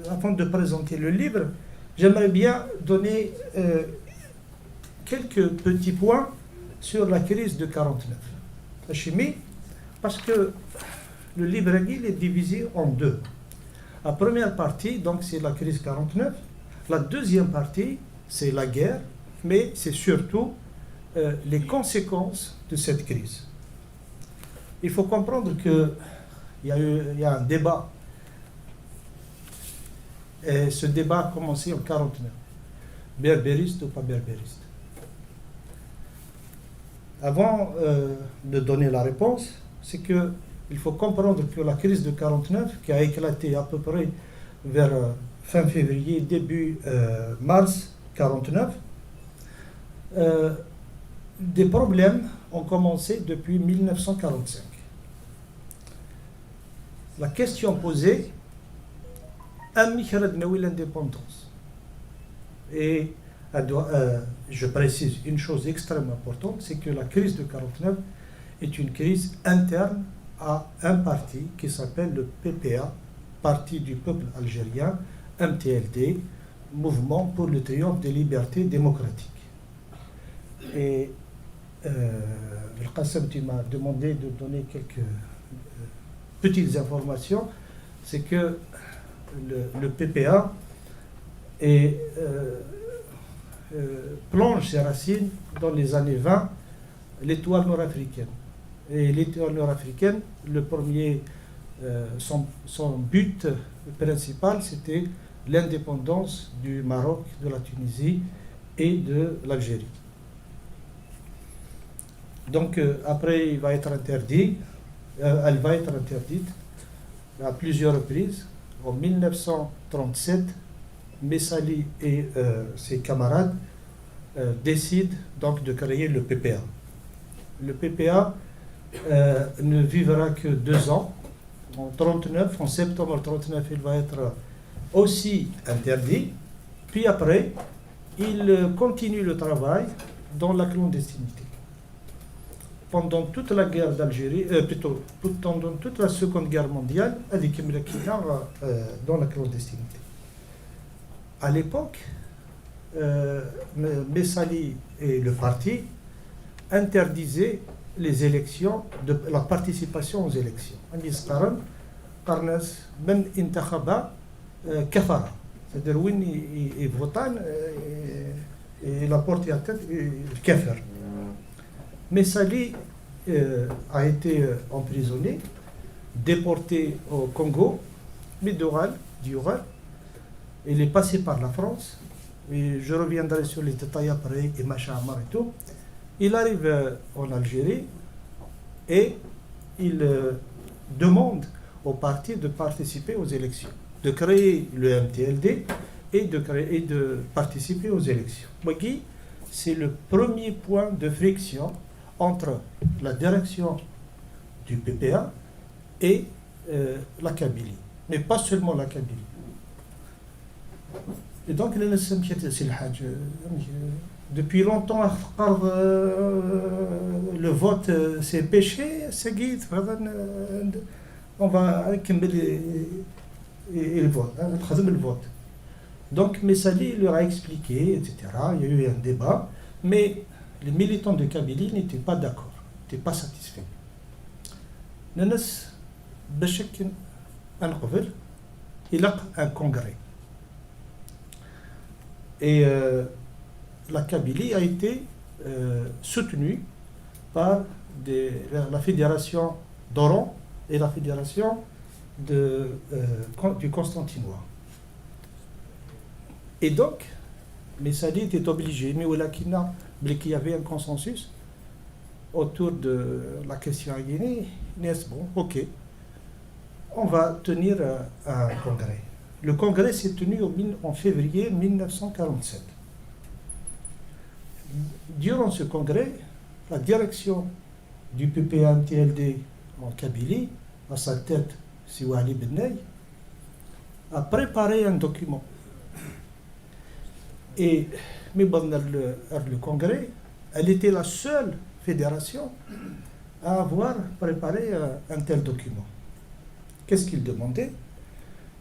Avant de présenter le livre, j'aimerais bien donner quelques petits points sur la crise de 49. La chimie, parce que le livre il est divisé en deux. La première partie, donc, c'est la crise 49. La deuxième partie, c'est la guerre, mais c'est surtout les conséquences de cette crise. Il faut comprendre qu'il y a un débat. Et ce débat a commencé en 49. Berbériste ou pas berbériste. Avant de donner la réponse, c'est qu'il faut comprendre que la crise de 49, qui a éclaté à peu près vers fin février, début mars 49, des problèmes ont commencé depuis 1945. La question posée, l'indépendance. Et je précise une chose extrêmement importante, c'est que la crise de 49 est une crise interne à un parti qui s'appelle le PPA, Parti du peuple algérien, MTLD, Mouvement pour le triomphe des libertés démocratiques. Et le Qassem m'a demandé de donner quelques petites informations. C'est que le PPA plonge ses racines dans les années 20, l'étoile nord-africaine. Et l'étoile nord-africaine, son but principal, c'était l'indépendance du Maroc, de la Tunisie et de l'Algérie. Donc après, elle va être interdite à plusieurs reprises. En 1937, Messali et ses camarades décident donc de créer le PPA. Le PPA ne vivra que 2 ans. En septembre 1939, il va être aussi interdit. Puis après, il continue le travail dans la clandestinité. Pendant toute la guerre d'Algérie, pendant toute la Seconde Guerre mondiale, dans la clandestinité. À l'époque, Messali et le parti interdisaient les élections, la participation aux élections. C'est-à-dire où ils votent et la porte à tête et le kafir. Messali a été emprisonné, déporté au Congo, Médoral, il est passé par la France, et je reviendrai sur les détails après, et Machamar et tout. Il arrive en Algérie et il demande au parti de participer aux élections, de créer le MTLD et de participer aux élections. Guy, c'est le premier point de friction entre la direction du PPA et la Kabylie. Mais pas seulement la Kabylie. Et donc, depuis longtemps, le vote c'est péché, c'est guide. On va le vote. Donc, Messali leur a expliqué, etc. Il y a eu un débat, mais les militants de Kabylie n'étaient pas d'accord, n'étaient pas satisfaits. Nanas Bachek Anqovel, il a un congrès. Et la Kabylie a été soutenue par la fédération d'Oran et la fédération du Constantinois. Et donc, Messali était obligé, mais qu'il y avait un consensus autour de la question à Guinée. Bon, ok, on va tenir un congrès. Le congrès s'est tenu en février 1947. Durant ce congrès, la direction du PPA-MTLD en Kabylie, à sa tête Siwali Benay, a préparé un document. Et mais pendant le congrès, elle était la seule fédération à avoir préparé un tel document. qu'est-ce qu'il demandait?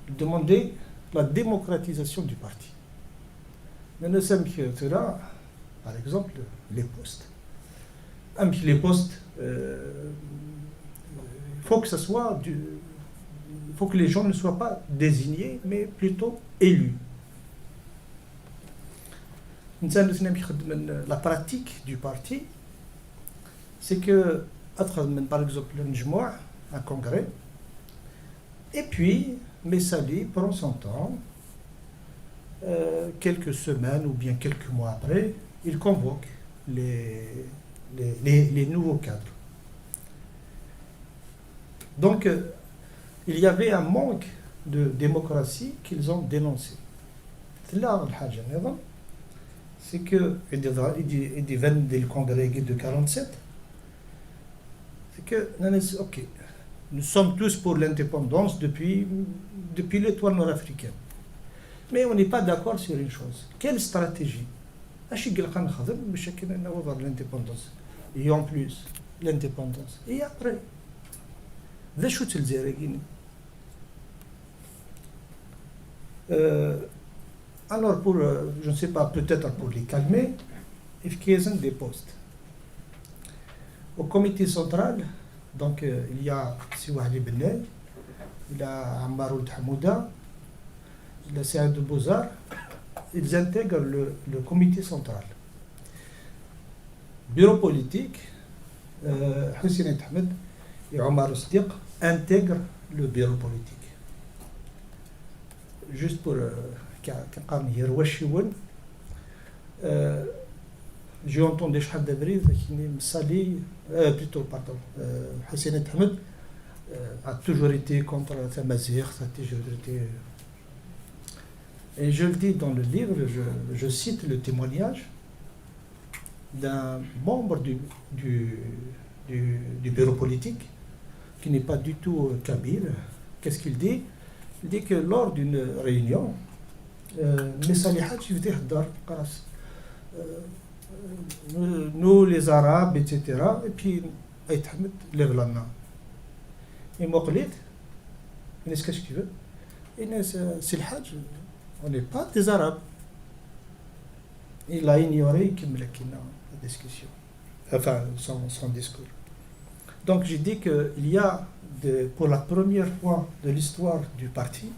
Il demandait la démocratisation du parti. Nous sommes par exemple, les postes. Les postes, il faut que il faut que les gens ne soient pas désignés, mais plutôt élus. La pratique du parti, c'est que, par exemple, un congrès, et puis Messali prend son temps, quelques semaines ou bien quelques mois après, il convoque les nouveaux cadres. Donc, il y avait un manque de démocratie qu'ils ont dénoncé. C'est là c'est que, il dit le congrès de 47, c'est que, ok, nous sommes tous pour l'indépendance depuis l'étoile nord-africaine. Mais on n'est pas d'accord sur une chose. Quelle stratégie? L'indépendance. Et en plus, l'indépendance. Et après, alors, je ne sais pas, peut-être pour les calmer, il y a des postes. Au comité central, donc il y a Siwahli Benel, il y a Ammarou Hamouda, il y a Saad Bouzar. Ils intègrent le comité central. Bureau politique, Hussein Ahmed et Omar Sdiq intègrent le bureau politique. Juste pour j'ai entendu Shahad Dabri Hussein Ahmed a toujours été contre Tamazir, a toujours été. Et je le dis dans le livre, je cite le témoignage d'un membre du bureau politique qui n'est pas du tout kabyle. Qu'est-ce qu'il dit? Il dit que lors d'une réunion, nous les Arabes, etc. Et puis, Aït Ahmed lève la main. Et Mokhlit, qu'est-ce que tu veux? C'est le Hajj. On n'est pas des Arabes. Il a ignoré la discussion, enfin son discours. Donc j'ai dit qu'il y a, pour la première fois de l'histoire du parti,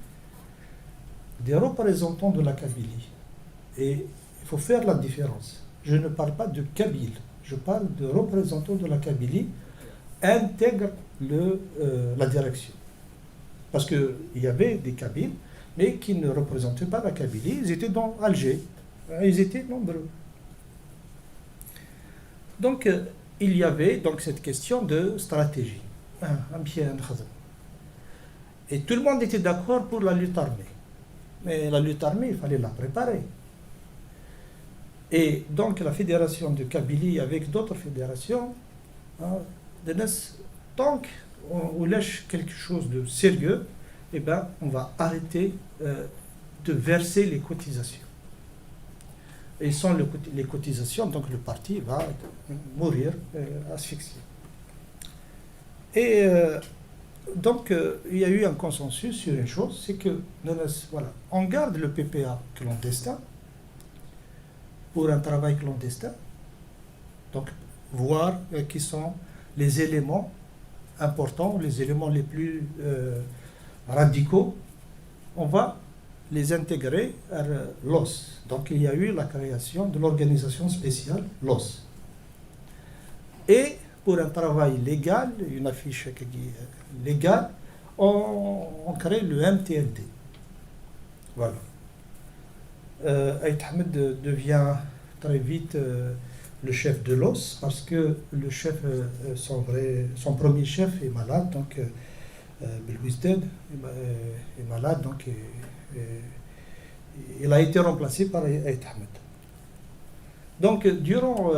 des représentants de la Kabylie. Et il faut faire la différence. Je ne parle pas de Kabyle, je parle de représentants de la Kabylie intègrent la direction. Parce qu'il y avait des Kabyles, mais qui ne représentaient pas la Kabylie, ils étaient dans Alger, ils étaient nombreux. Donc, il y avait donc cette question de stratégie. Et tout le monde était d'accord pour la lutte armée. Mais la lutte armée, il fallait la préparer. Et donc, la fédération de Kabylie avec d'autres fédérations, tant qu'on lâche quelque chose de sérieux, eh ben, on va arrêter de verser les cotisations. Et sans les cotisations, donc le parti va mourir asphyxié. Et donc, il y a eu un consensus sur une chose, c'est que, voilà, on garde le PPA clandestin pour un travail clandestin, donc voir qui sont les éléments importants, les éléments les plus radicaux, on va les intégrer à l'OS. Donc il y a eu la création de l'organisation spéciale l'OS. Et pour un travail légal, une affiche légale, on crée le MTLD. Voilà. Aït Ahmed devient très vite le chef de l'OS parce que le chef, son premier chef est malade, donc Belwisted est malade, donc il a été remplacé par Aït Ahmed. Donc durant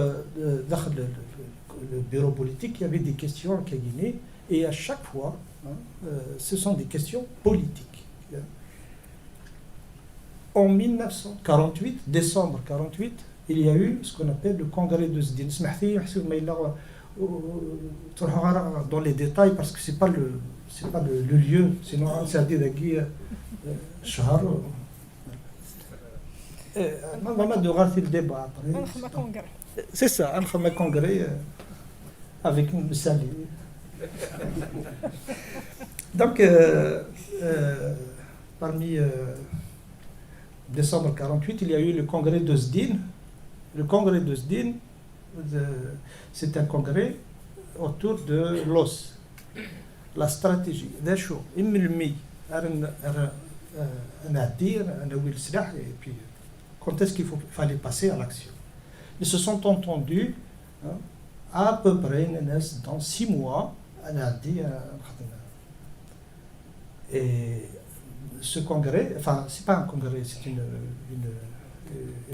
le bureau politique, il y avait des questions en Guinée et à chaque fois, ce sont des questions politiques. En 1948, décembre 48, il y a eu ce qu'on appelle le congrès de Zdin. Dans les détails parce que c'est pas c'est pas le lieu, sinon ça dit de شهر maman de rater le débat après. C'est ça, un congrès avec une salle. Donc parmi décembre 48, il y a eu le congrès de Sdin. Le congrès de Sdin, c'est un congrès autour de l'os, la stratégie. D'ailleurs, et puis quand est-ce qu'il fallait passer à l'action. Ils se sont entendus à peu près dans 6 mois. Et ce congrès, enfin, c'est pas un congrès, c'est une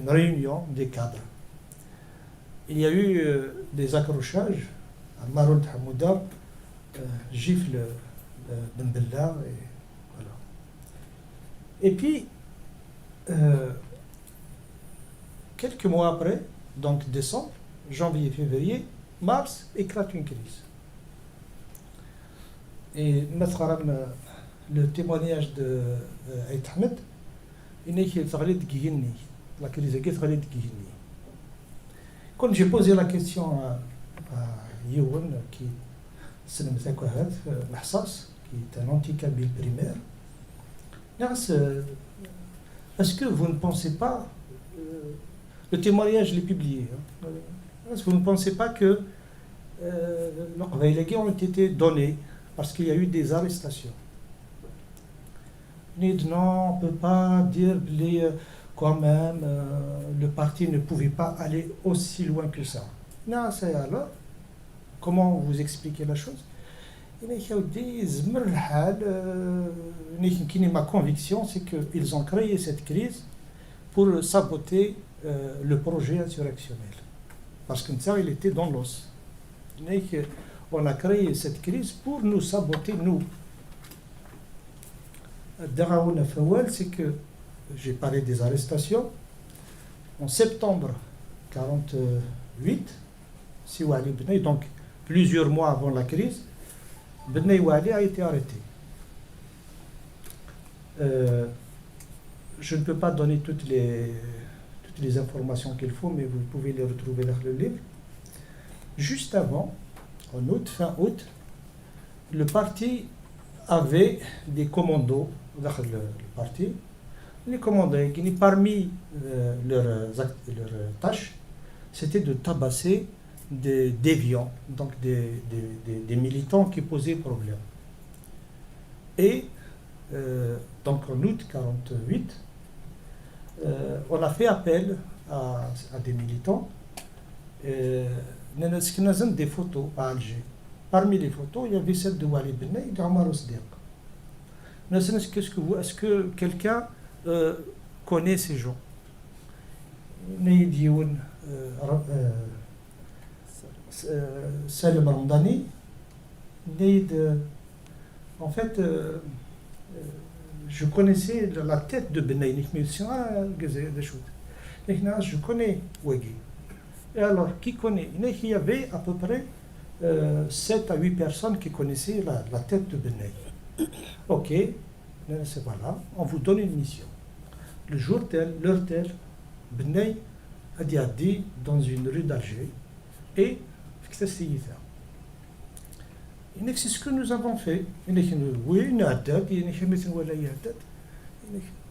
réunion des cadres. Il y a eu des accrochages. Maroud Hamouda gifle Ben Bella et voilà. Et puis quelques mois après, donc décembre, janvier, février, mars, éclate une crise. Et le témoignage de Aït Ahmed, il est qu'il fallait de Guigini. La crise est fallait de Guigini. Quand j'ai posé la question à Youn, qui est un anti-kabyle primaire, est-ce que vous ne pensez pas, le témoignage je l'ai publié, est-ce que vous ne pensez pas que les légués ont été donnés parce qu'il y a eu des arrestations? Non, on ne peut pas dire quand même le parti ne pouvait pas aller aussi loin que ça. Non, c'est alors. Comment vous expliquez la chose? Ma conviction, c'est qu'ils ont créé cette crise pour saboter le projet insurrectionnel. Parce que ça, il était dans l'os. On a créé cette crise pour nous saboter, nous. C'est que j'ai parlé des arrestations. En septembre 1948, Siwali Bnei, donc plusieurs mois avant la crise, Bnei Wali a été arrêté. Je ne peux pas donner toutes les informations qu'il faut, mais vous pouvez les retrouver dans le livre. Juste avant, en août, fin août, le parti avait des commandos dans le parti. Les commandos, parmi leurs tâches, c'était de tabasser des déviants, donc des militants qui posaient problème. Et donc en août 1948, on a fait appel à des militants. On a des photos à Alger. Parmi les photos, il y avait celle de Wali Bnei et d'Omar Osdiq. Est-ce que quelqu'un connaît ces gens? Salim Ramdani, en fait, je connaissais la tête de Bnei, je connais Wagi. Et alors, qui connaît? Il y avait à peu près 7 à 8 personnes qui connaissaient la tête de Bnei. Ok, voilà, on vous donne une mission. Le jour tel, l'heure telle, Bnei a dit dans une rue d'Alger et c'est ce que nous avons fait. Oui,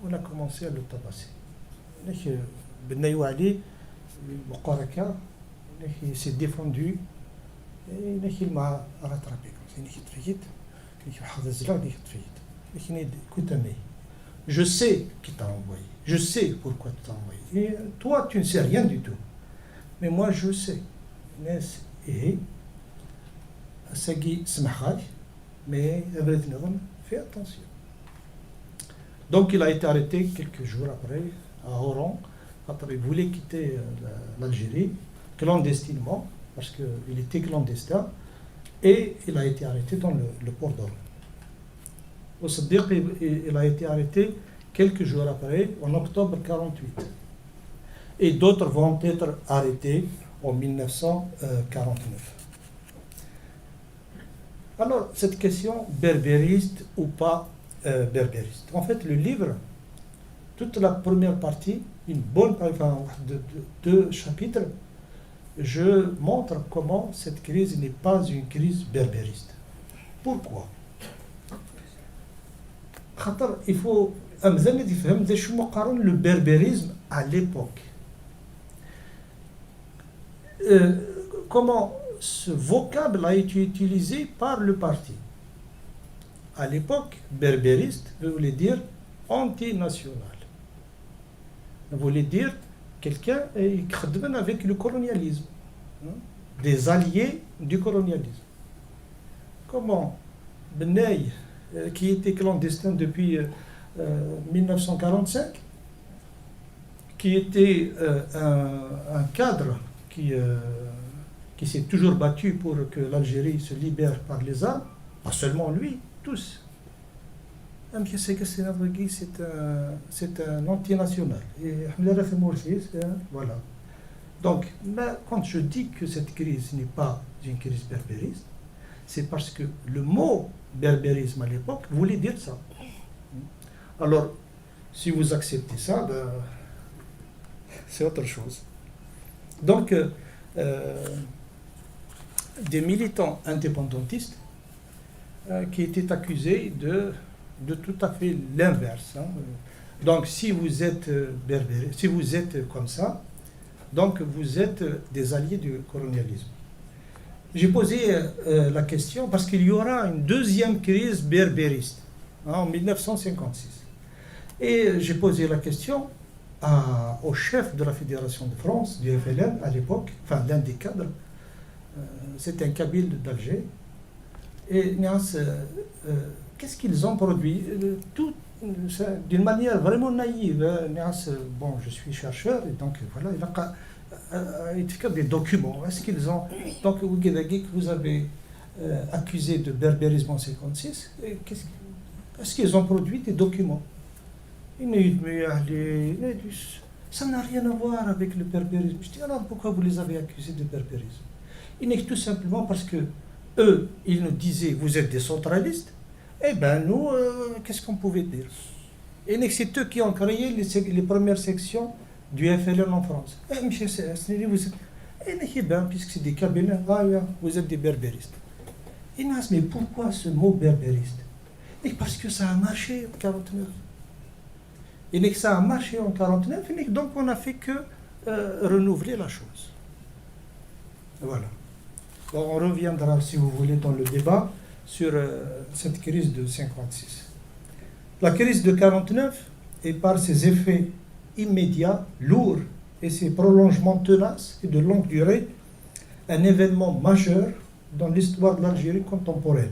on a commencé à le tabasser. Bnei Wali, il s'est défendu et il m'a rattrapé. Je sais qui t'a envoyé, je sais pourquoi tu t'as envoyé. Et toi, tu ne sais rien du tout. Mais moi, je sais. Et mais fais attention. Donc il a été arrêté quelques jours après à Oran. Après, il voulait quitter l'Algérie clandestinement parce qu'il était clandestin et il a été arrêté dans le port d'Oran. Au Siddiq, il a été arrêté quelques jours après, en octobre 1948. Et d'autres vont être arrêtés en 1949. Alors, cette question, berbériste ou pas berbériste. En fait, le livre, toute la première partie, une bonne, enfin, de deux chapitres, je montre comment cette crise n'est pas une crise berbériste. Pourquoi? Il faut le berbérisme à l'époque. Comment ce vocable a été utilisé par le parti. À l'époque, berbériste voulait dire anti-national. Voulait dire quelqu'un qui travaille avec le colonialisme, des alliés du colonialisme. Comment Benaï, qui était clandestin depuis 1945, qui était un cadre qui s'est toujours battu pour que l'Algérie se libère par les armes, pas seulement lui, tous. C'est un antinational. Et voilà. Donc, quand je dis que cette crise n'est pas une crise berbériste, c'est parce que le mot berbérisme à l'époque voulait dire ça. Alors, si vous acceptez ça, ben, c'est autre chose. Donc, des militants indépendantistes qui étaient accusés de tout à fait l'inverse. Donc, si vous êtes berbère, si vous êtes comme ça, donc vous êtes des alliés du colonialisme. J'ai posé la question parce qu'il y aura une deuxième crise berbériste en 1956. Et j'ai posé la question au chef de la Fédération de France, du FLN à l'époque, enfin l'un des cadres, c'était un Kabyle d'Alger. Et qu'est-ce qu'ils ont produit tout d'une manière vraiment naïve. Bon, je suis chercheur, et donc voilà, il a des documents. Est-ce qu'ils ont. Donc, vous avez accusé de berbérisme en 1956. Est-ce qu'ils ont produit des documents? Ça n'a rien à voir avec le berbérisme. Je dis alors pourquoi vous les avez accusés de berbérisme? Il n'est que tout simplement parce que eux, ils nous disaient vous êtes des centralistes. Eh bien nous, qu'est-ce qu'on pouvait dire? Et c'est eux qui ont créé les premières sections du FLN en France. Eh monsieur Sni, vous êtes. Puisque c'est des Kabyles, vous êtes des berbéristes. Et mais pourquoi ce mot berbériste? Et parce que ça a marché en 1949. Et que ça a marché en 1949, et donc on n'a fait que renouveler la chose. Voilà. Bon, on reviendra, si vous voulez, dans le débat sur cette crise de 1956. La crise de 1949 est par ses effets immédiats, lourds, et ses prolongements tenaces et de longue durée, un événement majeur dans l'histoire de l'Algérie contemporaine.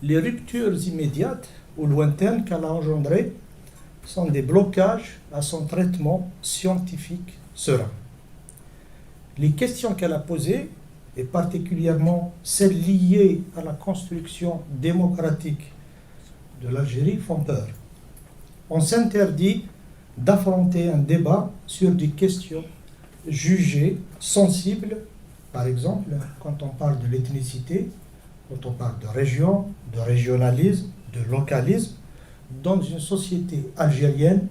Les ruptures immédiates ou lointaines qu'elle a engendrées sont des blocages à son traitement scientifique serein. Les questions qu'elle a posées, et particulièrement celles liées à la construction démocratique de l'Algérie, font peur. On s'interdit d'affronter un débat sur des questions jugées sensibles, par exemple, quand on parle de l'ethnicité, quand on parle de région, de régionalisme, de localisme, dans une société algérienne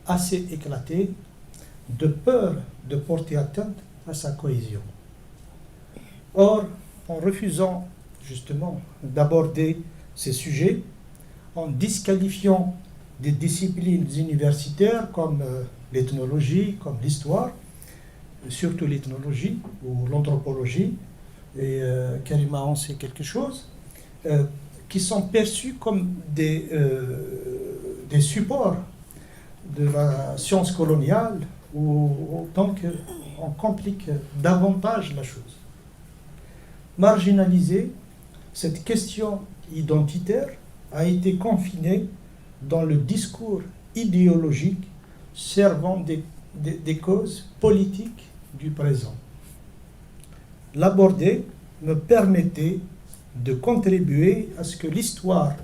assez éclatée, de peur de porter atteinte à sa cohésion. Or, en refusant justement d'aborder ces sujets, en disqualifiant des disciplines universitaires comme l'ethnologie, comme l'histoire, surtout l'ethnologie ou l'anthropologie, et Karima en sait quelque chose, qui sont perçus comme des supports de la science coloniale, ou donc on complique davantage la chose. Marginalisée, cette question identitaire a été confinée dans le discours idéologique servant des causes politiques du présent. L'aborder me permettait de contribuer à ce que l'histoire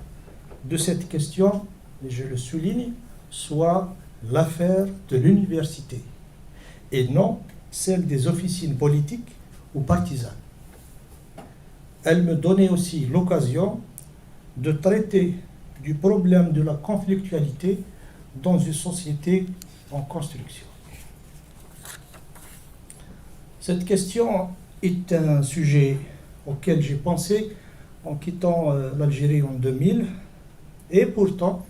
de cette question, et je le souligne, soit l'affaire de l'université et non celle des officines politiques ou partisanes. elle me donnait aussi l'occasion de traiter du problème de la conflictualité dans une société en construction. Cette question est un sujet auquel j'ai pensé en quittant l'Algérie en 2000, et pourtant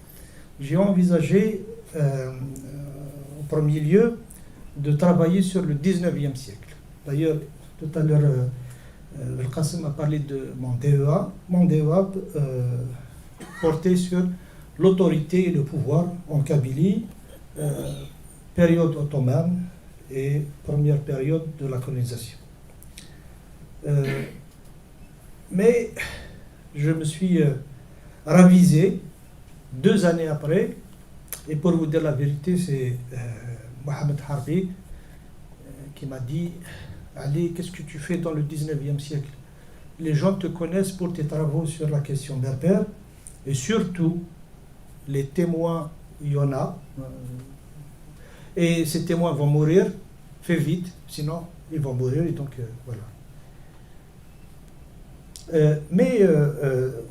j'ai envisagé en premier lieu de travailler sur le 19e siècle. D'ailleurs, tout à l'heure, Al-Qasim a parlé de mon DEA. Mon DEA portait sur l'autorité et le pouvoir en Kabylie, période ottomane et première période de la colonisation. Mais je me suis ravisé 2 années après, et pour vous dire la vérité, c'est Mohamed Harbi qui m'a dit: Ali, qu'est-ce que tu fais dans le 19e siècle? Les gens te connaissent pour tes travaux sur la question berbère, et surtout, les témoins, il y en a, et ces témoins vont mourir, fais vite, sinon ils vont mourir, et donc voilà. Mais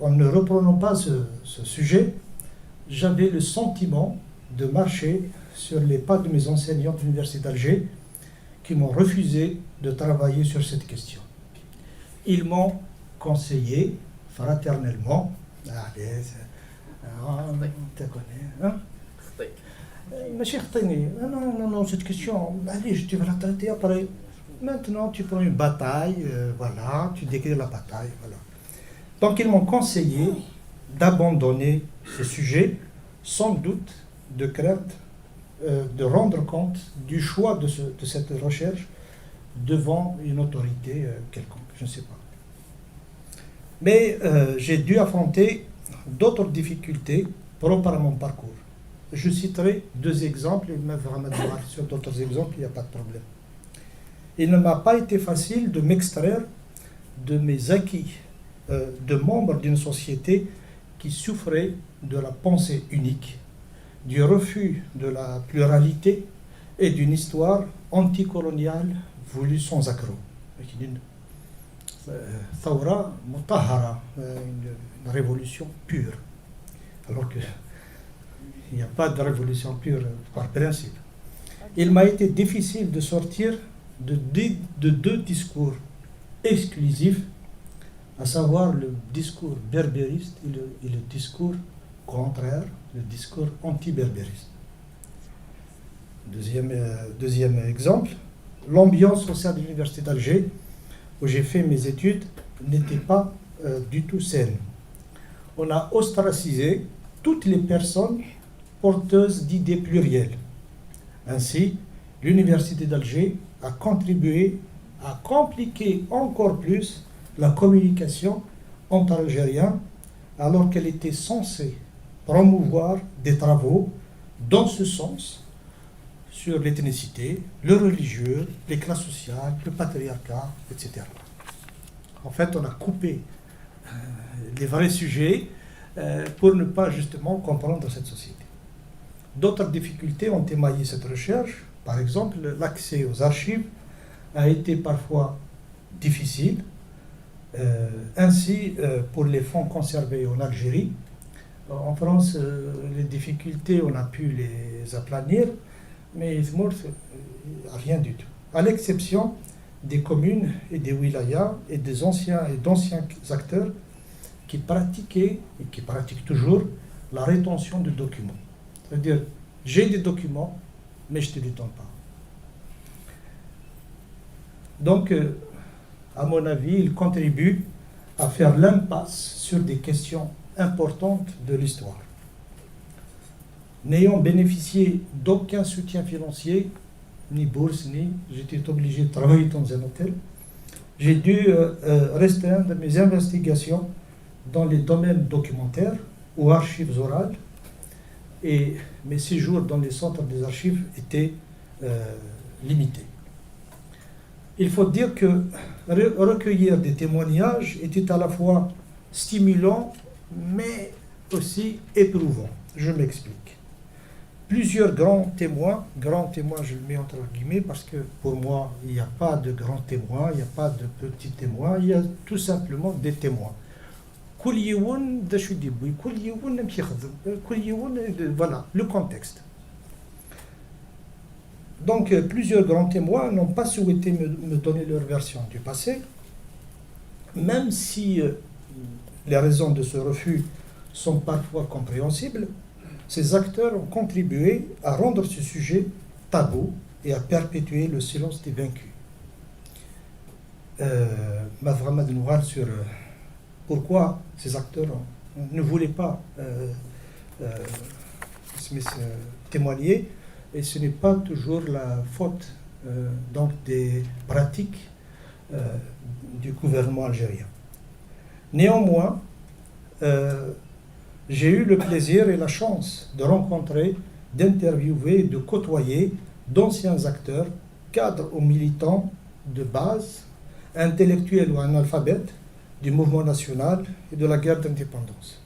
en ne reprenant pas ce sujet, j'avais le sentiment de marcher sur les pas de mes enseignants de l'Université d'Alger qui m'ont refusé de travailler sur cette question. Ils m'ont conseillé fraternellement, non, cette question, allez, tu vas la traiter après. Maintenant, tu prends une bataille, voilà, tu décris la bataille, voilà. Donc, ils m'ont conseillé d'abandonner ce sujet, sans doute de crainte de rendre compte du choix de cette recherche devant une autorité quelconque, je ne sais pas. Mais j'ai dû affronter d'autres difficultés propres à mon parcours. Je citerai 2 exemples, mais vraiment sur d'autres exemples, il n'y a pas de problème. Il ne m'a pas été facile de m'extraire de mes acquis de membre d'une société qui souffrait de la pensée unique, du refus de la pluralité et d'une histoire anticoloniale voulue sans accroc. Une thawra mutahara, une révolution pure. Alors qu'il n'y a pas de révolution pure par principe. Il m'a été difficile de sortir de 2 discours exclusifs, à savoir le discours berbériste et le discours contraire, le discours anti-berbériste. Deuxième exemple, l'ambiance au sein de l'Université d'Alger, où j'ai fait mes études, n'était pas du tout saine. On a ostracisé toutes les personnes porteuses d'idées plurielles. Ainsi, l'Université d'Alger a contribué à compliquer encore plus la communication entre Algériens, alors qu'elle était censée promouvoir des travaux dans ce sens sur l'ethnicité, le religieux, les classes sociales, le patriarcat, etc. En fait, on a coupé les vrais sujets pour ne pas justement comprendre cette société. D'autres difficultés ont émaillé cette recherche. Par exemple, l'accès aux archives a été parfois difficile. Ainsi, pour les fonds conservés en Algérie, en France, les difficultés, on a pu les aplanir, mais rien du tout. À l'exception des communes et des wilayas et des anciens acteurs qui pratiquaient et qui pratiquent toujours la rétention de documents. C'est-à-dire, j'ai des documents, mais je ne te les donne pas. Donc, à mon avis, il contribue à faire l'impasse sur des questions importantes de l'histoire. N'ayant bénéficié d'aucun soutien financier, ni bourse, j'étais obligé de travailler dans un hôtel, j'ai dû restreindre mes investigations dans les domaines documentaires ou archives orales, et mes séjours dans les centres des archives étaient limités. Il faut dire que recueillir des témoignages était à la fois stimulant, mais aussi éprouvant. Je m'explique. plusieurs grands témoins, je le mets entre guillemets parce que pour moi il n'y a pas de grands témoins, il n'y a pas de petits témoins, il y a tout simplement des témoins. كل يوم دا شو يدير كل يوم نمشي يخدم كل يوم voilà le contexte. Donc plusieurs grands témoins n'ont pas souhaité me donner leur version du passé, même si les raisons de ce refus sont parfois compréhensibles. Ces acteurs ont contribué à rendre ce sujet tabou et à perpétuer le silence des vaincus. Vraiment de nouvelles sur pourquoi ces acteurs ne voulaient pas témoigner, et ce n'est pas toujours la faute donc des pratiques du gouvernement algérien. Néanmoins, j'ai eu le plaisir et la chance de rencontrer, d'interviewer et de côtoyer d'anciens acteurs, cadres ou militants de base, intellectuels ou analphabètes, du mouvement national et de la guerre d'indépendance.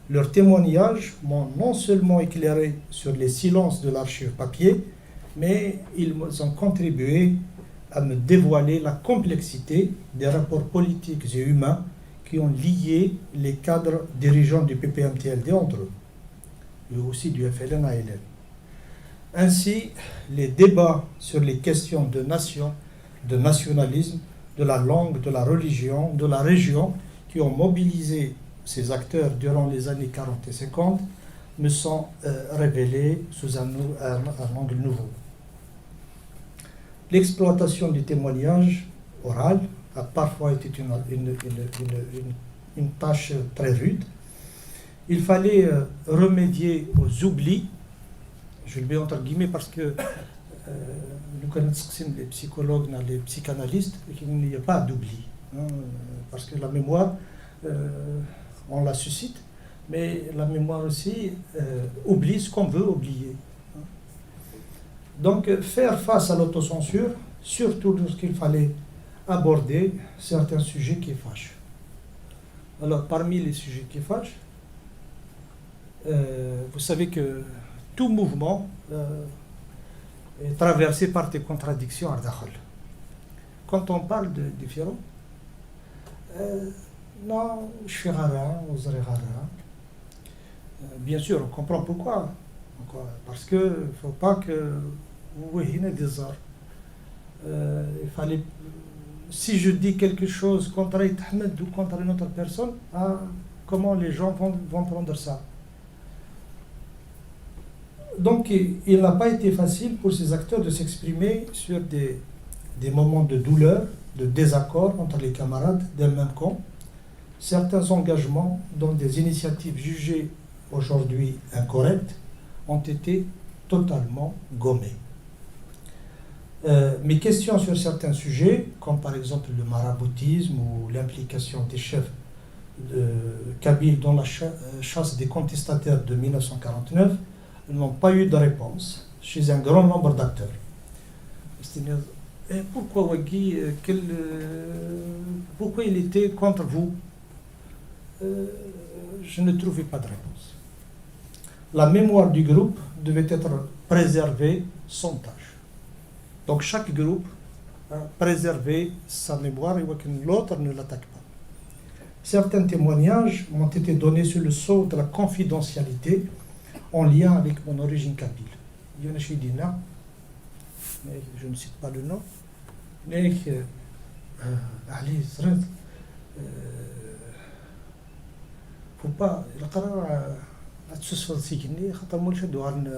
Leurs témoignages m'ont non seulement éclairé sur les silences de l'archive papier, mais ils ont contribué à me dévoiler la complexité des rapports politiques et humains qui ont lié les cadres dirigeants du PPMTLD entre eux, et aussi du FLN-ALN. Ainsi, les débats sur les questions de nation, de nationalisme, de la langue, de la religion, de la région, qui ont mobilisé ces acteurs durant les années 40 et 50, me sont révélés sous un angle nouveau. L'exploitation du témoignage oral a parfois été une tâche très rude. Il fallait remédier aux oublis, je le mets entre guillemets parce que nous connaissons les psychologues, les psychanalystes, et qu'il n'y a pas d'oubli, hein, parce que la mémoire, on la suscite, mais la mémoire aussi oublie ce qu'on veut oublier. Donc faire face à l'autocensure, surtout lorsqu'il fallait aborder certains sujets qui fâchent. Alors parmi les sujets qui fâchent, vous savez que tout mouvement est traversé par des contradictions à Dakhal. Quand on parle de différents, non, je fais rara, oserai rara. Bien sûr, on comprend pourquoi. Parce qu'il ne faut pas que vous voyez des arts. Il fallait, si je dis quelque chose contre Ahmed ou contre une autre personne, comment les gens vont prendre ça? Donc, il n'a pas été facile pour ces acteurs de s'exprimer sur des moments de douleur, de désaccord entre les camarades d'un même camp. Certains engagements, dont des initiatives jugées aujourd'hui incorrectes, ont été totalement gommés. Mes questions sur certains sujets, comme par exemple le maraboutisme ou l'implication des chefs kabyles dans la chasse des contestataires de 1949, n'ont pas eu de réponse chez un grand nombre d'acteurs. C'est-à-dire, pourquoi Wagui, pourquoi il était contre vous? Je ne trouvais pas de réponse. La mémoire du groupe devait être préservée sans tâche. Donc chaque groupe préservait sa mémoire et l'autre ne l'attaque pas. Certains témoignages m'ont été donnés sous le sceau de la confidentialité en lien avec mon origine kabyle. Il y en a chez Dina, mais je ne cite pas le nom. Mais Ali Zred, faut pas. Le Qarar a tsussfal sikini, khatar mulcha douane,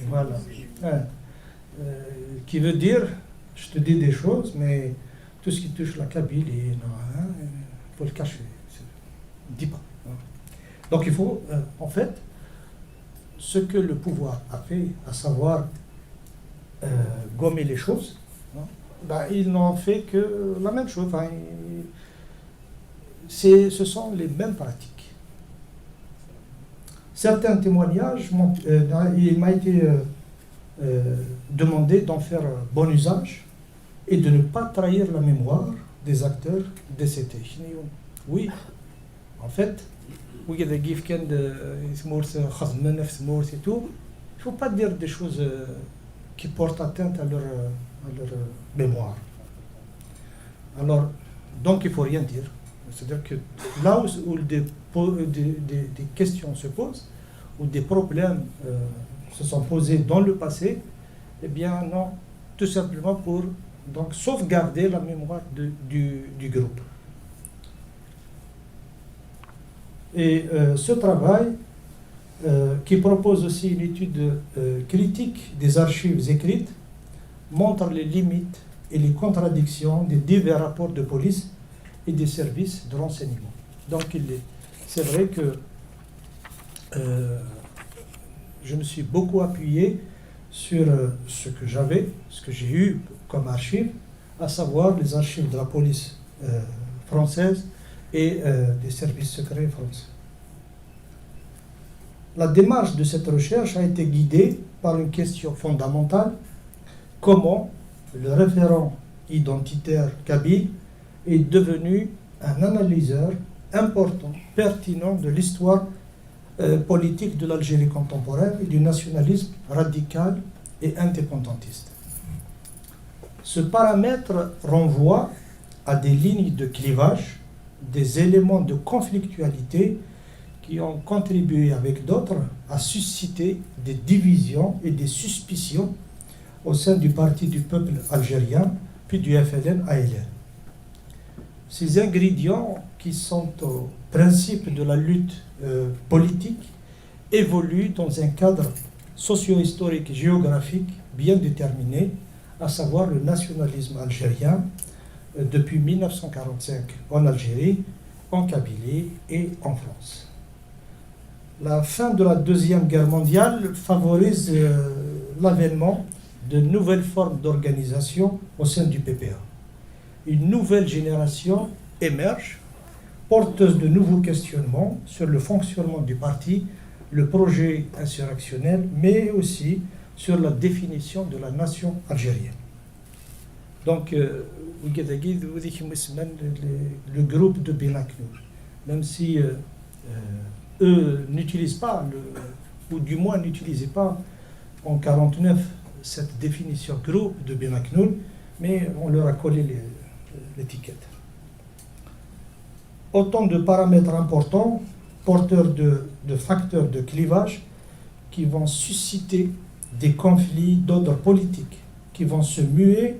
voilà. Qui veut dire, je te dis des choses, mais tout ce qui touche la Kabyle, il faut le cacher. Dis pas. Donc il faut, en fait, ce que le pouvoir a fait, à savoir gommer les choses, ils n'ont fait que la même chose. Enfin, ce sont les mêmes pratiques. Certains témoignages, il m'a été demandé d'en faire bon usage et de ne pas trahir la mémoire des acteurs décédés. Oui, en fait, وكذا كيف كان ثمورث خزمنا في ثمورث et tout, il faut pas dire des choses qui portent atteinte à leur mémoire. Alors, donc il faut rien dire. C'est-à-dire que là où des questions se posent, où des problèmes se sont posés dans le passé, eh bien non, tout simplement pour donc sauvegarder la mémoire du groupe. Et ce travail, qui propose aussi une étude critique des archives écrites, montre les limites et les contradictions des divers rapports de police et des services de renseignement. Donc c'est vrai que je me suis beaucoup appuyé sur ce que j'ai eu comme archives, à savoir les archives de la police française et des services secrets français. La démarche de cette recherche a été guidée par une question fondamentale: comment le référent identitaire kabyle est devenu un analyseur important, pertinent de l'histoire politique de l'Algérie contemporaine et du nationalisme radical et indépendantiste. Ce paramètre renvoie à des lignes de clivage, des éléments de conflictualité qui ont contribué avec d'autres à susciter des divisions et des suspicions au sein du Parti du peuple algérien, puis du FLN-ALN. Ces ingrédients qui sont au principe de la lutte politique évoluent dans un cadre socio-historique et géographique bien déterminé, à savoir le nationalisme algérien depuis 1945 en Algérie, en Kabylie et en France. La fin de la Deuxième Guerre mondiale favorise l'avènement de nouvelles formes d'organisation au sein du PPA. Une nouvelle génération émerge, porteuse de nouveaux questionnements sur le fonctionnement du parti, le projet insurrectionnel, mais aussi sur la définition de la nation algérienne. Donc, le groupe de Benaknour, même si eux n'utilisent pas, ou du moins n'utilisaient pas en 1949 cette définition groupe de Benaknour, mais on leur a collé l'étiquette. Autant de paramètres importants, porteurs de facteurs de clivage, qui vont susciter des conflits d'ordre politique, qui vont se muer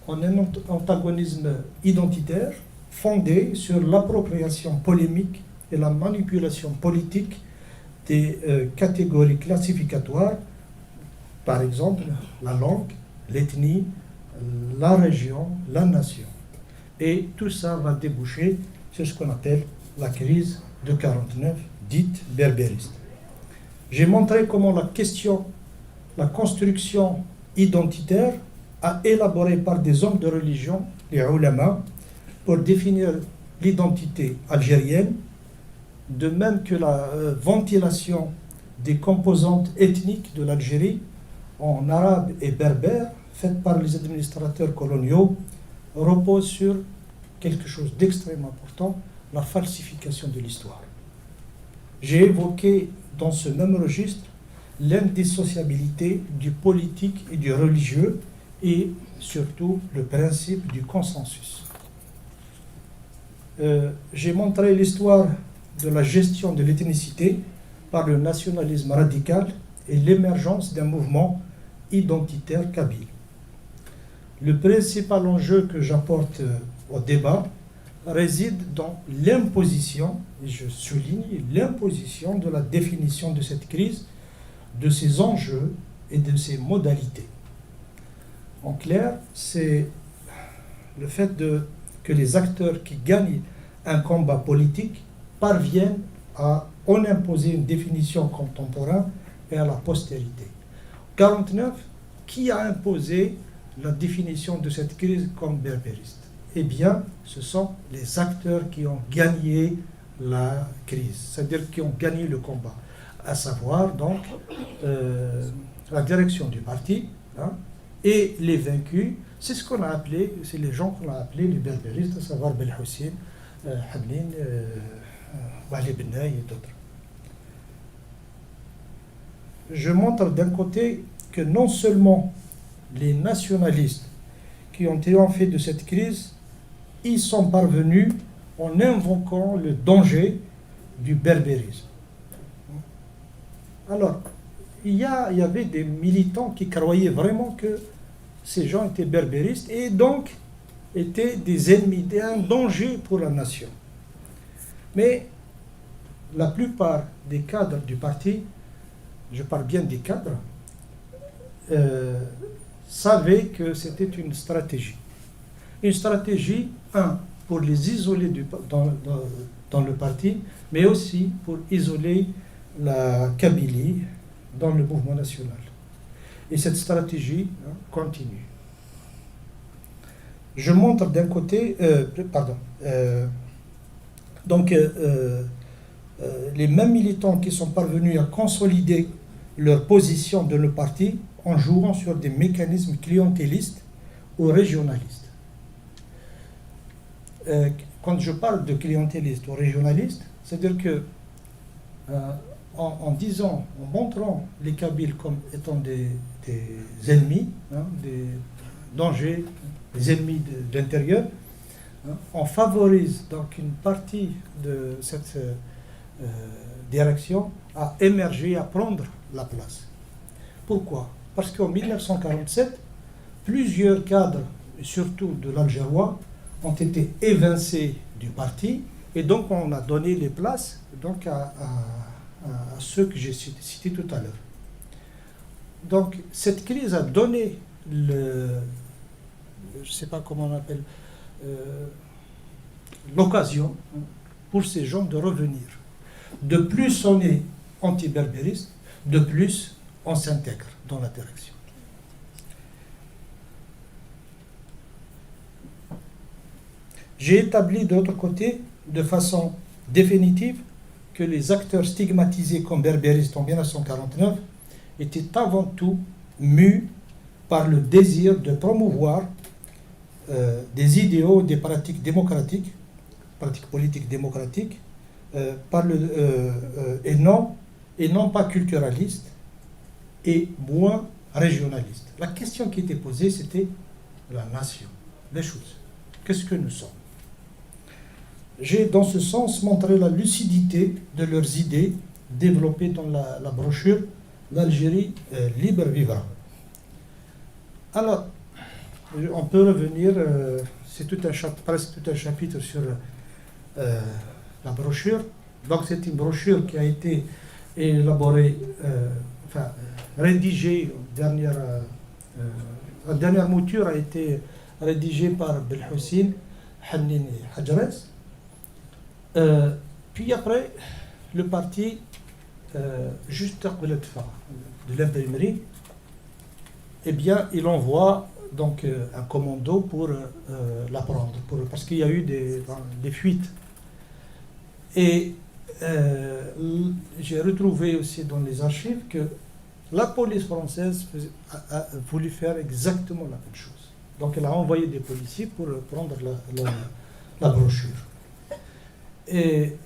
en un antagonisme identitaire fondé sur l'appropriation polémique et la manipulation politique des catégories classificatoires, par exemple la langue, l'ethnie, la région, la nation. Et tout ça va déboucher sur ce qu'on appelle la crise de 1949, dite berbériste. J'ai montré comment la construction identitaire a élaboré par des hommes de religion, les ulama, pour définir l'identité algérienne, de même que la ventilation des composantes ethniques de l'Algérie en arabe et berbère, faite par les administrateurs coloniaux, repose sur quelque chose d'extrêmement important, la falsification de l'histoire. J'ai évoqué dans ce même registre l'indissociabilité du politique et du religieux et surtout le principe du consensus. J'ai montré l'histoire de la gestion de l'ethnicité par le nationalisme radical et l'émergence d'un mouvement identitaire kabyle. Le principal enjeu que j'apporte au débat réside dans l'imposition, et je souligne l'imposition de la définition de cette crise, de ses enjeux et de ses modalités. En clair, c'est le fait que les acteurs qui gagnent un combat politique parviennent à en imposer une définition contemporaine et à la postérité. 1949, qui a imposé la définition de cette crise comme berbériste? Eh bien, ce sont les acteurs qui ont gagné la crise, c'est-à-dire qui ont gagné le combat, à savoir donc la direction du parti, hein, et les vaincus, c'est ce qu'on a appelé, c'est les gens qu'on a appelés les berbéristes, à savoir Belhoussine, Hablin, Wali Benaï et d'autres. Je montre d'un côté que non seulement les nationalistes qui ont triomphé de cette crise, ils sont parvenus en invoquant le danger du berbérisme. Alors, il y avait des militants qui croyaient vraiment que ces gens étaient berbéristes et donc étaient des ennemis, étaient un danger pour la nation. Mais la plupart des cadres du parti, je parle bien des cadres, savaient que c'était une stratégie. Une stratégie, pour les isoler dans le parti, mais aussi pour isoler la Kabylie dans le mouvement national. Et cette stratégie continue. Je montre d'un côté, les mêmes militants qui sont parvenus à consolider leur position dans le parti en jouant sur des mécanismes clientélistes ou régionalistes. Quand je parle de clientélistes ou régionalistes, c'est-à-dire que en disant, en montrant les Kabyles comme étant des ennemis, des dangers, des ennemis de l'intérieur, on favorise donc une partie de cette direction à émerger, à prendre la place. Pourquoi? Parce qu'en 1947, plusieurs cadres, surtout de l'Algérois, ont été évincés du parti et donc on a donné les places donc à ceux que j'ai cités tout à l'heure. Donc cette crise a donné je ne sais pas comment on appelle, l'occasion pour ces gens de revenir. De plus on est anti-berbériste, de plus on s'intègre dans la direction. J'ai établi de l'autre côté, de façon définitive, que les acteurs stigmatisés comme berbéristes en 1949 étaient avant tout mus par le désir de promouvoir des idéaux, des pratiques démocratiques, pratiques politiques démocratiques, et non pas culturalistes et moins régionalistes. La question qui était posée, c'était la nation, les choses. Qu'est-ce que nous sommes? J'ai dans ce sens montré la lucidité de leurs idées développées dans la brochure L'Algérie libre vivra. Alors, on peut revenir, c'est presque tout un chapitre sur la brochure. Donc c'est une brochure qui a été élaborée, rédigée, la dernière mouture a été rédigée par Belhoussine, Hannin et Hadjarès. Puis après, le parti, juste de l'imprimerie, eh bien, il envoie donc un commando pour la prendre, parce qu'il y a eu des fuites. Et j'ai retrouvé aussi dans les archives que la police française a voulu faire exactement la même chose. Donc elle a envoyé des policiers pour prendre la brochure. Et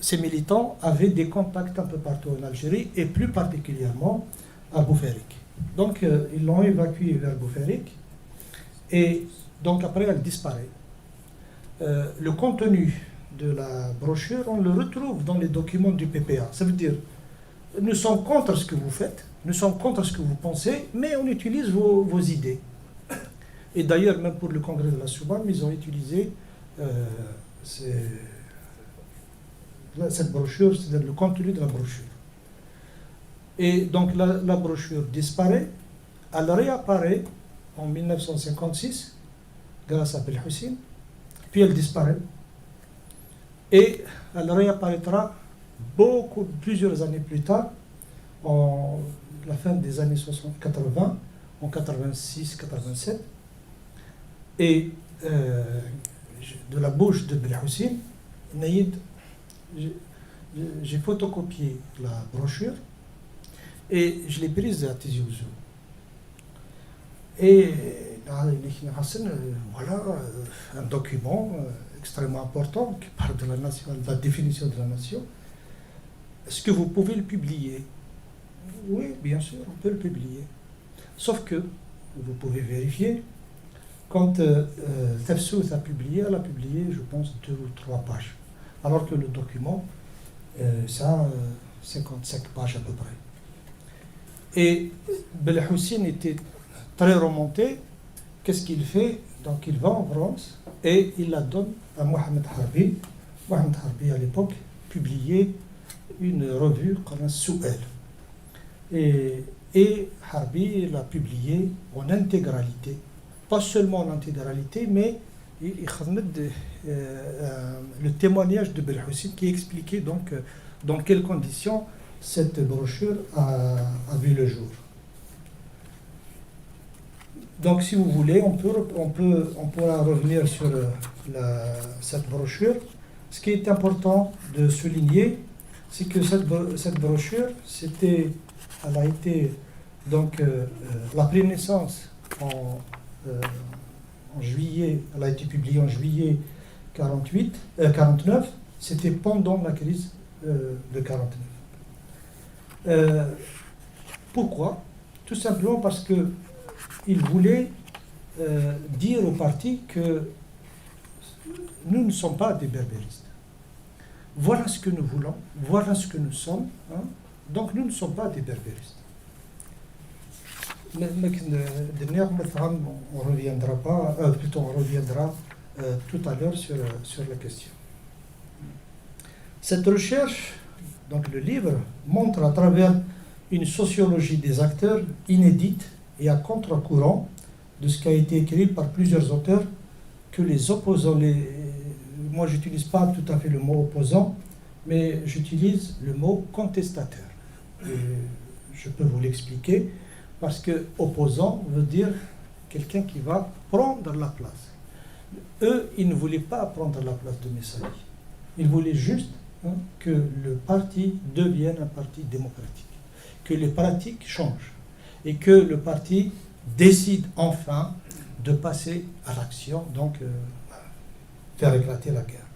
ces militants avaient des contacts un peu partout en Algérie, et plus particulièrement à Bouferrique. Donc ils l'ont évacuée vers Bouferrique, et donc après elle disparaît. Le contenu de la brochure, on le retrouve dans les documents du PPA. Ça veut dire, nous sommes contre ce que vous faites, nous sommes contre ce que vous pensez, mais on utilise vos idées. Et d'ailleurs, même pour le congrès de la Soubane, ils ont utilisé cette brochure, c'est-à-dire le contenu de la brochure. Et donc la brochure disparaît, elle réapparaît en 1956, grâce à Belhoussine, puis elle disparaît. Et elle réapparaîtra plusieurs années plus tard, en la fin des années 80, en 86-87. Et de la bouche de Belhoussine, Naïd, j'ai photocopié la brochure et je l'ai prise à Tizi Ouzou. Et voilà un document extrêmement important, qui parle de la nation, de la définition de la nation. Est-ce que vous pouvez le publier? Oui, bien sûr, on peut le publier. Sauf que, vous pouvez vérifier, quand Tafsous a publié, elle a publié, je pense, 2 ou 3 pages. Alors que le document, ça a 55 pages à peu près. Et Belhoussine était très remonté. Qu'est-ce qu'il fait? Donc il va en France et il la donne à Mohamed Harbi. Mohamed Harbi, à l'époque, publiait une revue comme un Souel. Et Harbi l'a publié en intégralité. Pas seulement en intégralité, mais il le témoignage de Belhoussine qui expliquait donc dans quelles conditions cette brochure a vu le jour. Donc, si vous voulez, on pourra revenir sur cette brochure. Ce qui est important de souligner, c'est que cette brochure, elle a été donc la prise naissance en juillet, elle a été publiée en juillet 49, c'était pendant la crise de 49. Pourquoi? Tout simplement parce que il voulait dire au parti que nous ne sommes pas des berbéristes. Voilà ce que nous voulons, voilà ce que nous sommes. Hein. Donc nous ne sommes pas des berbéristes. On reviendra pas, plutôt on reviendra tout à l'heure sur la question. Cette recherche, donc le livre, montre à travers une sociologie des acteurs inédite et à contre-courant de ce qui a été écrit par plusieurs auteurs que les opposants, moi j'utilise pas tout à fait le mot opposant, mais j'utilise le mot contestataire. Et je peux vous l'expliquer, parce que opposant veut dire quelqu'un qui va prendre la place. Eux, ils ne voulaient pas prendre la place de Messali. Ils voulaient juste que le parti devienne un parti démocratique, que les pratiques changent et que le parti décide enfin de passer à l'action, donc faire éclater la guerre.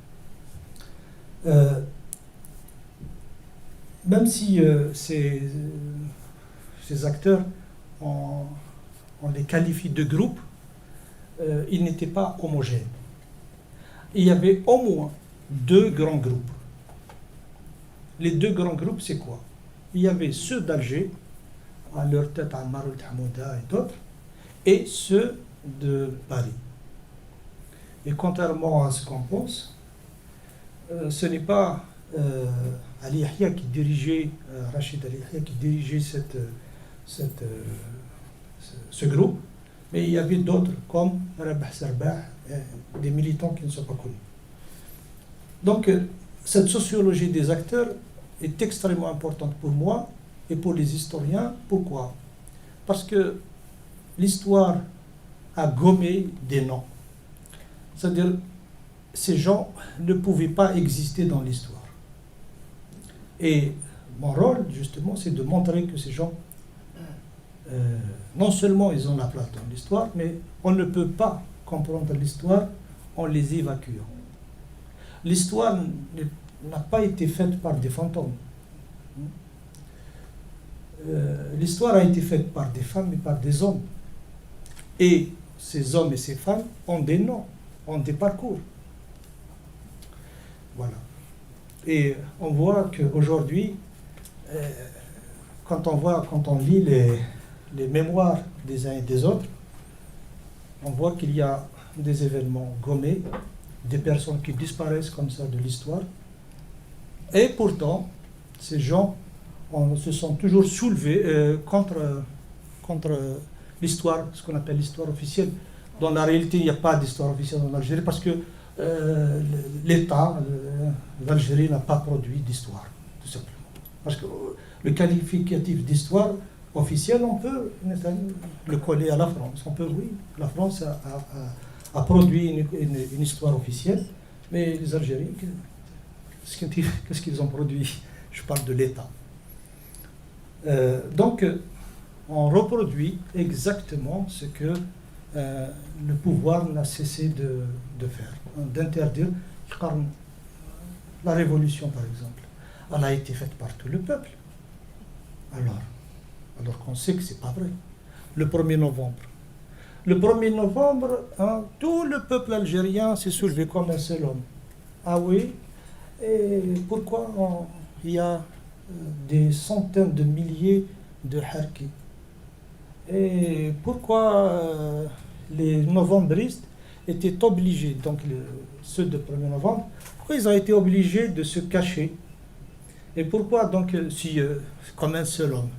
Même si ces acteurs, on les qualifie de groupes, ils n'étaient pas homogènes. Il y avait au moins 2 grands groupes. Les 2 grands groupes, c'est quoi? Il y avait ceux d'Alger, à leur tête Ammar el-Hamouda et d'autres, et ceux de Paris. Et contrairement à ce qu'on pense, ce n'est pas Ali Yahya qui dirigeait, Rachid Ali Yahya qui dirigeait ce groupe, mais il y avait d'autres comme Rabah Sarbah, des militants qui ne sont pas connus. Donc, cette sociologie des acteurs est extrêmement importante pour moi et pour les historiens. Pourquoi? Parce que l'histoire a gommé des noms. C'est-à-dire, ces gens ne pouvaient pas exister dans l'histoire. Et mon rôle, justement, c'est de montrer que ces gens, non seulement ils ont la place dans l'histoire, mais on ne peut pas comprendre l'histoire en les évacuant. L'histoire n'a pas été faite par des fantômes. L'histoire a été faite par des femmes et par des hommes. Et ces hommes et ces femmes ont des noms, ont des parcours. Voilà. Et on voit qu'aujourd'hui, quand on lit les mémoires des uns et des autres, on voit qu'il y a des événements gommés, des personnes qui disparaissent comme ça de l'histoire. Et pourtant, ces gens se sont toujours soulevés contre l'histoire, ce qu'on appelle l'histoire officielle. Dans la réalité, il n'y a pas d'histoire officielle en Algérie parce que l'État d'Algérie n'a pas produit d'histoire, tout simplement. Parce que le qualificatif d'histoire officielle, on peut le coller à la France. On peut, oui, la France a produit une histoire officielle, mais les Algériens, qu'est-ce qu'ils ont produit? Je parle de l'État. Donc, on reproduit exactement ce que le pouvoir n'a cessé de faire, d'interdire. La révolution, par exemple, elle a été faite par tout le peuple. Alors qu'on sait que ce n'est pas vrai. Le 1er novembre. Le 1er novembre, tout le peuple algérien s'est soulevé comme un seul homme. Ah oui? Et pourquoi il y a des centaines de milliers de harkis? Et pourquoi les novembristes étaient obligés, donc ceux du 1er novembre, pourquoi ils ont été obligés de se cacher? Et pourquoi donc, si, comme un seul homme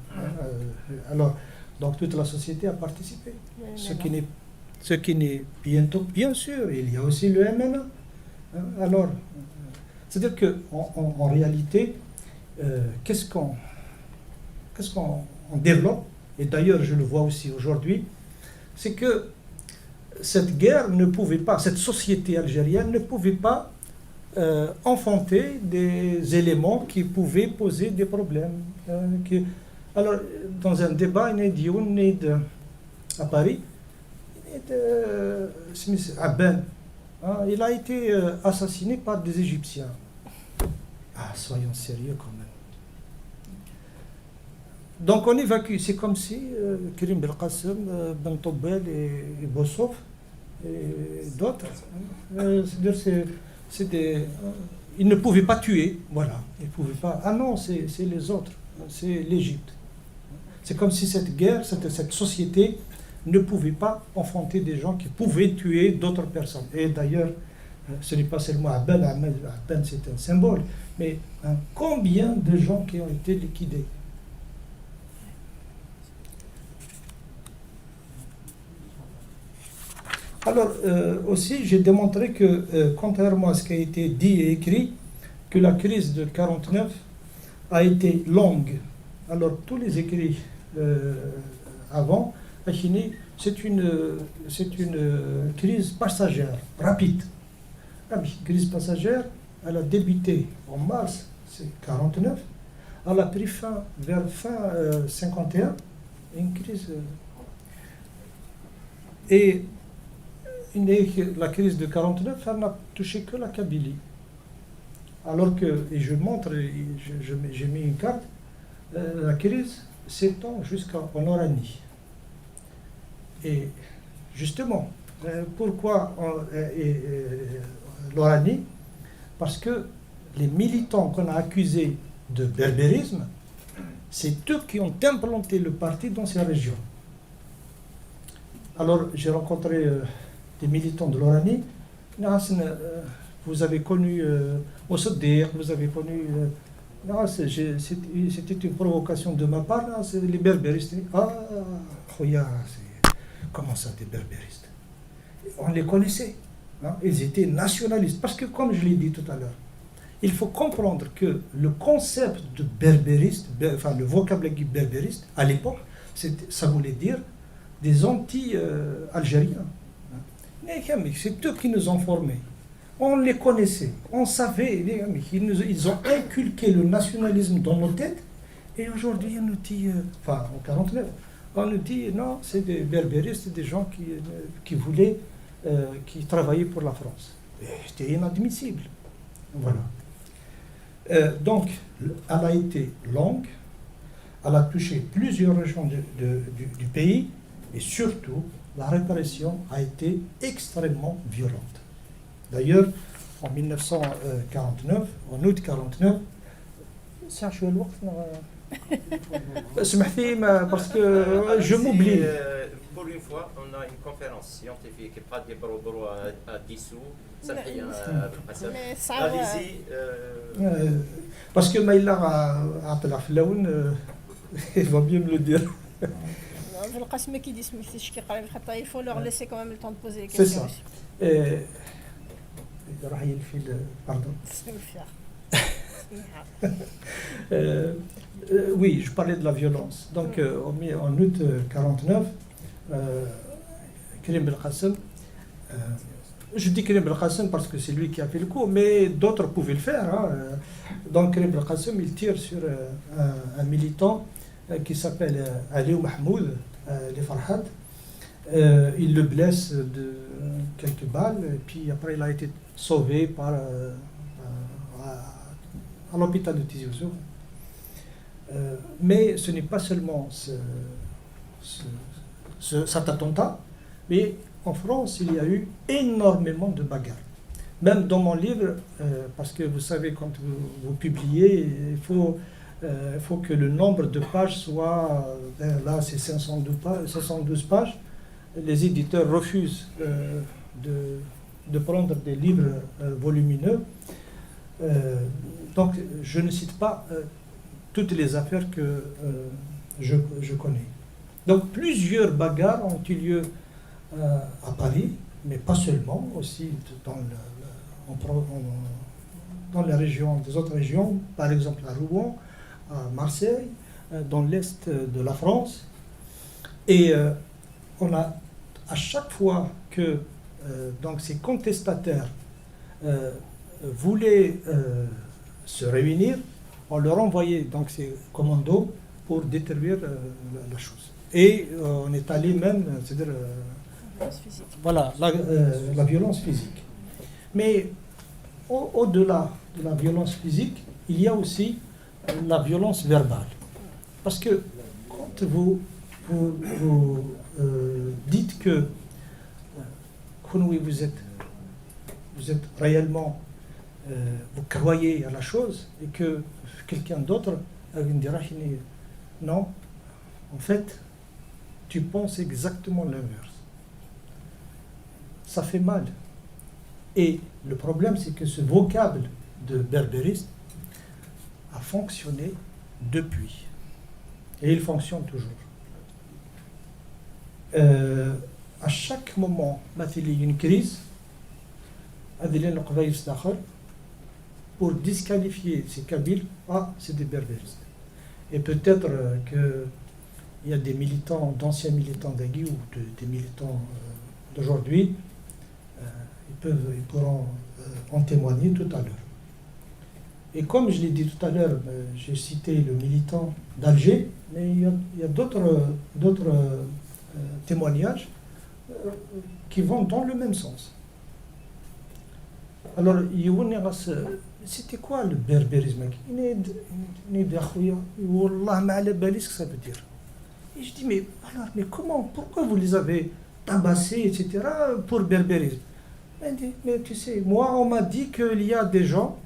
alors, donc toute la société a participé. Ce qui n'est bientôt, bien sûr, il y a aussi le MNA. Alors, c'est-à-dire qu'en réalité, qu'est-ce qu'on développe, et d'ailleurs je le vois aussi aujourd'hui, c'est que cette guerre ne pouvait pas, cette société algérienne ne pouvait pas enfanter des éléments qui pouvaient poser des problèmes. Alors, dans un débat, à Paris, Abben, il a été assassiné par des Égyptiens. Ah, soyons sérieux quand même. Donc on évacue, c'est comme si Karim Belkacem, Ben Toubel et Bossof et d'autres, ils ne pouvaient pas tuer, voilà, ils ne pouvaient pas. Ah non, c'est les autres, c'est l'Égypte. C'est comme si cette guerre, cette société ne pouvait pas enfanter des gens qui pouvaient tuer d'autres personnes. Et d'ailleurs, ce n'est pas seulement Abben, c'est un symbole, mais combien de gens qui ont été liquidés? Alors, aussi, j'ai démontré que, contrairement à ce qui a été dit et écrit, que la crise de 1949 a été longue. Alors, tous les écrits avant, c'est une crise passagère, rapide. La crise passagère, elle a débuté en mars 1949, elle a pris fin vers fin 1951, une crise. Et la crise de 1949, elle n'a touché que la Kabylie. Alors que, et je montre, j'ai mis une carte, la crise s'étend jusqu'en Oranie. Et justement, pourquoi l'Oranie? Parce que les militants qu'on a accusés de berbérisme, c'est eux qui ont implanté le parti dans ces régions. Alors, j'ai rencontré des militants de l'Oranie. Vous avez connu Mossadegh, vous avez connu... c'était une provocation de ma part, c'est les berbéristes. Ah, comment ça, des berbéristes? On les connaissait. Ils étaient nationalistes. Parce que, comme je l'ai dit tout à l'heure, il faut comprendre que le concept de berbériste, enfin le vocabulaire berbériste, à l'époque, ça voulait dire des anti-algériens. Mais c'est eux qui nous ont formés. On les connaissait, on savait, ils ont inculqué le nationalisme dans nos têtes, et aujourd'hui on nous dit, en 1949, on nous dit non, c'est des berbéristes, des gens qui voulaient, qui travaillaient pour la France. C'était inadmissible. Voilà. Donc, elle a été longue, elle a touché plusieurs régions du pays, et surtout, la répression a été extrêmement violente. D'ailleurs, en 1949, en août 1949, parce que je m'oublie. Pour une fois, on a une conférence scientifique, pas des bro à dissous. Allez-y. Parce que Maïla a il va bien me le dire. Il faut leur laisser quand même le temps de poser les questions. C'est ça. Pardon. Oui, je parlais de la violence. Donc, en août 1949, Karim Belkacem, je dis Karim Belkacem parce que c'est lui qui a fait le coup, mais d'autres pouvaient le faire. Donc, Karim Belkacem, il tire sur un militant qui s'appelle Aliou Mahmoud, les Farhad. Il le blesse de quelques balles, et puis après il a été sauvé à l'hôpital de Tizi Ouzou. Mais ce n'est pas seulement cet attentat, mais en France, il y a eu énormément de bagarres. Même dans mon livre, parce que vous savez, quand vous publiez, il faut que le nombre de pages soit, là c'est 512 pages, les éditeurs refusent de prendre des livres volumineux. Donc je ne cite pas toutes les affaires que je connais. Donc plusieurs bagarres ont eu lieu à Paris, mais pas seulement, aussi dans les régions, des autres régions, par exemple à Rouen, à Marseille, dans l'est de la France. Et on a, à chaque fois que donc ces contestataires voulaient se réunir, on leur envoyait donc ces commandos pour détruire la chose. Et on est allé même, c'est-à-dire voilà, la violence physique. Mais au-delà de la violence physique, il y a aussi la violence verbale. Parce que quand vous dites que vous êtes réellement, vous croyez à la chose, et que quelqu'un d'autre vous dira non, en fait, tu penses exactement l'inverse. Ça fait mal. Et le problème, c'est que ce vocable de berbériste a fonctionné depuis. Et il fonctionne toujours. À chaque moment, il y a une crise, pour disqualifier ces Kabyles, c'est des berbéristes. Et peut-être qu'il y a des militants, d'anciens militants d'Agui ou des militants d'aujourd'hui, ils pourront en témoigner tout à l'heure. Et comme je l'ai dit tout à l'heure, j'ai cité le militant d'Alger, mais il y a d'autres témoignages qui vont dans le même sens. Alors, c'était quoi le berbérisme? Wallah, ma ala bali, ce que ça veut dire. Et je dis, mais comment, pourquoi vous les avez tabassés, etc., pour berbérisme? Mais tu sais, moi, on m'a dit qu'il y a des gens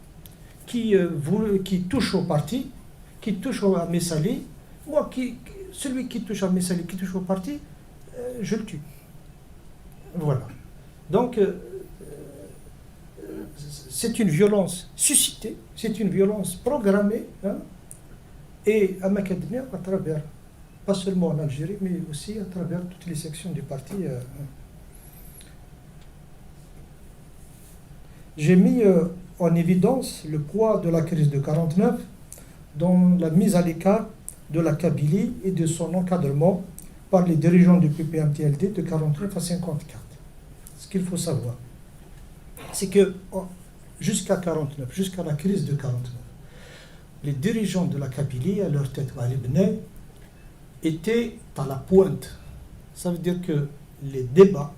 qui touchent au parti, qui touchent à Messali. Moi, celui qui touche à Messali, qui touche au parti, je le tue. Voilà. Donc, c'est une violence suscitée, c'est une violence programmée, hein, et à Macadamia, à travers, pas seulement en Algérie, mais aussi à travers toutes les sections du parti. J'ai mis en évidence le poids de la crise de 49 dans la mise à l'écart de la Kabylie et de son encadrement par les dirigeants du PPMTLD de 49 à 54. Ce qu'il faut savoir, c'est que jusqu'à 49, jusqu'à la crise de 49, les dirigeants de la Kabylie, à leur tête Ali Benay, étaient à la pointe. Ça veut dire que les débats,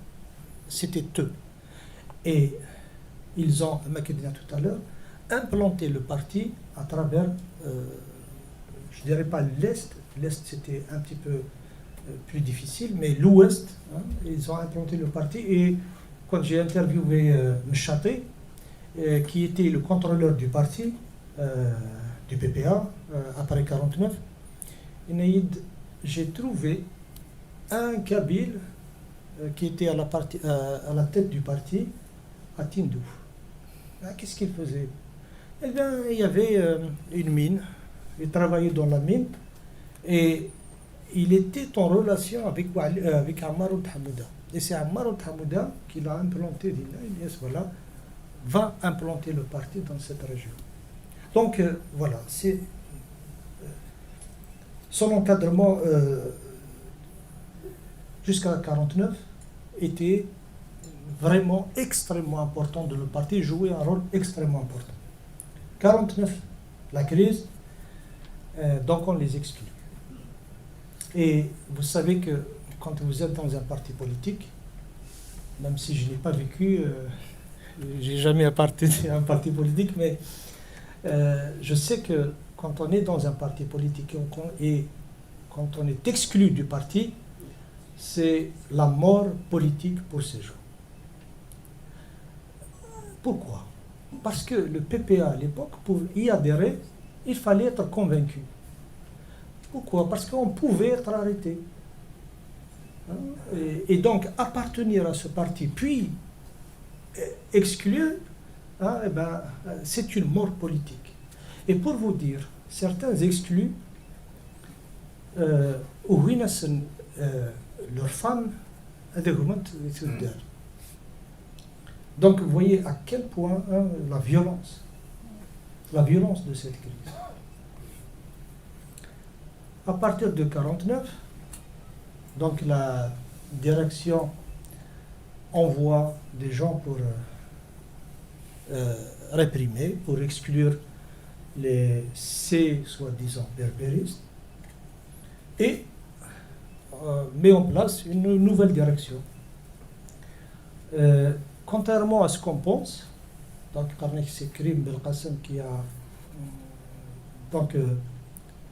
c'était eux. Et ils ont, Macadamia tout à l'heure, implanté le parti à travers, je ne dirais pas l'Est, l'Est c'était un petit peu plus difficile, mais l'Ouest, hein, ils ont implanté le parti. Et quand j'ai interviewé Mchaté, qui était le contrôleur du parti, du PPA, après 49, j'ai trouvé un Kabyle qui était à la tête du parti à Tindouf. Qu'est-ce qu'il faisait? Eh bien, il y avait une mine, il travaillait dans la mine, et il était en relation avec Ammar Hamouda. Et c'est Ammar Hamouda qui l'a implanté, voilà, va implanter le parti dans cette région. Donc, voilà, c'est son encadrement jusqu'à 49 était vraiment extrêmement important dans le parti, jouait un rôle extrêmement important. 49, la crise, donc on les exclut. Et vous savez que quand vous êtes dans un parti politique, même si je n'ai pas vécu, j'ai jamais appartenu à un parti politique, mais je sais que quand on est dans un parti politique et quand on est exclu du parti, c'est la mort politique pour ces gens. Pourquoi? Parce que le PPA à l'époque, pour y adhérer, il fallait être convaincu. Pourquoi? Parce qu'on pouvait être arrêté. Et donc, appartenir à ce parti, puis exclu, c'est une mort politique. Et pour vous dire, certains exclus, leurs femmes, donc vous voyez à quel point la violence de cette crise. À partir de 1949, donc la direction envoie des gens pour réprimer, pour exclure ces soi-disant berbéristes, et met en place une nouvelle direction. Contrairement à ce qu'on pense, donc c'est Karim Belkacem qui a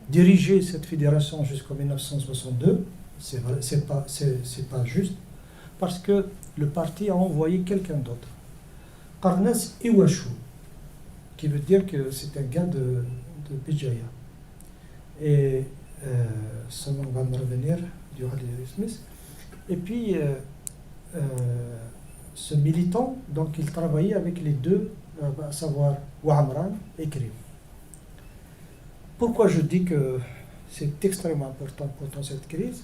dirigé cette fédération jusqu'en 1962, c'est pas juste, parce que le parti a envoyé quelqu'un d'autre, Qarnas Iwachou, qui veut dire que c'est un gars de Bijaya. Et ça va me revenir du Rally Smith. Et puis, ce militant, donc il travaillait avec les deux, à savoir Ouamran et Karim. Pourquoi je dis que c'est extrêmement important pendant cette crise,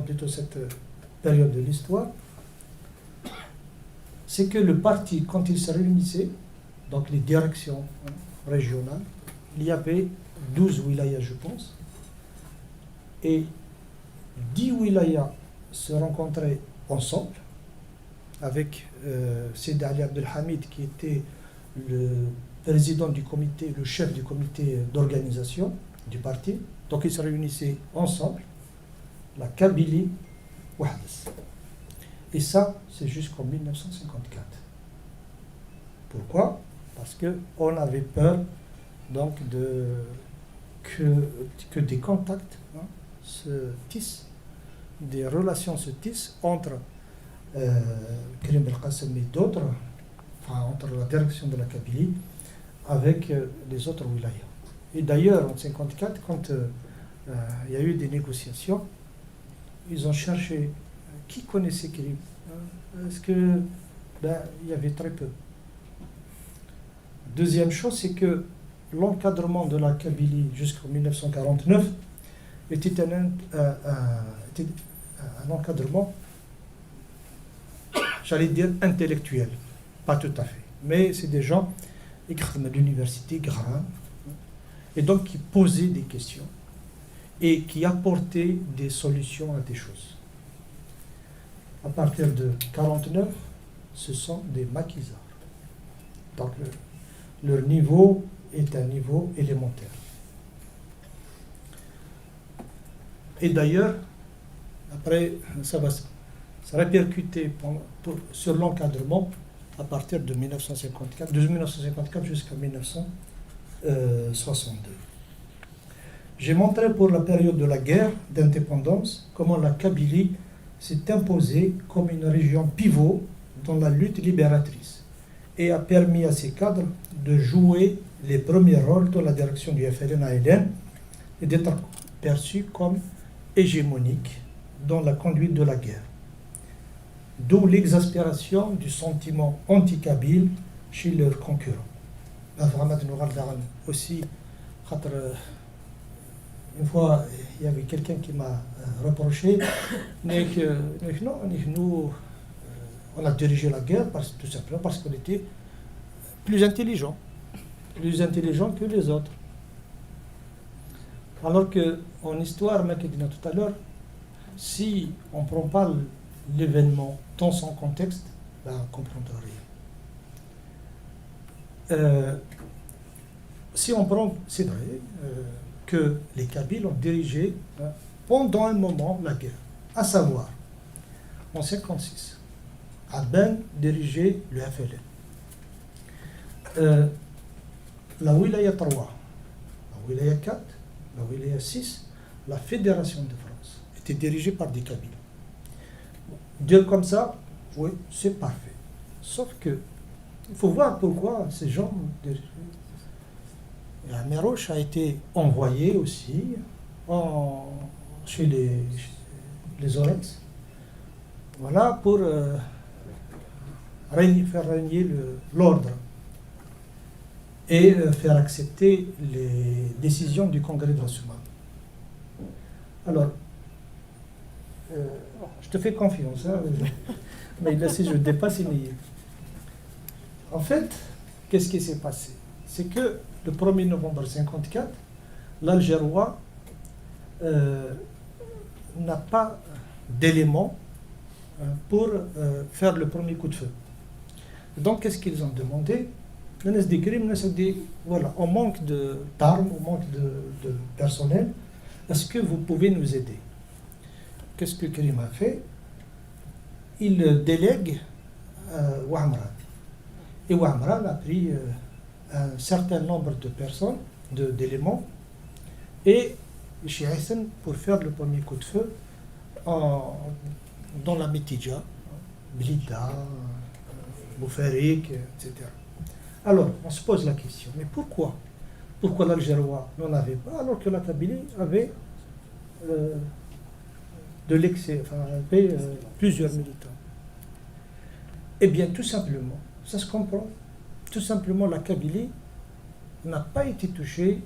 plutôt cette période de l'histoire, c'est que le parti, quand il se réunissait, donc les directions régionales, il y avait 12 wilayas, je pense, et 10 wilayas se rencontraient ensemble, avec Sidi Ali Abdelhamid, qui était le président du comité, le chef du comité d'organisation du parti. Donc ils se réunissaient ensemble, la Kabylie Wahdas. Et ça, c'est jusqu'en 1954. Pourquoi? Parce qu'on avait peur donc que des contacts se tissent, des relations se tissent entre Karim Belkacem et d'autres, entre la direction de la Kabylie avec les autres wilayas. Et d'ailleurs, en 1954, quand il y a eu des négociations, ils ont cherché qui connaissait Karim. Est-ce que il y avait très peu. Deuxième chose, c'est que l'encadrement de la Kabylie jusqu'en 1949 était un encadrement, j'allais dire intellectuel, pas tout à fait, mais c'est des gens qui étaient à l'université Gran, et donc qui posaient des questions et qui apportaient des solutions à des choses. À partir de 1949, ce sont des maquisards. Donc leur niveau est un niveau élémentaire. Et d'ailleurs, après, ça va se répercuter sur l'encadrement à partir de 1954 jusqu'à 1962. J'ai montré pour la période de la guerre d'indépendance comment la Kabylie s'est imposée comme une région pivot dans la lutte libératrice et a permis à ses cadres de jouer les premiers rôles dans la direction du FLN-ALN et d'être perçus comme hégémoniques dans la conduite de la guerre. D'où l'exaspération du sentiment anti-kabyle chez leurs concurrents. Aussi, une fois, il y avait quelqu'un qui m'a reproché que nous, on a dirigé la guerre tout simplement parce qu'on était plus intelligents que les autres. Alors qu'en histoire, m'a dit tout à l'heure, si on ne prend pas l'événement dans son contexte, on ne comprendra rien. Si on prend, c'est vrai que les Kabyles ont dirigé pendant un moment la guerre, à savoir en 1956. Adben dirigeait le FLN. La Wilaya 3, la Wilaya 4, la Wilaya 6, la Fédération de France était dirigée par des Kabyles. Dire comme ça, oui, c'est parfait. Sauf que il faut voir pourquoi ces gens. Merouch a été envoyé aussi chez les Orex, voilà, pour faire régner l'ordre et faire accepter les décisions du Congrès de la Soumane. Alors, je te fais confiance, hein, mais là, si je dépasse, il y est. En fait, qu'est-ce qui s'est passé? C'est que le 1er novembre 1954, l'Algérois n'a pas d'éléments pour faire le premier coup de feu. Donc, qu'est-ce qu'ils ont demandé? Voilà, on manque d'armes, on manque de personnel. Est-ce que vous pouvez nous aider? Qu'est-ce que Karim a fait? Il délègue Ouamran. Et Ouamran a pris un certain nombre de personnes, d'éléments, et chez Hassan pour faire le premier coup de feu dans la Métidja, Blida, Boufarik, etc. Alors, on se pose la question, mais pourquoi? Pourquoi l'Algérois n'en avait pas, alors que la Kabylie avait de l'excès, enfin, avait plusieurs militants? Eh bien, tout simplement, ça se comprend. Tout simplement, la Kabylie n'a pas été touchée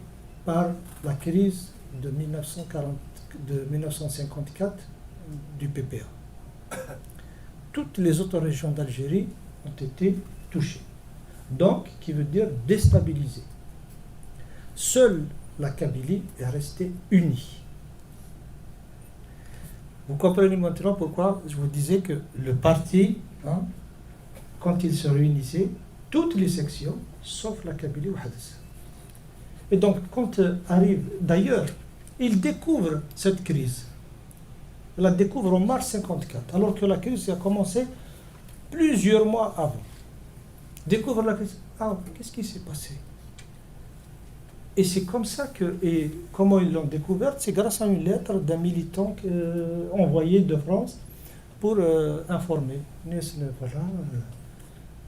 par la crise de 1954 du PPA. Toutes les autres régions d'Algérie ont été touchées. Donc, qui veut dire déstabilisée. Seule la Kabylie est restée unie. Vous comprenez maintenant pourquoi je vous disais que le parti, quand il se réunissait, toutes les sections, sauf la Kabylie ou Hadith. Et donc, quand arrive, d'ailleurs, il découvre cette crise. Il la découvre en mars 1954, alors que la crise a commencé plusieurs mois avant. Découvre la crise. Ah, qu'est-ce qui s'est passé? Et c'est comme ça que, et comment ils l'ont découverte? C'est grâce à une lettre d'un militant envoyé de France pour informer. Voilà,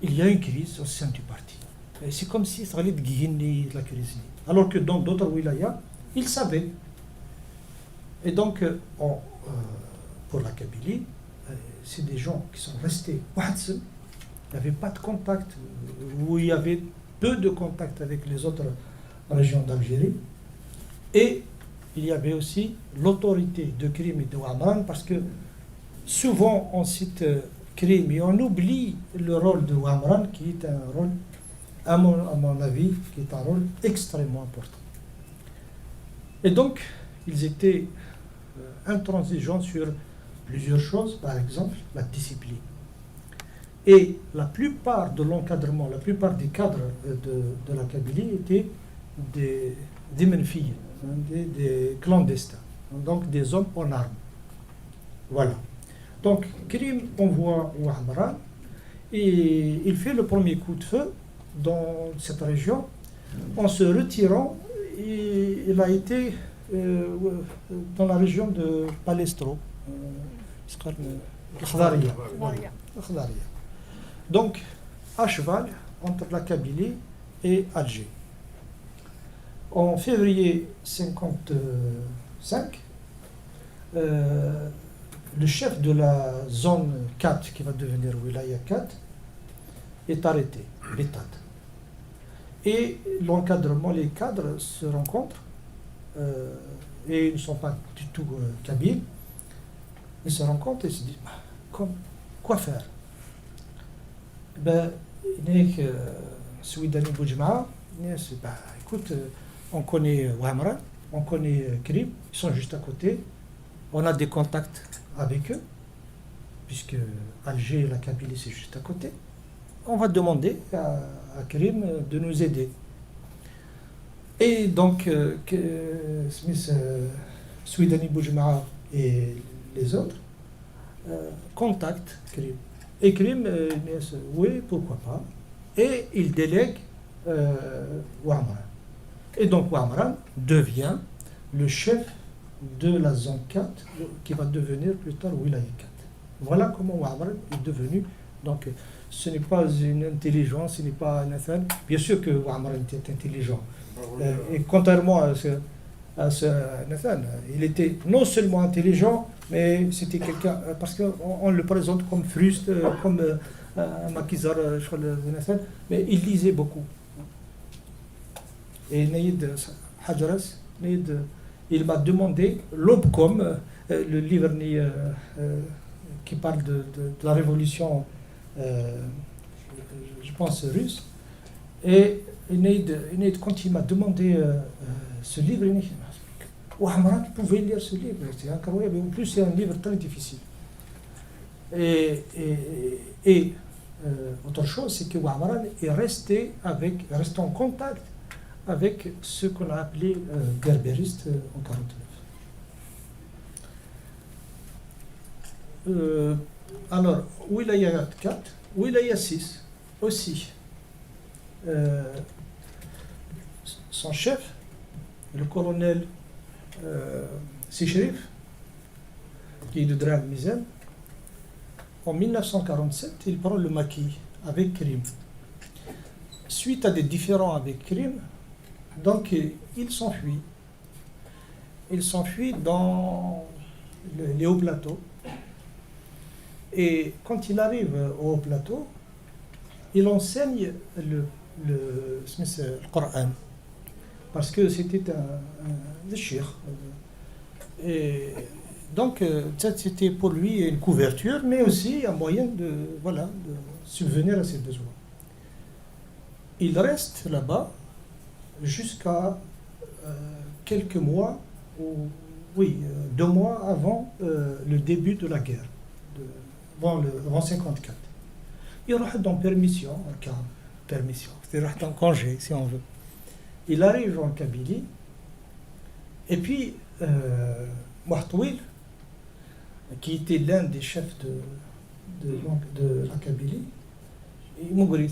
il y a une crise au sein du parti. Et c'est comme si ça allait de Guinée, la crise. Alors que dans d'autres wilayas, ils savaient. Et donc, pour la Kabylie, c'est des gens qui sont restés. Il n'y avait pas de contact, ou il y avait peu de contact avec les autres régions d'Algérie. Et il y avait aussi l'autorité de Krim et de Ouamran, parce que souvent on cite Krim et on oublie le rôle de Ouamran, qui est un rôle, à mon avis, qui est un rôle extrêmement important. Et donc, ils étaient intransigeants sur plusieurs choses, par exemple la discipline. Et la plupart de l'encadrement, la plupart des cadres de la Kabylie étaient des menfilles, des clandestins, donc des hommes en armes. Voilà. Donc, Krim envoie Ouamran et il fait le premier coup de feu dans cette région. En se retirant, il a été dans la région de Palestro, Khdaria. Donc, à cheval entre la Kabylie et Alger. En février 1955, le chef de la zone 4, qui va devenir Wilaya 4, est arrêté, l'État. Et l'encadrement, les cadres se rencontrent, et ils ne sont pas du tout kabyles. Ils se rencontrent et se disent, quoi faire? Ben, il y a Souidani Boujma, écoute, on connaît Ouamran, on connaît Krim, ils sont juste à côté, on a des contacts avec eux, puisque Alger et la Kabylie c'est juste à côté. On va demander à Krim de nous aider. Et donc, Souidani Boujma et les autres contacte Krim. Et Krim dit oui, pourquoi pas. Et il délègue Ouamran. Et donc Ouamran devient le chef de la zone 4 qui va devenir plus tard Wilaya 4. Voilà comment Ouamran est devenu. Donc ce n'est pas une intelligence, ce n'est pas un Nathan. Bien sûr que Ouamran était intelligent. Et contrairement à ce Nathan, il était non seulement intelligent, mais c'était quelqu'un, parce qu'on le présente comme fruste, comme un maquisard, Nathan, mais il lisait beaucoup. Et Naïd Hadras, il m'a demandé l'Obcom, le livre qui parle de la révolution, je pense, russe. Et Naïd, quand il m'a demandé ce livre, il m'a dit Ouamran pouvait lire ce livre, c'est incroyable. En plus, c'est un livre très difficile. Et autre chose, c'est que Ouamran est resté en contact avec ce qu'on a appelé berbéristes en 1949. Alors, Wilaya 4, Wilaya 6 aussi. Son chef, le colonel Sichrif, qui est de Drag Mizan, en 1947, il prend le maquis avec Krim. Suite à des différends avec Krim, donc il s'enfuit. Il s'enfuit dans les hauts plateaux. Et quand il arrive au haut plateau, il enseigne le Coran. Parce que c'était un shir. Et donc, c'était pour lui une couverture, mais aussi un moyen de subvenir à ses besoins. Il reste là-bas jusqu'à quelques mois, 2 mois avant le début de la guerre, avant 1954. Il reste en permission, c'est-à-dire en congé, si on veut. Il arrive en Kabylie, et puis Mouhtouil, qui était l'un des chefs de la Kabylie, il mourit.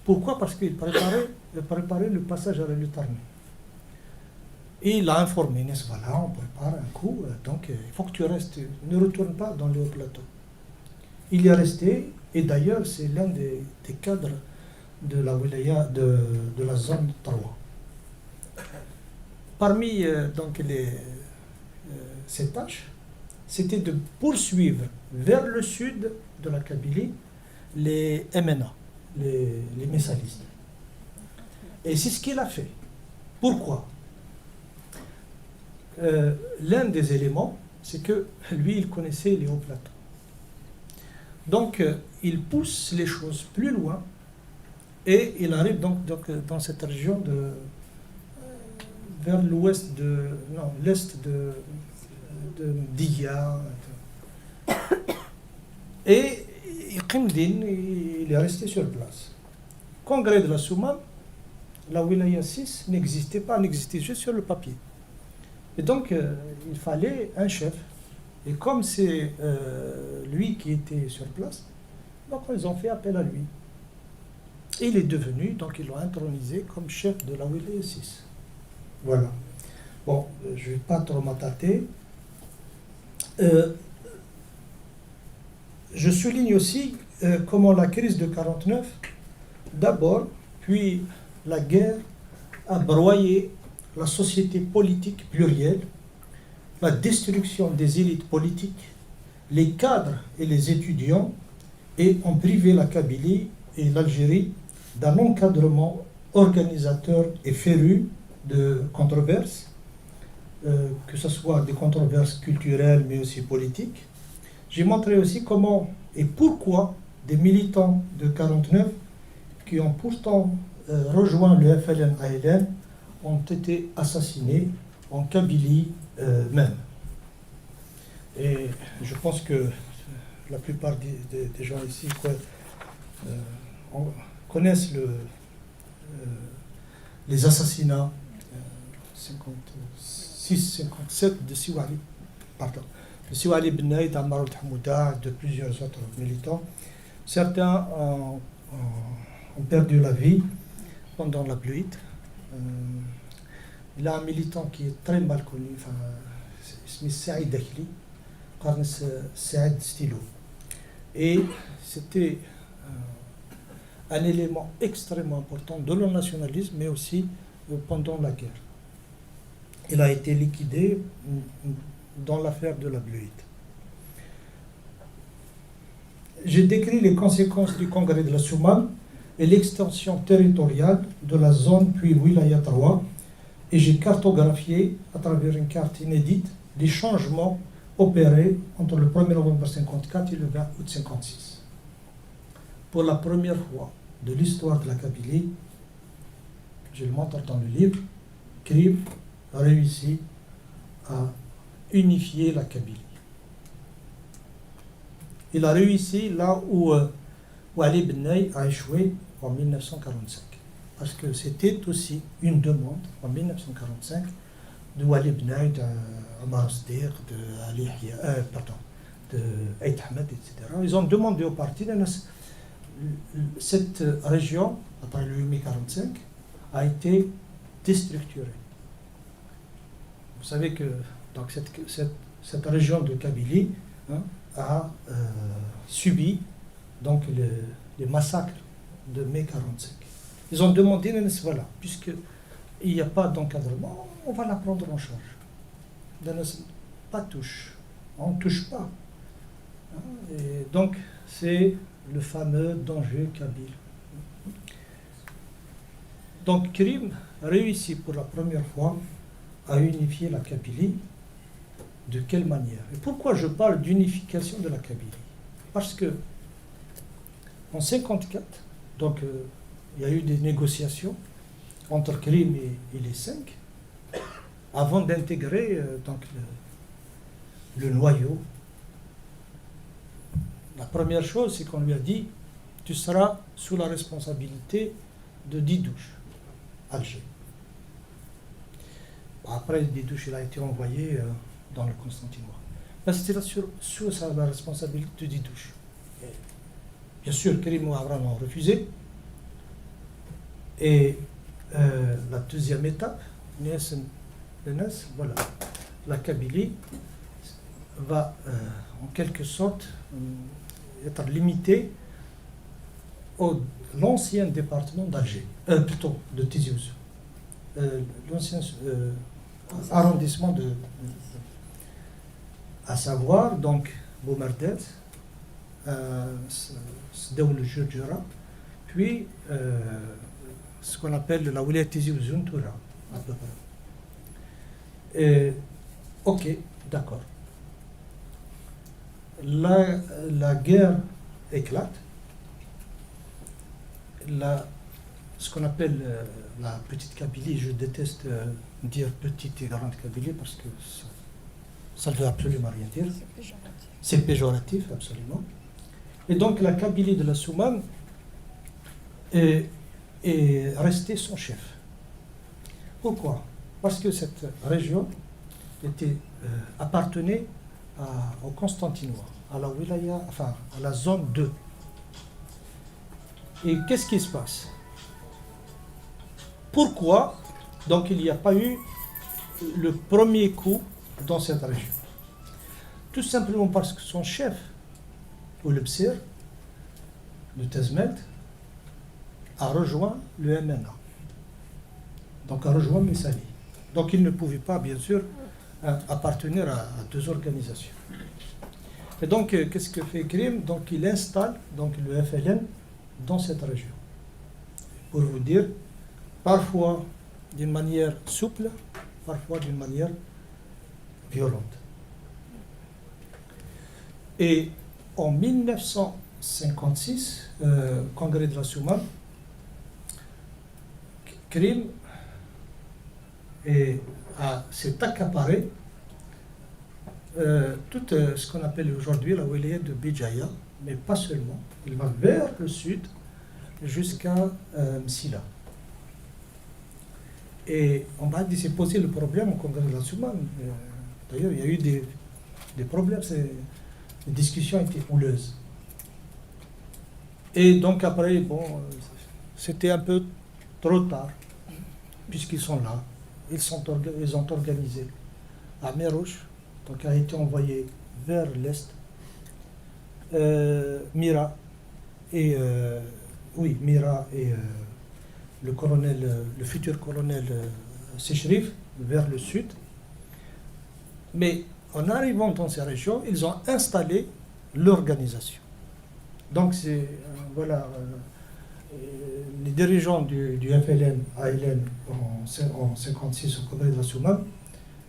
Pourquoi? Parce qu'il préparait le passage à la lutte armée. Et il a informé, voilà, on prépare un coup, donc il faut que tu restes, ne retourne pas dans le haut plateau. Il y est resté, et d'ailleurs c'est l'un des cadres de la wilaya de la zone 3. Parmi ces tâches, c'était de poursuivre vers le sud de la Kabylie les MNA, les messalistes. Et c'est ce qu'il a fait. Pourquoi? L'un des éléments, c'est que lui, il connaissait les hauts plateaux. Donc, il pousse les choses plus loin et il arrive donc dans cette région vers l'est de Dia. Et Qimdin, il est resté sur place. Congrès de la Soumam, la wilaya 6 n'existait juste sur le papier. Et donc, il fallait un chef. Et comme c'est lui qui était sur place, donc ils ont fait appel à lui. Et il est devenu, donc ils l'ont intronisé comme chef de la wilaya 6. Voilà. Bon, je ne vais pas trop m'attarder. Je souligne aussi comment la crise de 1949, d'abord, puis la guerre a broyé la société politique plurielle, la destruction des élites politiques, les cadres et les étudiants, et ont privé la Kabylie et l'Algérie d'un encadrement organisateur et féru de controverses, que ce soit des controverses culturelles mais aussi politiques. J'ai montré aussi comment et pourquoi des militants de 1949 qui ont pourtant rejoint le FLN-ALN ont été assassinés en Kabylie même. Et je pense que la plupart des gens ici connaissent les assassinats. 56-57 de Siwali. Pardon. De Siwali Benaï, d'Amar Hamouda, de plusieurs autres militants. Certains ont perdu la vie pendant la pluie. Il y a un militant qui est très mal connu, c'est Saïd Dakhli, Qarnes Saïd Stilo. Et c'était un élément extrêmement important de le nationalisme, mais aussi pendant la guerre. Il a été liquidé dans l'affaire de la Bluide. J'ai décrit les conséquences du congrès de la Soummam et l'extension territoriale de la zone puis Wilaya 3, et j'ai cartographié à travers une carte inédite les changements opérés entre le 1er novembre 1954 et le 20 août 1956. Pour la première fois de l'histoire de la Kabylie, je le montre dans le livre, Krim a réussi à unifier la Kabylie. Il a réussi là où Ali Benaï a échoué en 1945. Parce que c'était aussi une demande en 1945 de Wali Benaï, d'Omar Sdir, de Aït Ahmed, etc. Ils ont demandé au parti, cette région, après le 1945, a été déstructurée. Vous savez que donc, cette région de Kabylie a subi donc, les massacres de mai 1945. Ils ont demandé, voilà, puisqu'il n'y a pas d'encadrement, on va la prendre en charge. Pas touche, on ne touche pas. Et donc, c'est le fameux danger kabyle. Donc, Krim réussit pour la première fois à unifier la Kabylie. De quelle manière? Et pourquoi je parle d'unification de la Kabylie? Parce que en 1954, donc il y a eu des négociations entre Krim et les 5 avant d'intégrer donc le noyau. La première chose, c'est qu'on lui a dit tu seras sous la responsabilité de Didouche, Alger. Après, Didouche, il a été envoyé dans le Constantinois. Mais c'était sur la responsabilité de Didouche. Bien sûr, Karim et Abraham ont refusé. Et la deuxième étape, voilà, la Kabylie va en quelque sorte être limitée à l'ancien département d'Alger, plutôt de Tizi Ouzou, l'ancien arrondissement à savoir donc Boumerdès, Sdeoul Jurjura, puis ce qu'on appelle la Wilaya Tizi Ouzou Toura, à peu près. Ok, d'accord. La guerre éclate. Ce qu'on appelle la petite Kabylie, je déteste dire petite et grande Kabylie parce que ça ne veut absolument rien dire. C'est péjoratif, absolument. Et donc la Kabylie de la Soummam est restée son chef. Pourquoi? Parce que cette région appartenait au Constantinois, à la wilaya, enfin à la zone 2. Et qu'est-ce qui se passe? Pourquoi donc il n'y a pas eu le premier coup dans cette région? Tout simplement parce que son chef, Oulebsir, le Tezmelt, a rejoint le MNA. Donc a rejoint Messali. Donc il ne pouvait pas, bien sûr, appartenir à deux organisations. Et donc, qu'est-ce que fait Krim? Donc il installe donc, le FLN dans cette région. Pour vous dire, parfois d'une manière souple, parfois d'une manière violente. Et en 1956, congrès de la Soummam, Krim s'est accaparé tout ce qu'on appelle aujourd'hui la wilaya de Béjaïa, mais pas seulement. Il va vers le sud jusqu'à Msila. Et on m'a dit, c'est posé le problème au Congrès de la Soumane. D'ailleurs, il y a eu des problèmes, les discussions étaient houleuses. Et donc après, bon, c'était un peu trop tard, puisqu'ils sont là. Ils ont organisé à Merouche, donc a été envoyé vers l'Est, Mira et le futur colonel Sechrif vers le sud. Mais en arrivant dans ces régions, ils ont installé l'organisation. Donc voilà, les dirigeants du FLN, ALN en 1956 au Congrès de la Soumane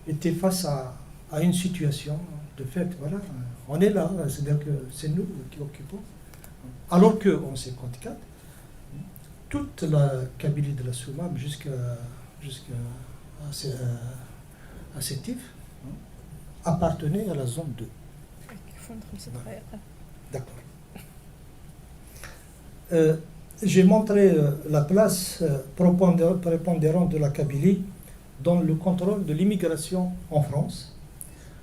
étaient face à une situation de fait, voilà, on est là, c'est-à-dire que c'est nous qui occupons. Alors qu'en 1954, toute la Kabylie de la Soumane jusqu'à Sétif appartenait à la zone 2. D'accord. J'ai montré la place prépondérante de la Kabylie dans le contrôle de l'immigration en France,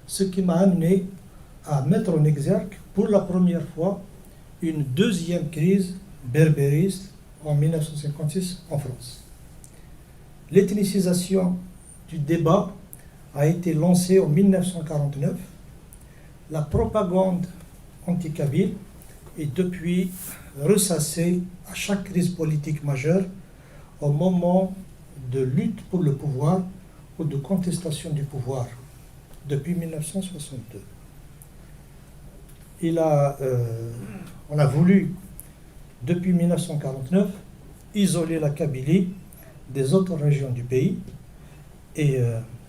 ce qui m'a amené à mettre en exergue pour la première fois une deuxième crise berbériste en 1956 en France. L'ethnicisation du débat a été lancée en 1949. La propagande anti-kabyle est depuis ressassée à chaque crise politique majeure au moment de lutte pour le pouvoir ou de contestation du pouvoir depuis 1962. On a voulu, depuis 1949, isoler la Kabylie des autres régions du pays et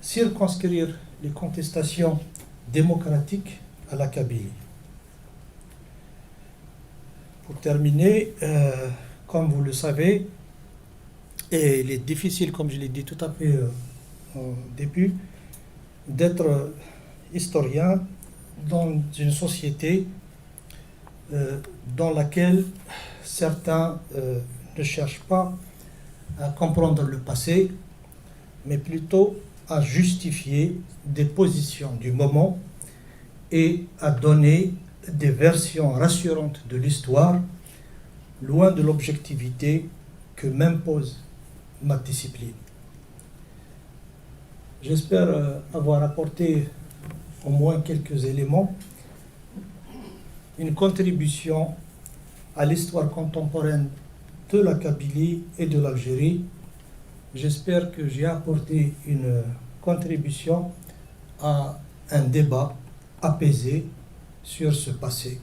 circonscrire les contestations démocratiques à la Kabylie. Pour terminer, comme vous le savez, et il est difficile, comme je l'ai dit tout à fait au début, d'être historien dans une société dans laquelle certains ne cherchent pas à comprendre le passé, mais plutôt à justifier des positions du moment et à donner des versions rassurantes de l'histoire, loin de l'objectivité que m'impose ma discipline. J'espère avoir apporté au moins quelques éléments, une contribution à l'histoire contemporaine de la Kabylie et de l'Algérie. J'espère que j'ai apporté une contribution à un débat apaisé sur ce passé,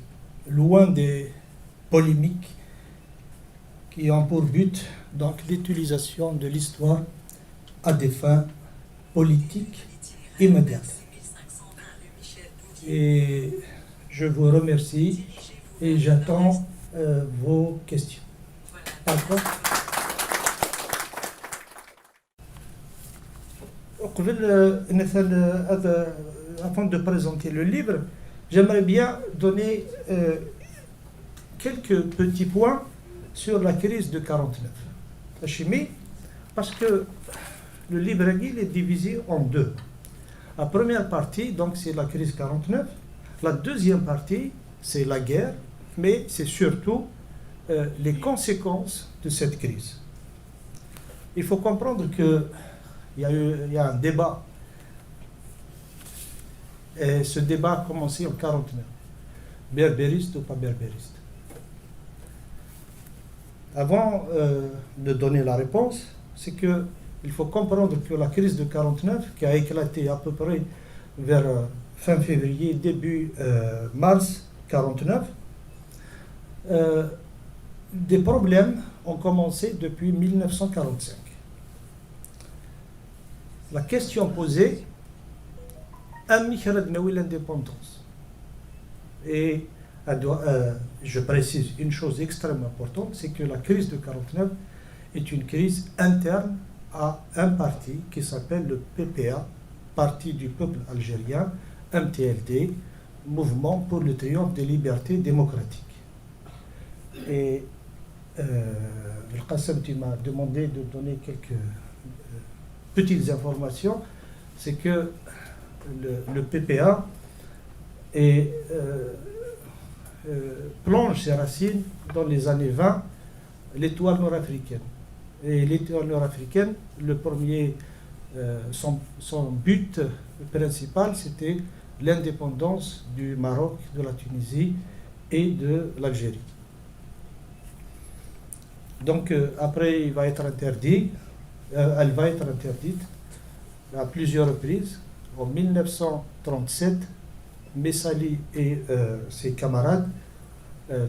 loin des polémiques qui ont pour but donc l'utilisation de l'histoire à des fins politiques immédiates. Et je vous remercie et j'attends vos questions. D'accord. Avant de présenter le livre, j'aimerais bien donner quelques petits points sur la crise de 49. La chimie, parce que le livre est divisé en deux. La première partie, donc, c'est la crise 49. La deuxième partie, c'est la guerre, mais c'est surtout les conséquences de cette crise. Il faut comprendre qu'il y a un débat. Et ce débat a commencé en 49. Berbériste ou pas berbériste. Avant de donner la réponse, c'est qu'il faut comprendre que la crise de 49, qui a éclaté à peu près vers fin février, début mars 49, des problèmes ont commencé depuis 1945. La question posée, l'indépendance. Et je précise une chose extrêmement importante, c'est que la crise de 49 est une crise interne à un parti qui s'appelle le PPA, Parti du peuple algérien, MTLD, Mouvement pour le triomphe des libertés démocratiques. Et Qassem, tu m'as demandé de donner quelques petites informations, c'est que le PPA plonge ses racines dans les années 20, l'étoile nord-africaine. Et l'étoile nord-africaine, son but principal, c'était l'indépendance du Maroc, de la Tunisie et de l'Algérie. Donc après, elle va être interdite à plusieurs reprises. En 1937, Messali et ses camarades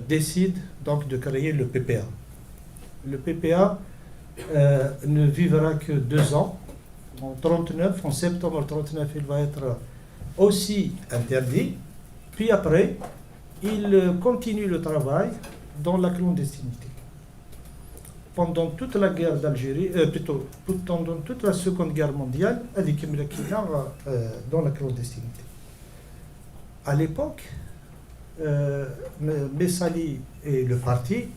décident donc de créer le PPA. Le PPA ne vivra que 2 ans. En septembre 1939, il va être aussi interdit. Puis après, il continue le travail dans la clandestinité. Pendant toute la guerre d'Algérie, pendant toute la Seconde Guerre mondiale, elle est dans la clandestinité. À l'époque, Messali et le parti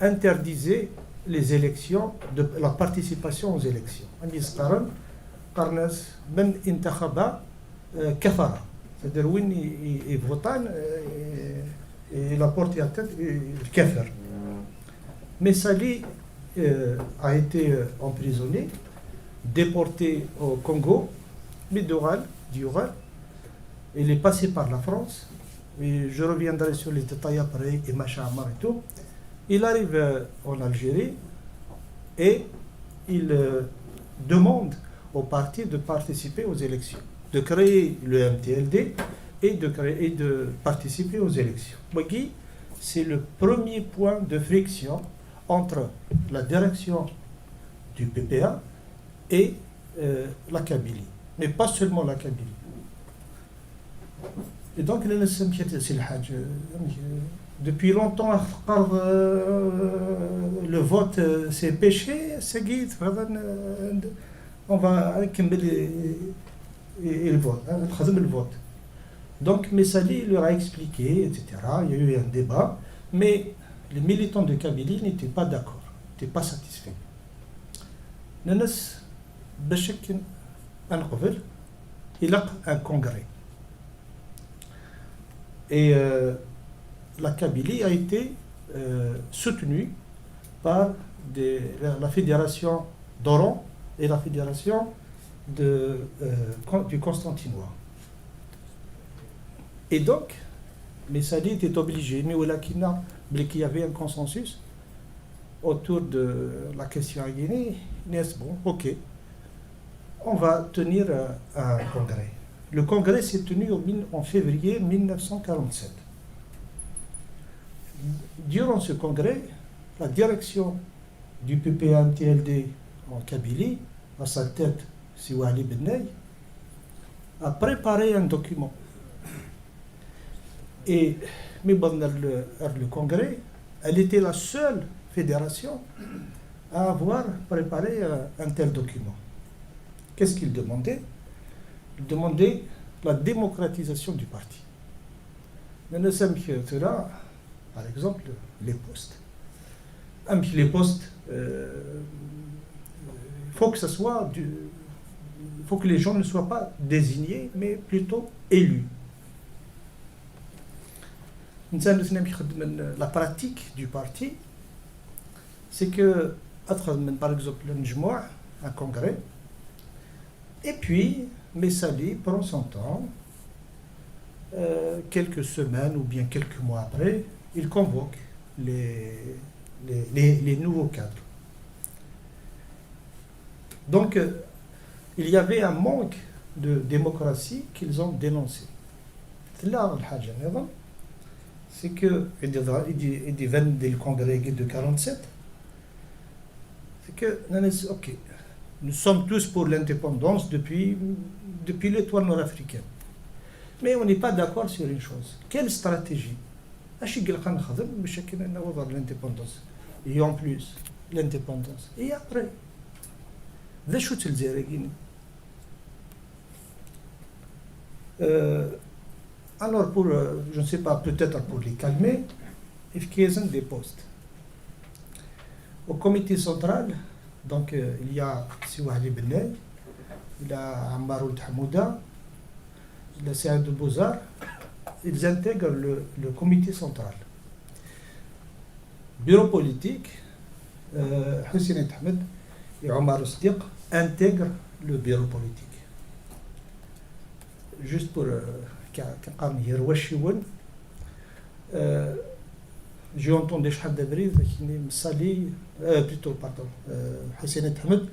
interdisaient les élections, la participation aux élections. C'est-à-dire où ils votent et la porte à tête le kafir. Messali a été emprisonné, déporté au Congo, Médoral, d'Ural. Il est passé par la France, et je reviendrai sur les détails après, et Machama et tout. Il arrive en Algérie et il demande au parti de participer aux élections, de créer le MTLD et de participer aux élections. Bougui, c'est le premier point de friction entre la direction du PPA et la Kabylie, mais pas seulement la Kabylie. Et donc, depuis longtemps, le vote c'est péché, c'est guide. On va le vote. Donc, Messali leur a expliqué, etc. Il y a eu un débat, mais les militants de Kabylie n'étaient pas d'accord, n'étaient pas satisfaits. Nanas Bachek Al-Qawel, il a un congrès. Et la Kabylie a été soutenue par la fédération d'Oran et la fédération du Constantinois. Et donc, Messali était obligé, mais qu'il y avait un consensus autour de la question à Guinée. Bon, ok, on va tenir un congrès. Le congrès s'est tenu en février 1947. Durant ce congrès, la direction du PPA-MTLD en Kabylie, à sa tête Siwali Benay, a préparé un document. Et mais pendant le congrès, elle était la seule fédération à avoir préparé un tel document. Qu'est-ce qu'il demandait? Il demandait la démocratisation du parti. Mais nous sommes là, par exemple, les postes. Les postes, il faut que ça soit il faut que les gens ne soient pas désignés, mais plutôt élus. La pratique du parti, c'est que, par exemple, un congrès, et puis Messali prend son temps, quelques semaines ou bien quelques mois après, il convoque les nouveaux cadres. Donc, il y avait un manque de démocratie qu'ils ont dénoncé. C'est là c'est que, il dit le congrès de 47, c'est que, ok, nous sommes tous pour l'indépendance depuis l'étoile nord-africaine. Mais on n'est pas d'accord sur une chose. Quelle stratégie? L'indépendance. Et en plus, l'indépendance. Et après, alors, je ne sais pas, peut-être pour les calmer, il y a des postes. Au comité central, Donc il y a Siouali Benay, il y a Ammar Ould Hamouda, il y a Saad Bouzar. Ils intègrent le comité central. Bureau politique, Hussein Ahmed et Omar Sdiq intègrent le bureau politique. Juste pour j'ai entendu Chahad Dabri plutôt, pardon, Hussein Ahmed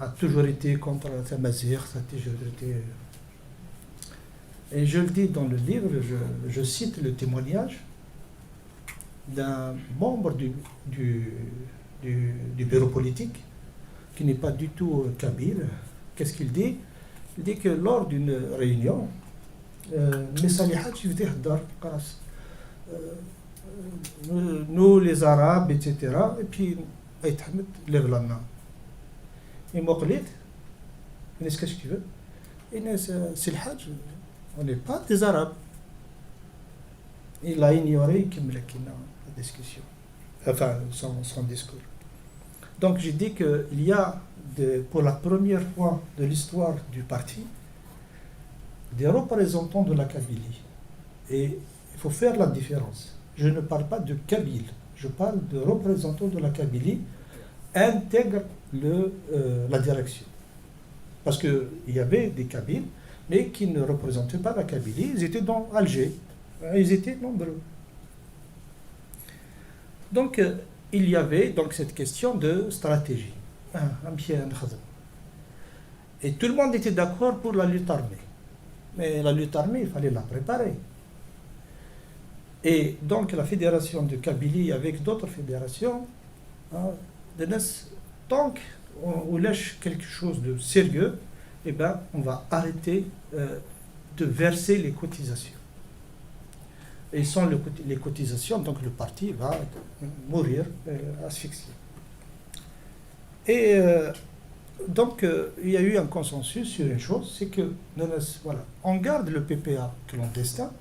a toujours été contre la Tamazigh, a toujours été. Et je le dis dans le livre, je cite le témoignage d'un membre du bureau politique qui n'est pas du tout kabyle. Qu'est-ce qu'il dit? Il dit que lors d'une réunion, nous les Arabes, etc. Et puis, Aït Ahmed lève la main. Il m'a dit, qu'est-ce que tu veux? C'est le Hajj. On n'est pas des Arabes. Il a ignoré la discussion, enfin son discours. Donc j'ai dit qu'il y a, pour la première fois de l'histoire du parti, des représentants de la Kabylie. Et il faut faire la différence. Je ne parle pas de Kabyle, je parle de représentants de la Kabylie intègrent la direction. Parce qu'il y avait des Kabyles, mais qui ne représentaient pas la Kabylie, ils étaient dans Alger, ils étaient nombreux. Donc il y avait donc cette question de stratégie. Et tout le monde était d'accord pour la lutte armée. Mais la lutte armée, il fallait la préparer. Et donc la fédération de Kabylie avec d'autres fédérations, tant qu'on lâche quelque chose de sérieux, eh ben, on va arrêter de verser les cotisations. Et sans les cotisations, donc le parti va mourir asphyxié. Et donc il y a eu un consensus sur une chose, c'est que voilà, on garde le PPA clandestin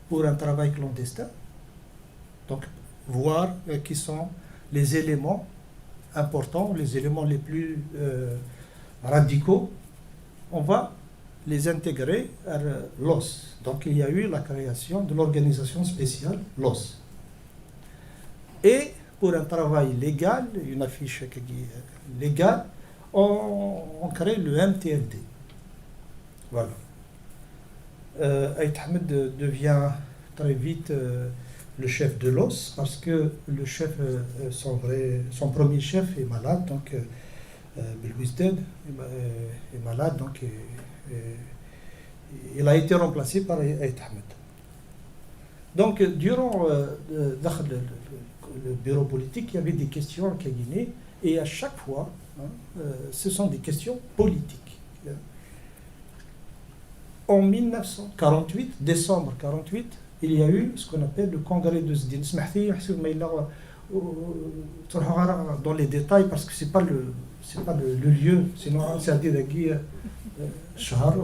pour un travail clandestin, donc voir qui sont les éléments importants, les éléments les plus radicaux, on va les intégrer à l'OS. Donc il y a eu la création de l'organisation spéciale l'OS. Et pour un travail légal, une affiche légale, on crée le MTLD. Voilà. Aït Ahmed devient très vite le chef de l'OS parce que le chef, son premier chef est malade, donc Belwisted est malade, donc il a été remplacé par Aït Ahmed. Donc durant le bureau politique, il y avait des questions en Guinée et à chaque fois, ce sont des questions politiques. En 1948, décembre 1948, il y a eu ce qu'on appelle le congrès de Zdin. Dans les détails parce que c'est pas le lieu, sinon c'est à dire qu'il شهر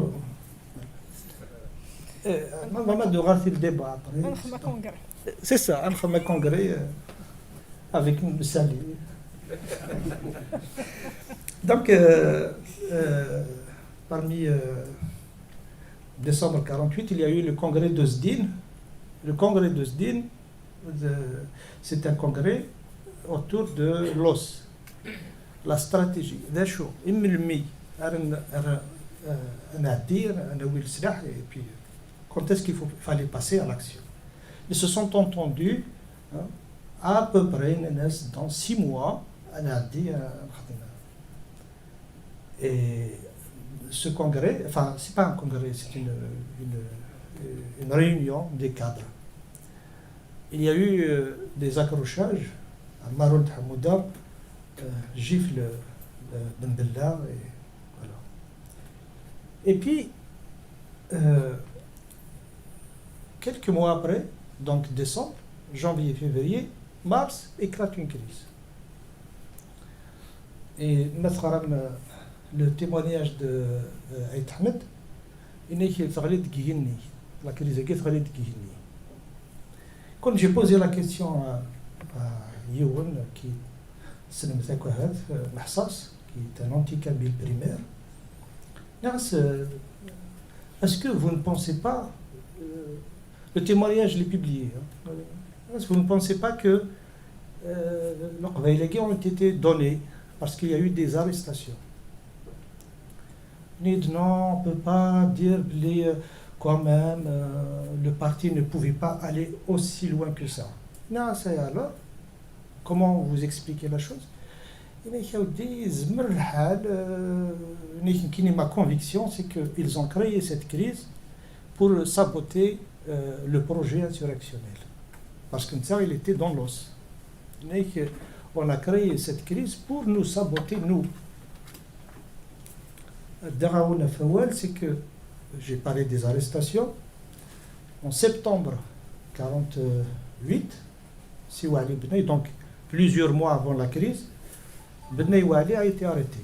ما de rater le débat après. C'est ça, un congrès avec une salle. Donc parmi décembre 48, il y a eu le congrès de Zdin. Le congrès de Zdin, c'est un congrès autour de l'os, la stratégie. D'ailleurs, et puis quand est-ce qu'il fallait passer à l'action. Ils se sont entendus à peu près dans 6 mois. Et ce congrès, enfin c'est pas un congrès, c'est une réunion des cadres. Il y a eu des accrochages. Ammar Ould Hamouda gifle Ben Bella et voilà. Et puis quelques mois après, donc décembre, janvier, février, mars, éclate une crise. Et le témoignage de Aït Ahmed, il est qu'il fallait de Guigny. La crise est qu'il fallait de Guigny. Quand j'ai posé la question à Youn, qui qui est un anti-kabyle primaire. Est-ce que vous ne pensez pas, le témoignage je l'ai publié, hein, est-ce que vous ne pensez pas que les ont été donnés parce qu'il y a eu des arrestations? Non, on ne peut pas dire quand même le parti ne pouvait pas aller aussi loin que ça. Non, c'est alors, comment vous expliquez la chose? Ma conviction, c'est qu'ils ont créé cette crise pour saboter le projet insurrectionnel. Parce que ça, il était dans l'os. On a créé cette crise pour nous saboter, nous. Daraouna Fawal, c'est que j'ai parlé des arrestations. En septembre 1948, Siwali Bnei, donc plusieurs mois avant la crise, Bnei Wali a été arrêté.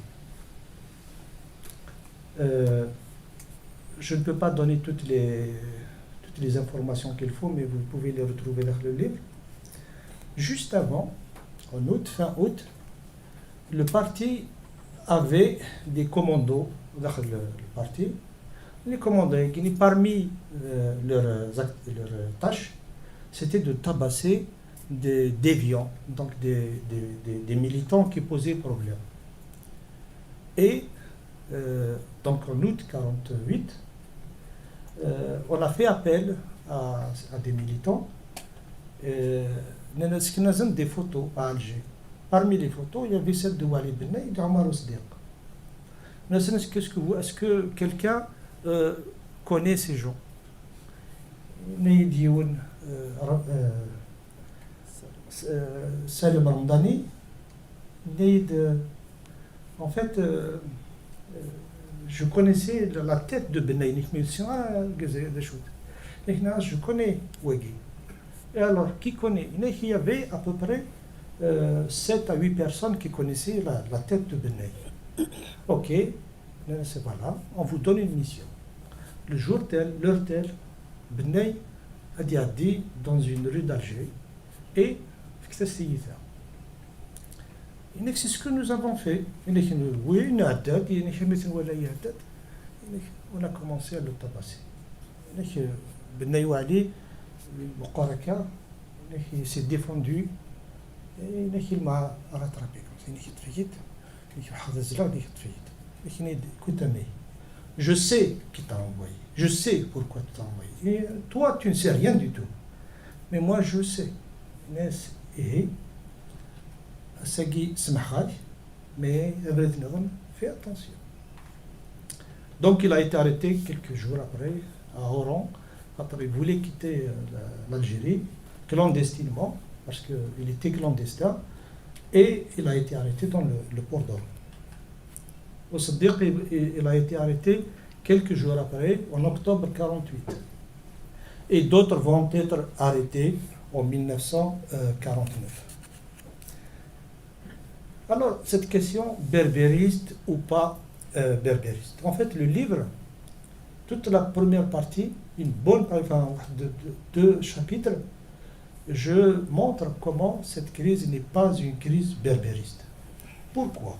Je ne peux pas donner toutes les informations qu'il faut, mais vous pouvez les retrouver dans le livre. Juste avant, en août, fin août, le parti avait des commandos dans le parti. Les commandos, parmi leurs tâches, c'était de tabasser des déviants, donc des militants qui posaient problème. Et donc en août 1948, on a fait appel à des militants. Des photos à Alger. Parmi les photos, il y avait celle de Walid Bnei et d'Omar Osdiq. Est-ce que quelqu'un connaît ces gens? Salim Ramdani. En fait, je connaissais la tête de Bnei, mais je connais Ouagui. Et alors, qui connaît? Il y avait à peu près 7 à 8 personnes qui connaissaient la tête de Bnei. Ok, c'est voilà, on vous donne une mission. Le jour tel, l'heure telle, Bnei a dit dans une rue d'Alger et c'est ce que nous avons fait. Oui, on a commencé à le tabasser. Bnei Wali, il s'est défendu et il m'a rattrapé. Je sais qui t'a envoyé, je sais pourquoi tu t'as envoyé. Et toi, tu ne sais rien du tout. Mais moi, je sais. Et mais fais attention. Donc, il a été arrêté quelques jours après à Oran. Il voulait quitter l'Algérie clandestinement, parce qu'il était clandestin, et il a été arrêté dans le port d'Oran. Au Siddiq, il a été arrêté quelques jours après, en octobre 1948. Et d'autres vont être arrêtés en 1949. Alors, cette question, berbériste ou pas berbériste. En fait, le livre, toute la première partie, une bonne, de 2 chapitres, je montre comment cette crise n'est pas une crise berbériste. Pourquoi?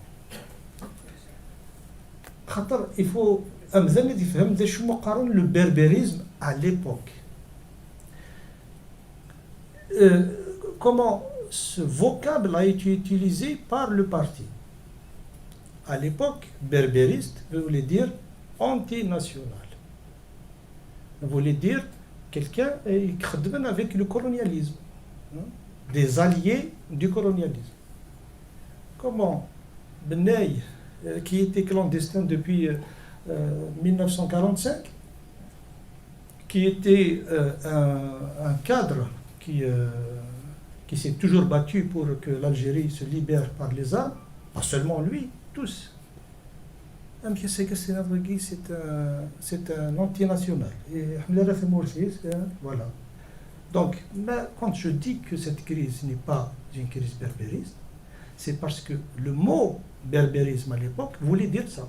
Il faut le berbérisme à l'époque. Comment ce vocable a été utilisé par le parti. À l'époque, berbériste voulait dire anti-national. Voulait dire quelqu'un qui avec le colonialisme, des alliés du colonialisme. Comment Bnei, qui était clandestin depuis 1945, qui était un cadre qui s'est toujours battu pour que l'Algérie se libère par les armes, pas seulement lui, tous. C'est un antinational. Et voilà. Donc, quand je dis que cette crise n'est pas une crise berbériste, c'est parce que le mot berbérisme à l'époque voulait dire ça.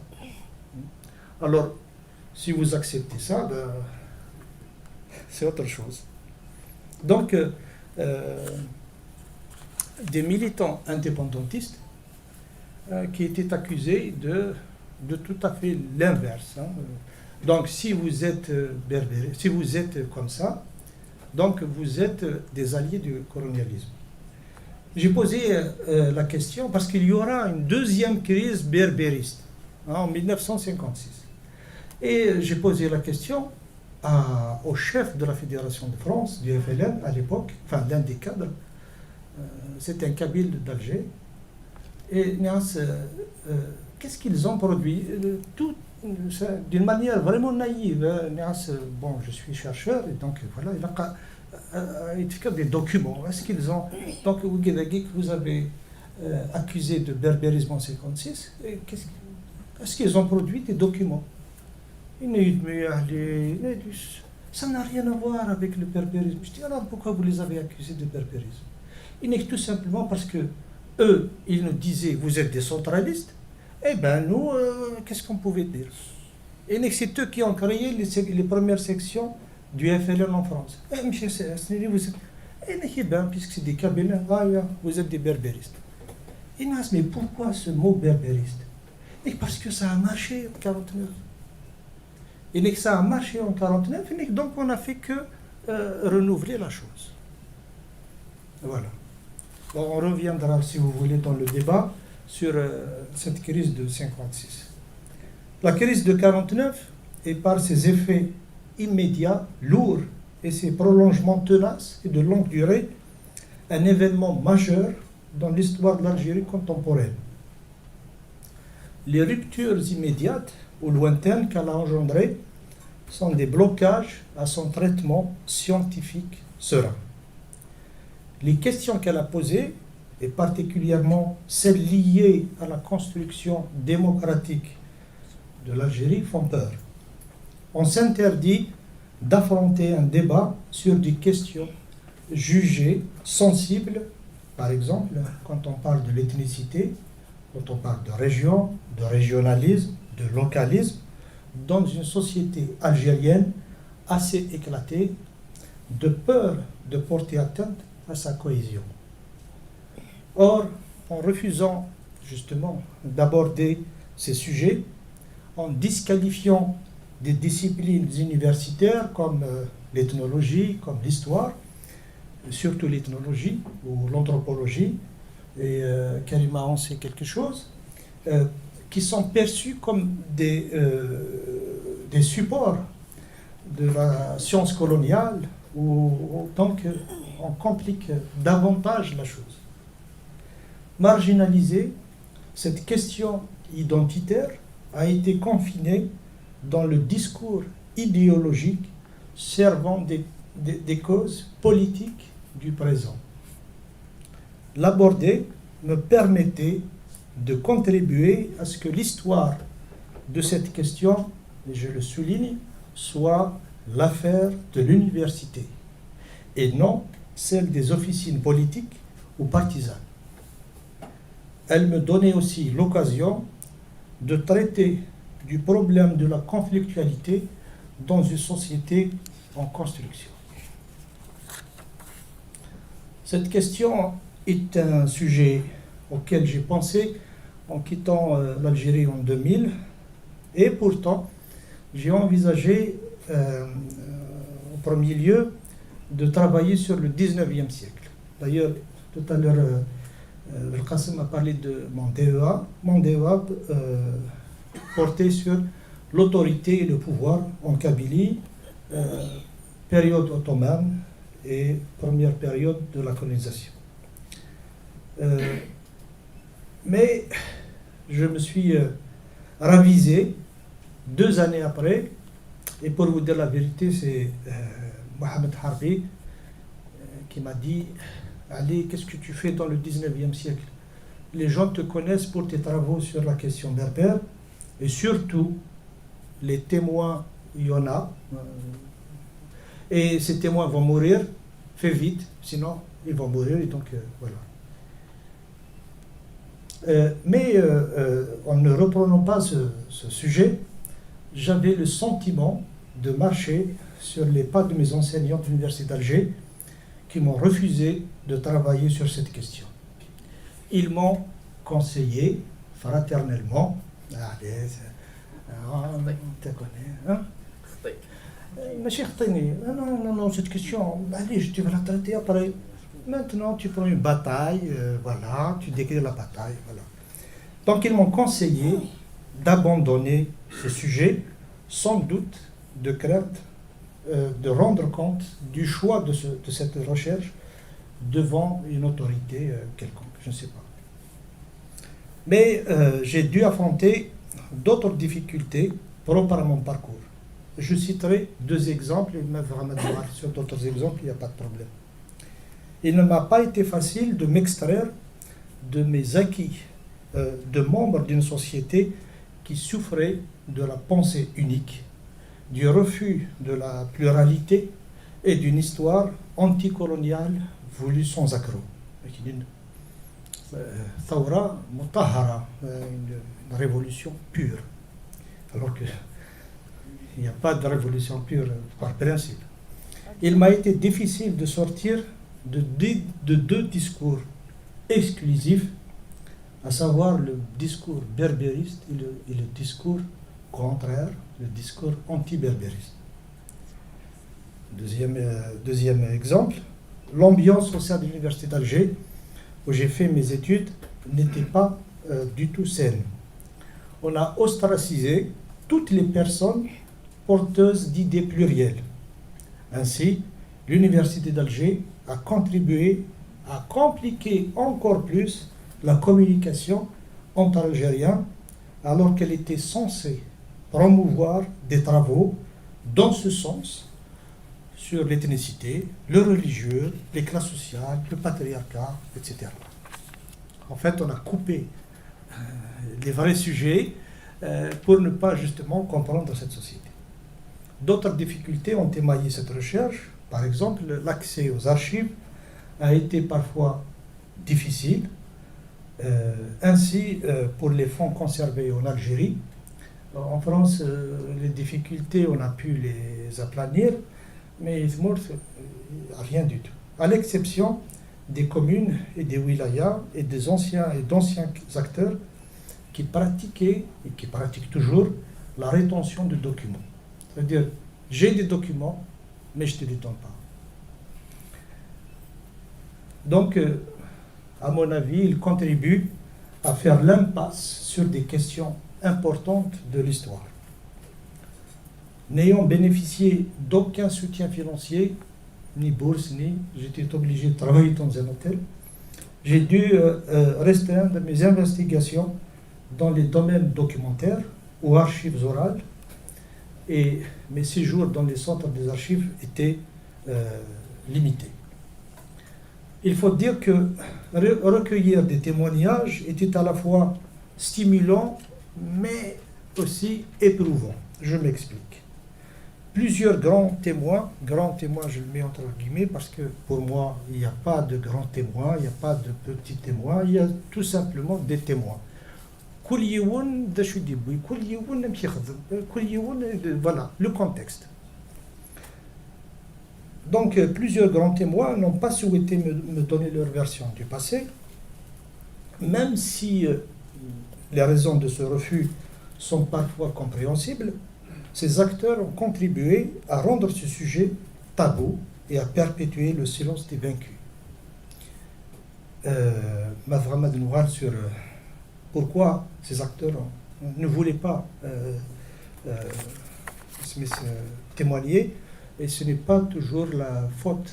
Alors, si vous acceptez ça, c'est autre chose. Donc, des militants indépendantistes qui étaient accusés de tout à fait l'inverse. Hein. Donc si vous êtes berbère, si vous êtes comme ça, donc vous êtes des alliés du colonialisme. J'ai posé la question parce qu'il y aura une deuxième crise berbériste en 1956. Et j'ai posé la question au chef de la Fédération de France, du FLN à l'époque, enfin l'un des cadres, c'était un Kabyle d'Alger. Et qu'est-ce qu'ils ont produit tout d'une manière vraiment naïve. Bon, je suis chercheur, et donc voilà, il a des documents. Est-ce qu'ils ont. Donc, vous avez accusé de berbérisme en 1956. Est-ce qu'ils ont produit des documents? Ça n'a rien à voir avec le berbérisme. Je dis alors pourquoi vous les avez accusés de berbérisme? Il n'est que tout simplement parce que eux, ils nous disaient vous êtes des centralistes. Eh bien, nous, qu'est-ce qu'on pouvait dire? Et c'est eux qui ont créé les premières sections du FLN en France. Eh, monsieur Snili, vous êtes. Eh, bien, puisque c'est des Kabyles, vous êtes des berbéristes. Et mais pourquoi ce mot berbériste? Et parce que ça a marché en 1949. Et que ça a marché en 1949, et donc on n'a fait que renouveler la chose. Voilà. Bon, on reviendra, si vous voulez, dans le débat sur cette crise de 1956. La crise de 1949 est par ses effets immédiats, lourds, et ses prolongements tenaces et de longue durée, un événement majeur dans l'histoire de l'Algérie contemporaine. Les ruptures immédiates ou lointaines qu'elle a engendrées sont des blocages à son traitement scientifique serein. Les questions qu'elle a posées, et particulièrement celles liées à la construction démocratique de l'Algérie, font peur. On s'interdit d'affronter un débat sur des questions jugées sensibles, par exemple, quand on parle de l'ethnicité, quand on parle de région, de régionalisme, de localisme, dans une société algérienne assez éclatée, de peur de porter atteinte à sa cohésion. Or, en refusant justement d'aborder ces sujets, en disqualifiant des disciplines universitaires comme l'ethnologie, comme l'histoire, surtout l'ethnologie ou l'anthropologie, et Karima en sait quelque chose, qui sont perçus comme des supports de la science coloniale, où donc on complique davantage la chose. Marginalisée, cette question identitaire a été confinée dans le discours idéologique servant des causes politiques du présent. L'aborder me permettait de contribuer à ce que l'histoire de cette question, et je le souligne, soit l'affaire de l'université et non celle des officines politiques ou partisanes. Elle me donnait aussi l'occasion de traiter du problème de la conflictualité dans une société en construction. Cette question est un sujet auquel j'ai pensé en quittant l'Algérie en 2000, et pourtant j'ai envisagé en premier lieu de travailler sur le 19e siècle. D'ailleurs, tout à l'heure, Al-Qasim a parlé de mon DEA. Mon DEA portait sur l'autorité et le pouvoir en Kabylie, période ottomane et première période de la colonisation. Mais je me suis ravisé 2 années après, et pour vous dire la vérité, c'est Mohamed Harbi qui m'a dit « Ali, qu'est-ce que tu fais dans le 19e siècle? Les gens te connaissent pour tes travaux sur la question berbère, et surtout, les témoins, il y en a, et ces témoins vont mourir, fais vite, sinon ils vont mourir, et donc voilà. » Mais en ne reprenant pas ce sujet, j'avais le sentiment de marcher sur les pas de mes enseignants de l'Université d'Alger qui m'ont refusé de travailler sur cette question. ils m'ont conseillé fraternellement. Allez, tu connais, hein? ماشي خطيني. Non, cette question, allez, tu vas la traiter après. Maintenant, tu prends une bataille, voilà, tu décris la bataille, voilà. Donc, ils m'ont conseillé d'abandonner ce sujet, sans doute de crainte de rendre compte du choix de cette recherche devant une autorité quelconque, je ne sais pas. Mais j'ai dû affronter d'autres difficultés propres à mon parcours. Je citerai 2 exemples, et même vraiment sur d'autres exemples, il n'y a pas de problème. Il ne m'a pas été facile de m'extraire de mes acquis de membre d'une société qui souffrait de la pensée unique, du refus de la pluralité et d'une histoire anticoloniale voulue sans accroc. Une révolution pure. Alors qu'il n'y a pas de révolution pure par principe. Il m'a été difficile de sortir de 2 discours exclusifs, à savoir le discours berbériste et le discours contraire, le discours anti-berbériste. Deuxième exemple, l'ambiance au sein de l'université d'Alger, où j'ai fait mes études, n'était pas du tout saine. On a ostracisé toutes les personnes porteuses d'idées plurielles. Ainsi, l'université d'Alger a contribué à compliquer encore plus la communication entre Algériens, alors qu'elle était censée promouvoir des travaux dans ce sens sur l'ethnicité, le religieux, les classes sociales, le patriarcat, etc. En fait, on a coupé les vrais sujets pour ne pas justement comprendre cette société. D'autres difficultés ont émaillé cette recherche. Par exemple, l'accès aux archives a été parfois difficile. Ainsi, pour les fonds conservés en Algérie, en France, les difficultés, on a pu les aplanir, mais rien du tout. À l'exception des communes et des wilayas et des anciens acteurs qui pratiquaient et qui pratiquent toujours la rétention de documents. C'est-à-dire, j'ai des documents, mais je ne te les donne pas. Donc, à mon avis, il contribue à faire l'impasse sur des questions importantes de l'histoire. N'ayant bénéficié d'aucun soutien financier, ni bourse, j'étais obligé de travailler dans un hôtel, j'ai dû restreindre mes investigations dans les domaines documentaires ou archives orales, et mes séjours dans les centres des archives étaient limités. Il faut dire que recueillir des témoignages était à la fois stimulant, mais aussi éprouvant. Je m'explique. Plusieurs grands témoins, je le mets entre guillemets parce que pour moi, il n'y a pas de grands témoins, il n'y a pas de petits témoins, il y a tout simplement des témoins. Voilà, le contexte. Donc, plusieurs grands témoins n'ont pas souhaité me donner leur version du passé, même si les raisons de ce refus sont parfois compréhensibles. Ces acteurs ont contribué à rendre ce sujet tabou et à perpétuer le silence des vaincus. Mavramad Noural sur pourquoi ces acteurs ne voulaient pas témoigner, et ce n'est pas toujours la faute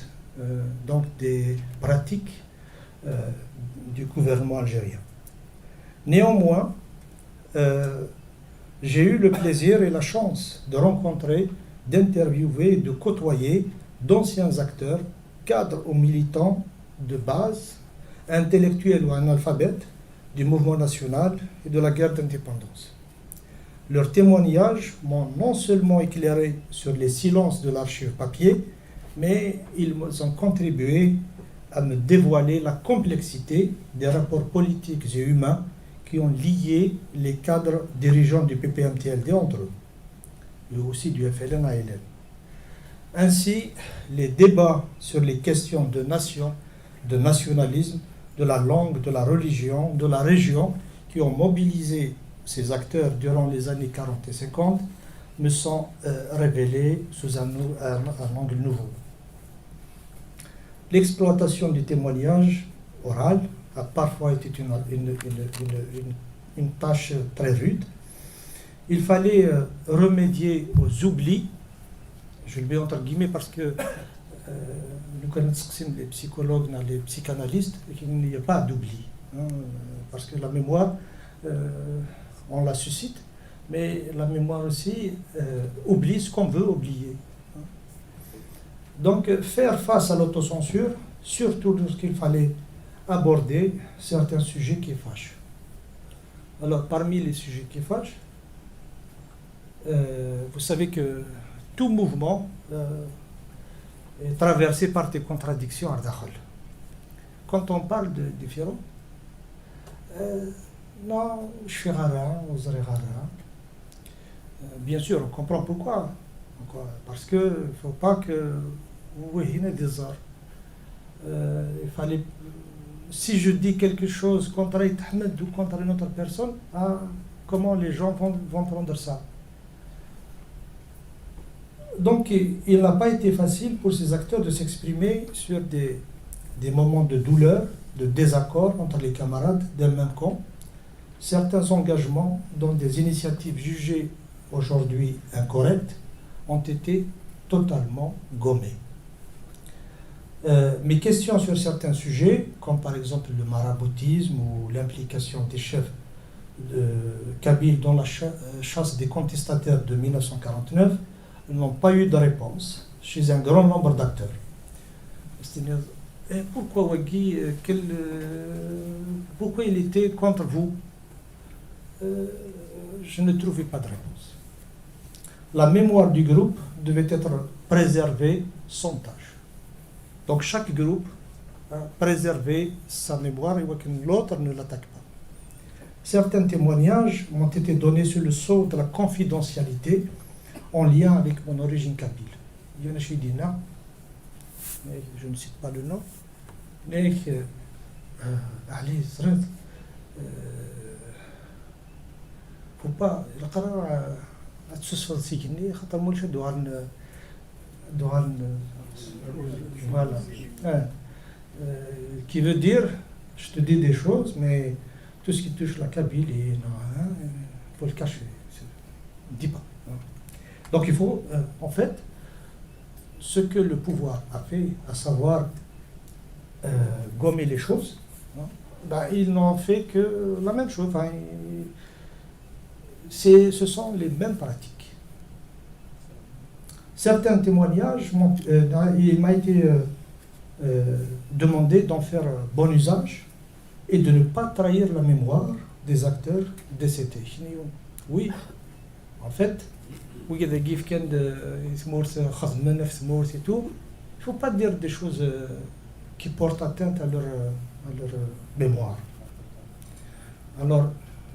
donc des pratiques du gouvernement algérien. Néanmoins, j'ai eu le plaisir et la chance de rencontrer, d'interviewer et de côtoyer d'anciens acteurs, cadres ou militants de base, intellectuels ou analphabètes, du mouvement national et de la guerre d'indépendance. Leurs témoignages m'ont non seulement éclairé sur les silences de l'archive papier, mais ils ont contribué à me dévoiler la complexité des rapports politiques et humains qui ont lié les cadres dirigeants du PPM-TLD entre eux, et aussi du FLN-ALN. Ainsi, les débats sur les questions de nation, de nationalisme, de la langue, de la religion, de la région, qui ont mobilisé ces acteurs durant les années 40 et 50, me sont révélés sous un angle nouveau. L'exploitation du témoignage oral a parfois été une tâche très rude. Il fallait remédier aux oublis, je le mets entre guillemets parce que nous connaissons les psychologues, les psychanalystes, et qu'il n'y a pas d'oubli, hein, parce que la mémoire, on la suscite, mais la mémoire aussi oublie ce qu'on veut oublier. Donc faire face à l'autocensure, surtout lorsqu'il fallait aborder certains sujets qui fâchent. Alors parmi les sujets qui fâchent, vous savez que tout mouvement est traversé par des contradictions à Dakhal. Quand on parle de différents, non, je suis rara, vous serez rara. Bien sûr, on comprend pourquoi. Parce qu'il ne faut pas que vous voyez des arts. Il fallait, si je dis quelque chose contre Ahmed ou contre une autre personne, comment les gens vont prendre ça? Donc, il n'a pas été facile pour ces acteurs de s'exprimer sur des moments de douleur, de désaccord entre les camarades d'un même camp. Certains engagements, dont des initiatives jugées aujourd'hui incorrectes, ont été totalement gommées. Mes questions sur certains sujets, comme par exemple le maraboutisme ou l'implication des chefs kabyles dans la chasse des contestataires de 1949, n'ont pas eu de réponse chez un grand nombre d'acteurs. C'est-à-dire, pourquoi Waghi, pourquoi il était contre vous? Je ne trouvais pas de réponse. La mémoire du groupe devait être préservée sans tâche. Donc chaque groupe préservait sa mémoire et que l'autre ne l'attaque pas. Certains témoignages m'ont été donnés sur le sceau de la confidentialité en lien avec mon origine kabyle. Il y en a chez Dina, mais je ne cite pas le nom, mais Ali Zred, faut pas, voilà, qui veut dire, je te dis des choses, mais tout ce qui touche la Kabylie, il faut le cacher, ne dis pas. Donc il faut, en fait, ce que le pouvoir a fait, à savoir gommer les choses, ils n'ont fait que la même chose. Enfin, ce sont les mêmes pratiques. Certains témoignages, il m'a été demandé d'en faire bon usage et de ne pas trahir la mémoire des acteurs décédés. Oui, en fait, il ne faut pas dire des choses qui portent atteinte à leur mémoire. Alors,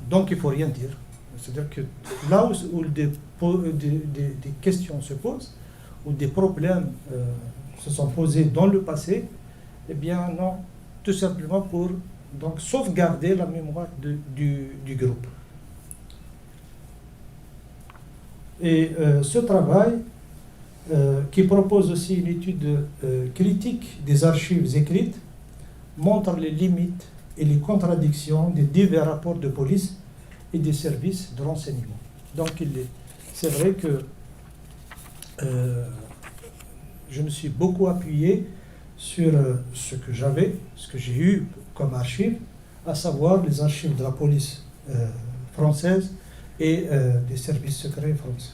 donc il ne faut rien dire. C'est-à-dire que là où des questions se posent, où des problèmes se sont posés dans le passé, eh bien non, tout simplement pour donc, sauvegarder la mémoire du groupe. Et ce travail, qui propose aussi une étude critique des archives écrites, montre les limites et les contradictions des divers rapports de police et des services de renseignement. Donc c'est vrai que je me suis beaucoup appuyé sur ce que j'ai eu comme archives, à savoir les archives de la police française et des services secrets français.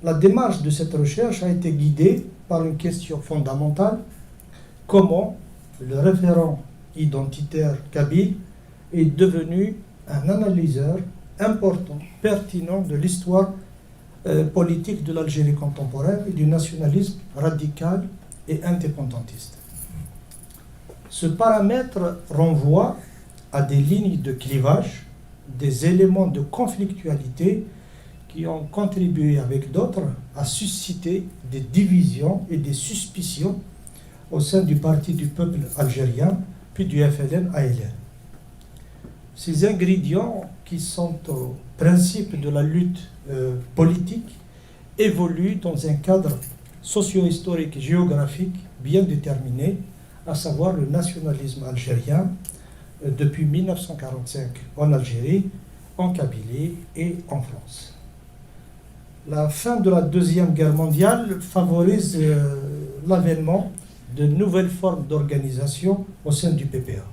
La démarche de cette recherche a été guidée par une question fondamentale: comment le référent identitaire kabyle est devenu un analyseur important, pertinent de l'histoire politique de l'Algérie contemporaine et du nationalisme radical et indépendantiste. Ce paramètre renvoie à des lignes de clivage, des éléments de conflictualité qui ont contribué avec d'autres à susciter des divisions et des suspicions au sein du Parti du peuple algérien, puis du FLN-ALN. Ces ingrédients qui sont au principe de la lutte politique évoluent dans un cadre socio-historique et géographique bien déterminé, à savoir le nationalisme algérien depuis 1945 en Algérie, en Kabylie et en France. La fin de la Deuxième Guerre mondiale favorise l'avènement de nouvelles formes d'organisation au sein du PPA.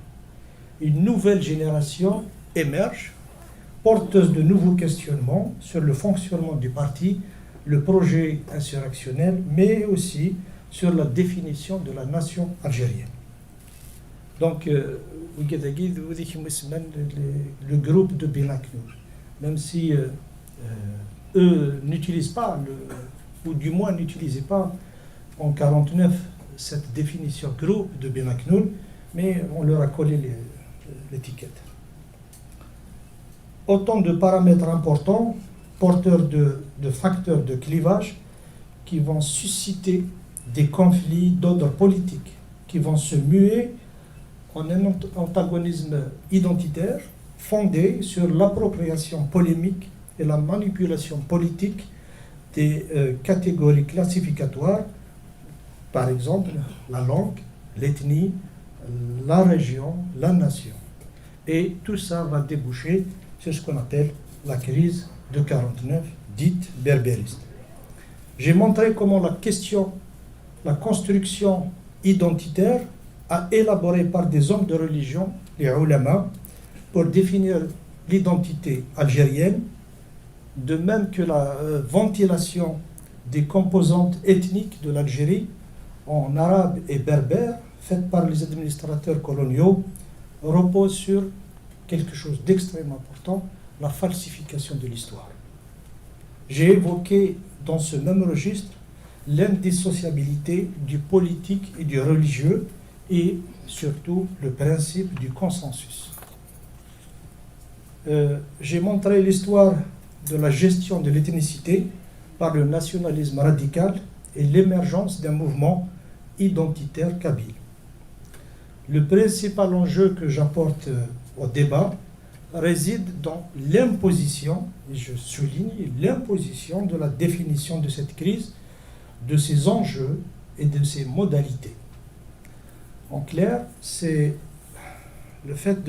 Une nouvelle génération émerge, porteuse de nouveaux questionnements sur le fonctionnement du parti, le projet insurrectionnel, mais aussi sur la définition de la nation algérienne. Donc, le groupe de Benaknour, même si eux n'utilisent pas, ou du moins n'utilisaient pas en 1949 cette définition groupe de Benaknour, mais on leur a collé l'étiquette. Autant de paramètres importants, porteurs de facteurs de clivage qui vont susciter des conflits d'ordre politique, qui vont se muer en un antagonisme identitaire fondé sur l'appropriation polémique et la manipulation politique des catégories classificatoires, par exemple la langue, l'ethnie, la région, la nation. Et tout ça va déboucher sur ce qu'on appelle la crise de 1949, dite berbériste. J'ai montré comment la construction identitaire a élaboré par des hommes de religion, les ulama, pour définir l'identité algérienne, de même que la ventilation des composantes ethniques de l'Algérie en arabe et berbère, faite par les administrateurs coloniaux, repose sur quelque chose d'extrêmement important, la falsification de l'histoire. J'ai évoqué dans ce même registre l'indissociabilité du politique et du religieux et surtout le principe du consensus. J'ai montré l'histoire de la gestion de l'ethnicité par le nationalisme radical et l'émergence d'un mouvement identitaire kabyle. Le principal enjeu que j'apporte au débat réside dans l'imposition, et je souligne l'imposition de la définition de cette crise, de ses enjeux et de ses modalités. En clair, c'est le fait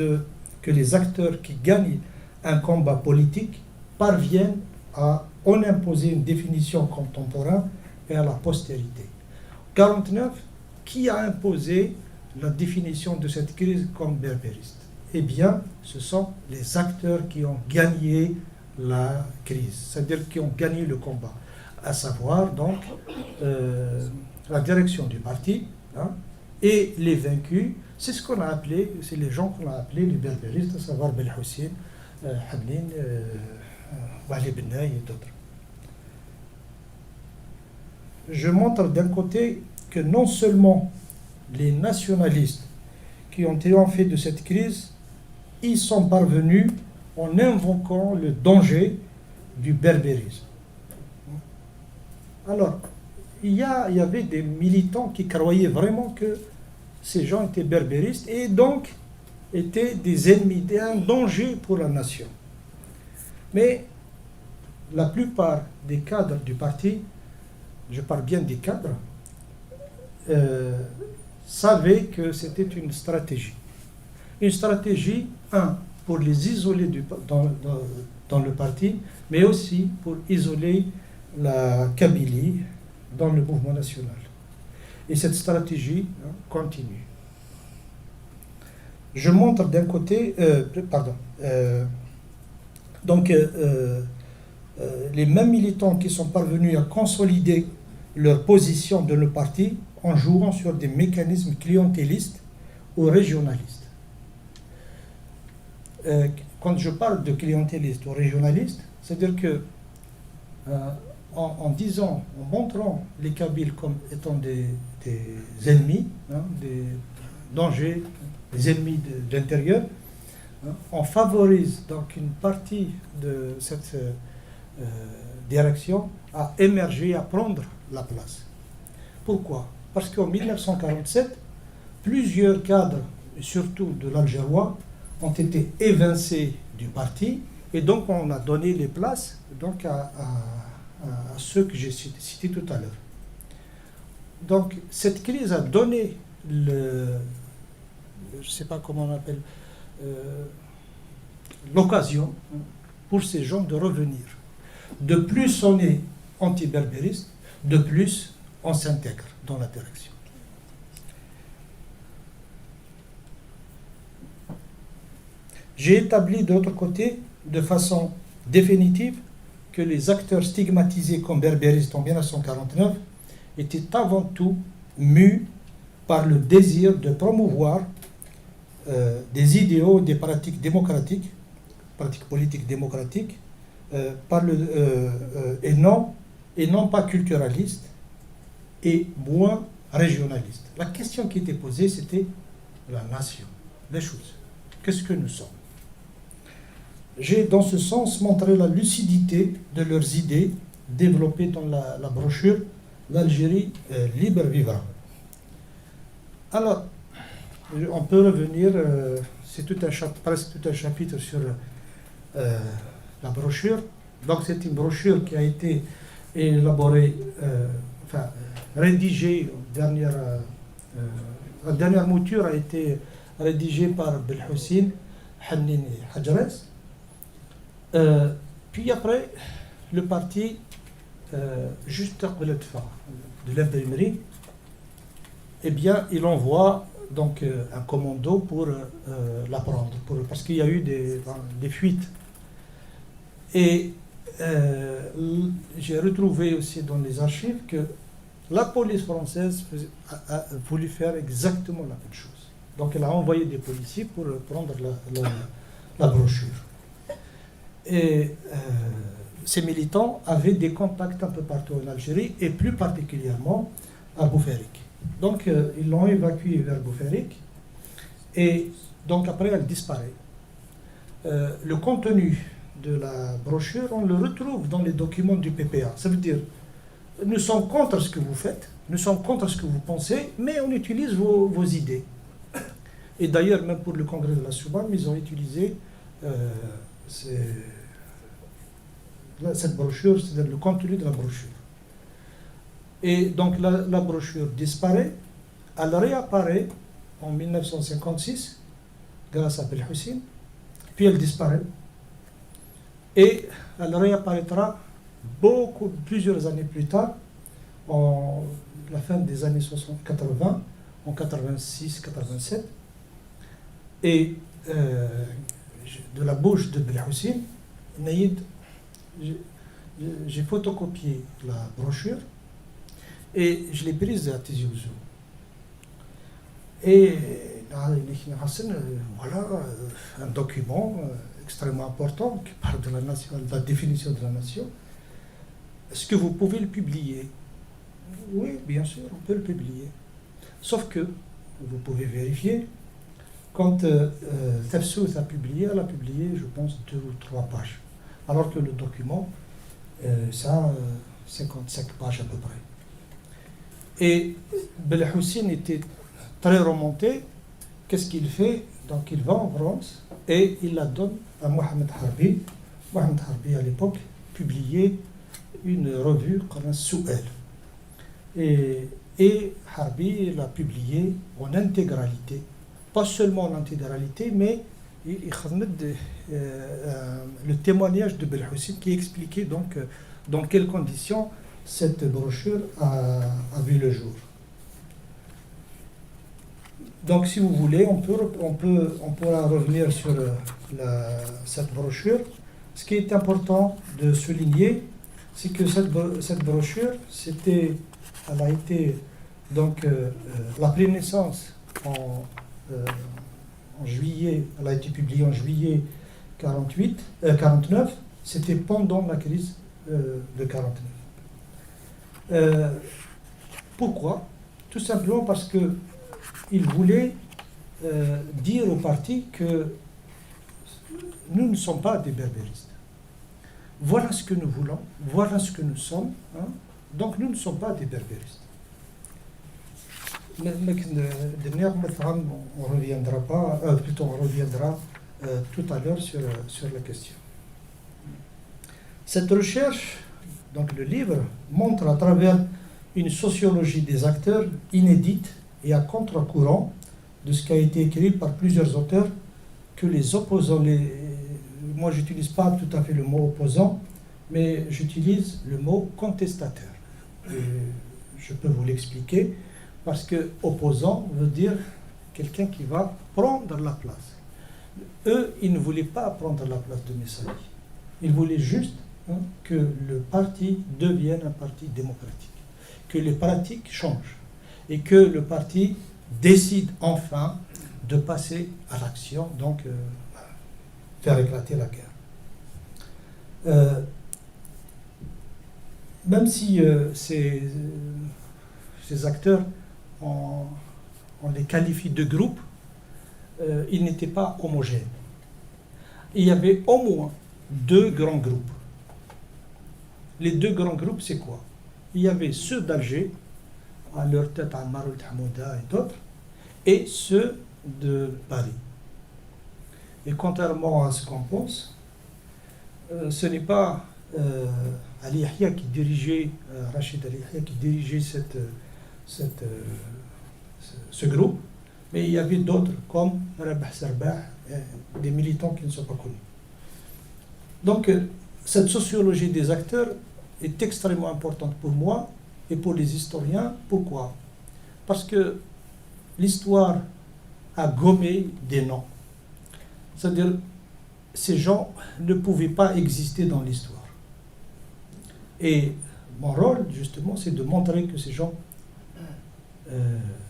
que les acteurs qui gagnent un combat politique parviennent à en imposer une définition contemporaine et à la postérité. 1949, qui a imposé la définition de cette crise comme berbériste? Eh bien, ce sont les acteurs qui ont gagné la crise, c'est-à-dire qui ont gagné le combat, à savoir donc la direction du parti, hein, et les vaincus. C'est ce qu'on a appelé, c'est les gens qu'on a appelés les berbéristes, à savoir Belhoussine, Hamlin, Wali Benay et d'autres. Je montre d'un côté que non seulement les nationalistes qui ont triomphé de cette crise, ils sont parvenus en invoquant le danger du berbérisme. Alors, il y avait des militants qui croyaient vraiment que ces gens étaient berbéristes et donc étaient des ennemis, un danger pour la nation. Mais la plupart des cadres du parti, je parle bien des cadres, savaient que c'était une stratégie. Une stratégie, pour les isoler dans le parti, mais aussi pour isoler la Kabylie dans le mouvement national. Et cette stratégie continue. Je montre d'un côté, les mêmes militants qui sont parvenus à consolider leur position dans le parti en jouant sur des mécanismes clientélistes ou régionalistes. Quand je parle de clientélistes ou régionalistes, c'est-à-dire que en disant, en montrant les Kabyles comme étant des ennemis, des dangers, des ennemis de l'intérieur, on favorise donc une partie de cette direction à émerger, à prendre la place. Pourquoi? Parce qu'en 1947, plusieurs cadres, surtout de l'Algérois, ont été évincés du parti, et donc on a donné les places donc à ceux que j'ai cités tout à l'heure. Donc cette crise a donné je ne sais pas comment on appelle, l'occasion pour ces gens de revenir. De plus on est anti-berbériste, de plus on s'intègre dans l'interaction. J'ai établi de l'autre côté, de façon définitive, que les acteurs stigmatisés comme berbéristes en 1949 étaient avant tout mus par le désir de promouvoir des idéaux, des pratiques démocratiques, pratiques politiques démocratiques, et non pas culturalistes et moins régionalistes. La question qui était posée, c'était la nation, les choses. Qu'est-ce que nous sommes? J'ai dans ce sens montré la lucidité de leurs idées développées dans la brochure L'Algérie libre vivra. Alors, on peut revenir, c'est presque tout un chapitre sur la brochure. Donc c'est une brochure qui a été élaborée, rédigée, la dernière mouture a été rédigée par Belhoussine, Hannin et Hadjarès. Puis après, le parti, juste après le départ de l'imprimerie, eh bien, il envoie donc un commando pour la prendre, parce qu'il y a eu des fuites. Et j'ai retrouvé aussi dans les archives que la police française a voulu faire exactement la même chose. Donc elle a envoyé des policiers pour prendre la brochure. Et ces militants avaient des contacts un peu partout en Algérie, et plus particulièrement à Bouferrique. Donc ils l'ont évacuée vers Bouferrique, et donc après elle disparaît. Le contenu de la brochure, on le retrouve dans les documents du PPA. Ça veut dire, nous sommes contre ce que vous faites, nous sommes contre ce que vous pensez, mais on utilise vos idées. Et d'ailleurs, même pour le congrès de la Soubane, ils ont utilisé cette brochure, c'est-à-dire le contenu de la brochure. Et donc la brochure disparaît, elle réapparaît en 1956 grâce à Belhoussine, puis elle disparaît, et elle réapparaîtra plusieurs années plus tard, en la fin des années 80, en 86-87, et de la bouche de Belhoussine, Naïd, j'ai photocopié la brochure et je l'ai prise à Tizi Ouzou. Et voilà un document extrêmement important qui parle de la nation, de la définition de la nation. Est-ce que vous pouvez le publier? Oui, bien sûr, on peut le publier. Sauf que, vous pouvez vérifier, quand Tafsous a publié, elle a publié, je pense, 2 ou 3 pages. Alors que le document, ça a 55 pages à peu près. Et Belhoussine était très remonté. Qu'est-ce qu'il fait? Donc il va en France et il la donne à Mohamed Harbi. Mohamed Harbi, à l'époque, publiait une revue comme un Souel. Et Harbi l'a publié en intégralité. Pas seulement en intégralité, mais il le témoignage de Belhoussine qui expliquait donc dans quelles conditions cette brochure a vu le jour. Donc si vous voulez, on pourra revenir sur cette brochure. Ce qui est important de souligner, c'est que cette brochure, elle a été donc la pleine naissance en juillet, elle a été publiée en juillet 49, c'était pendant la crise de 49. Pourquoi? Tout simplement parce qu'il voulait dire au parti que nous ne sommes pas des berbéristes. Voilà ce que nous voulons, voilà ce que nous sommes, hein. Donc nous ne sommes pas des berbéristes. On reviendra pas, plutôt on reviendra tout à l'heure sur la question. Cette recherche, donc le livre, montre à travers une sociologie des acteurs inédite et à contre-courant de ce qui a été écrit par plusieurs auteurs que les opposants, moi j'utilise pas tout à fait le mot opposant, mais j'utilise le mot contestataire. Et je peux vous l'expliquer parce que opposant veut dire quelqu'un qui va prendre la place. Eux, ils ne voulaient pas prendre la place de Messalie. Ils voulaient juste que le parti devienne un parti démocratique, que les pratiques changent et que le parti décide enfin de passer à l'action, donc faire éclater la guerre. Même si ces acteurs, on les qualifie de groupes, ils n'étaient pas homogènes. Il y avait au moins 2 grands groupes. Les 2 grands groupes, c'est quoi? Il y avait ceux d'Alger, à leur tête Ammar el-Hamouda et d'autres, et ceux de Paris. Et contrairement à ce qu'on pense, ce n'est pas Ali Yahya qui dirigeait, Rachid Ali Yahya qui dirigeait ce groupe, mais il y avait d'autres comme Rabah Sarbah, des militants qui ne sont pas connus. Donc, cette sociologie des acteurs est extrêmement importante pour moi et pour les historiens. Pourquoi? Parce que l'histoire a gommé des noms. C'est-à-dire, ces gens ne pouvaient pas exister dans l'histoire. Et mon rôle, justement, c'est de montrer que ces gens,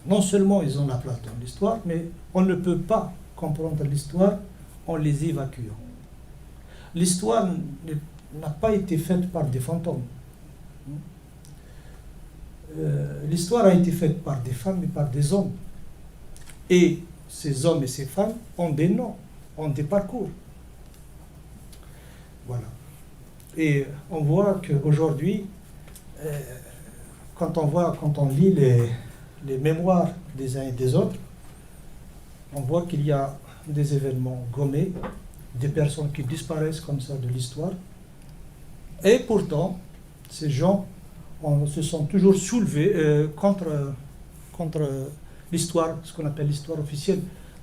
non seulement ils ont la place dans l'histoire, mais on ne peut pas comprendre l'histoire en les évacuant. L'histoire n'a pas été faite par des fantômes. L'histoire a été faite par des femmes et par des hommes. Et ces hommes et ces femmes ont des noms, ont des parcours. Voilà. Et on voit qu'aujourd'hui, quand on lit les mémoires des uns et des autres, on voit qu'il y a des événements gommés, des personnes qui disparaissent comme ça de l'histoire. Et pourtant, ces gens se sont toujours soulevés contre l'histoire, ce qu'on appelle l'histoire officielle.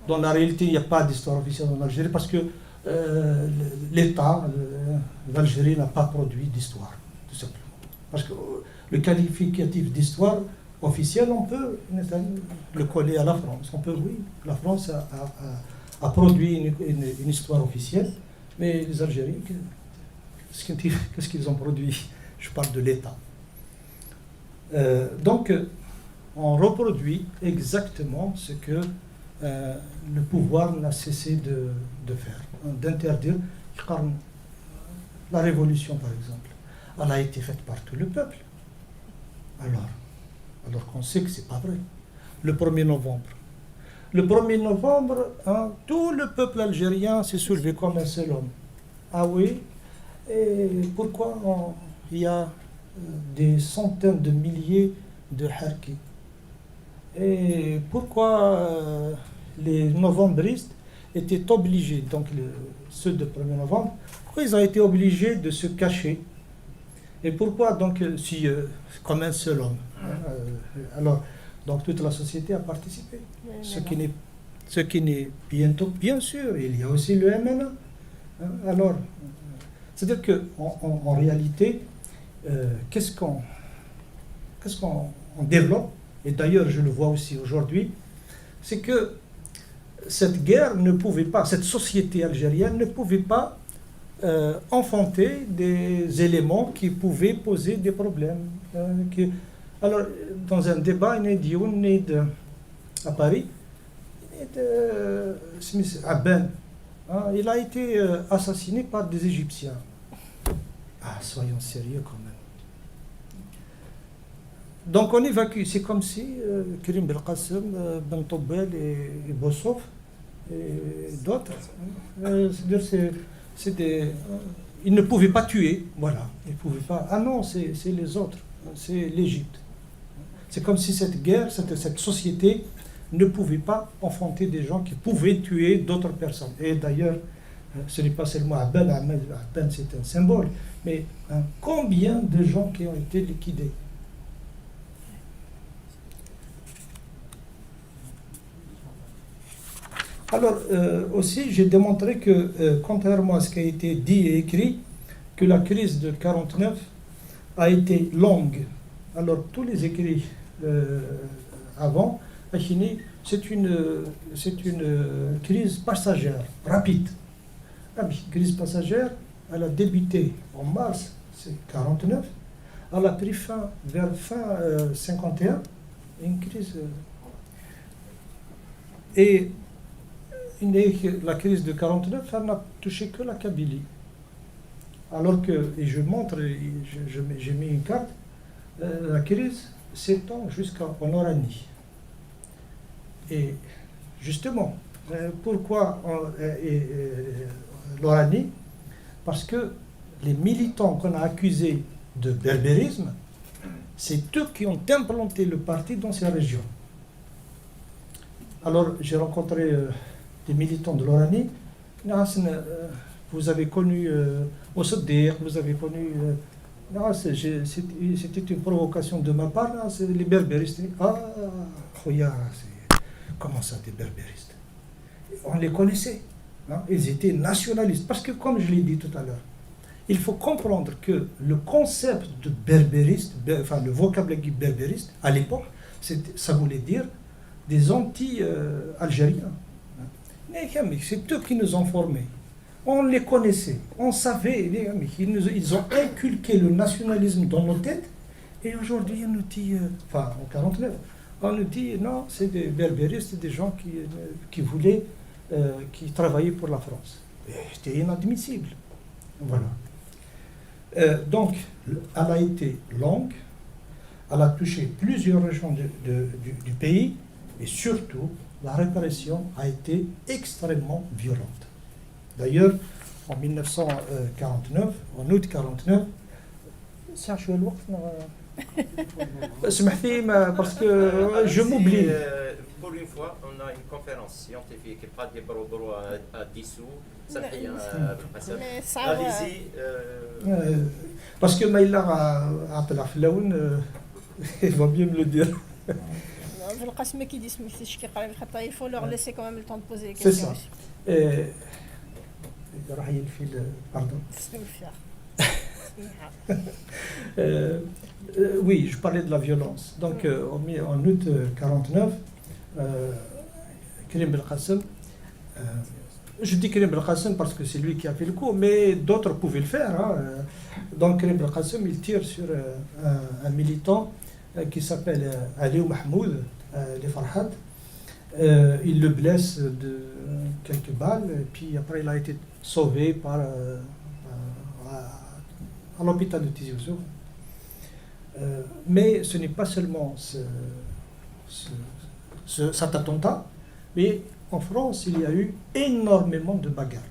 Dans la réalité, il n'y a pas d'histoire officielle en Algérie parce que l'État d'Algérie n'a pas produit d'histoire, tout simplement. Parce que le qualificatif d'histoire officielle, on peut le coller à la France. On peut, oui, la France a produit une histoire officielle, mais les Algériens, qu'est-ce qu'ils ont produit? Je parle de l'État. Donc, on reproduit exactement ce que le pouvoir n'a cessé de faire, d'interdire. La révolution, par exemple, elle a été faite par tout le peuple. Alors qu'on sait que ce n'est pas vrai. Le 1er novembre. Le 1er novembre, tout le peuple algérien s'est soulevé comme un seul homme. Ah oui? Et pourquoi il y a des centaines de milliers de harkis? Et pourquoi les novembristes étaient obligés, donc ceux de 1er novembre, pourquoi ils ont été obligés de se cacher? Et pourquoi donc, si comme un seul homme? Alors, donc toute la société a participé. Ce qui n'est bientôt, bien sûr, il y a aussi le MNA. Alors, c'est-à-dire qu'en réalité, qu'est-ce qu'on développe, et d'ailleurs je le vois aussi aujourd'hui, c'est que cette guerre ne pouvait pas, cette société algérienne ne pouvait pas enfanter des éléments qui pouvaient poser des problèmes. Alors, dans un débat, à Paris, Smith Abben, il a été assassiné par des Égyptiens. Ah, soyons sérieux quand même. Donc on évacue, c'est comme si Karim Belkacem, Ben Toubel et Bossof et d'autres, ils ne pouvaient pas tuer, voilà, ils pouvaient pas. Ah non, c'est les autres, c'est l'Égypte. C'est comme si cette guerre, cette société ne pouvait pas affronter des gens qui pouvaient tuer d'autres personnes. Et d'ailleurs, ce n'est pas seulement Abban, Abban c'est un symbole, mais combien de gens qui ont été liquidés. Alors, aussi, j'ai démontré que, contrairement à ce qui a été dit et écrit, que la crise de 49 a été longue. Alors, tous les écrits avant, c'est une crise passagère, rapide. La crise passagère, elle a débuté en mars 49, elle a pris fin vers fin 51, une crise. Et la crise de 49, elle n'a touché que la Kabylie. Alors que, et je montre, j'ai mis une carte, la crise s'étend jusqu'en Oranie. Et justement, pourquoi l'Oranie? Parce que les militants qu'on a accusés de berbérisme, c'est eux qui ont implanté le parti dans ces régions. Alors, j'ai rencontré des militants de l'Oranie. Vous avez connu Mossadegh, vous avez connu... c'était une provocation de ma part, c'est les berbéristes. Ah, khoya, comment ça, des berbéristes? On les connaissait. Ils étaient nationalistes. Parce que, comme je l'ai dit tout à l'heure, il faut comprendre que le concept de berbériste, enfin le vocabulaire berbériste, à l'époque, ça voulait dire des anti-algériens. C'est eux qui nous ont formés. On les connaissait, on savait, ils ont inculqué le nationalisme dans nos têtes, et aujourd'hui on nous dit, enfin en 49, on nous dit non, c'est des berbéristes, des gens qui voulaient, qui travaillaient pour la France. C'était inadmissible. Voilà. Donc, elle a été longue, elle a touché plusieurs régions du pays, et surtout, la répression a été extrêmement violente. D'ailleurs, en 1949, en août 49, parce que je m'oublie. Pour une fois, on a une conférence scientifique, pas des brogros à dissous. Allez-y. Parce que Maïla il va bien me le dire. Il faut leur laisser quand même le temps de poser les C'est questions. ça. Pardon. Oui, je parlais de la violence. Donc, en août 49, Karim Belkacem, je dis Karim Belkacem parce que c'est lui qui a fait le coup, mais d'autres pouvaient le faire. Donc, Karim Belkacem, il tire sur un militant qui s'appelle Ali Mahmoud, les Farhad. Il le blesse de quelques balles, et puis après il a été sauvé à l'hôpital de Tizi Ouzou. Mais ce n'est pas seulement cet attentat, mais en France il y a eu énormément de bagarres.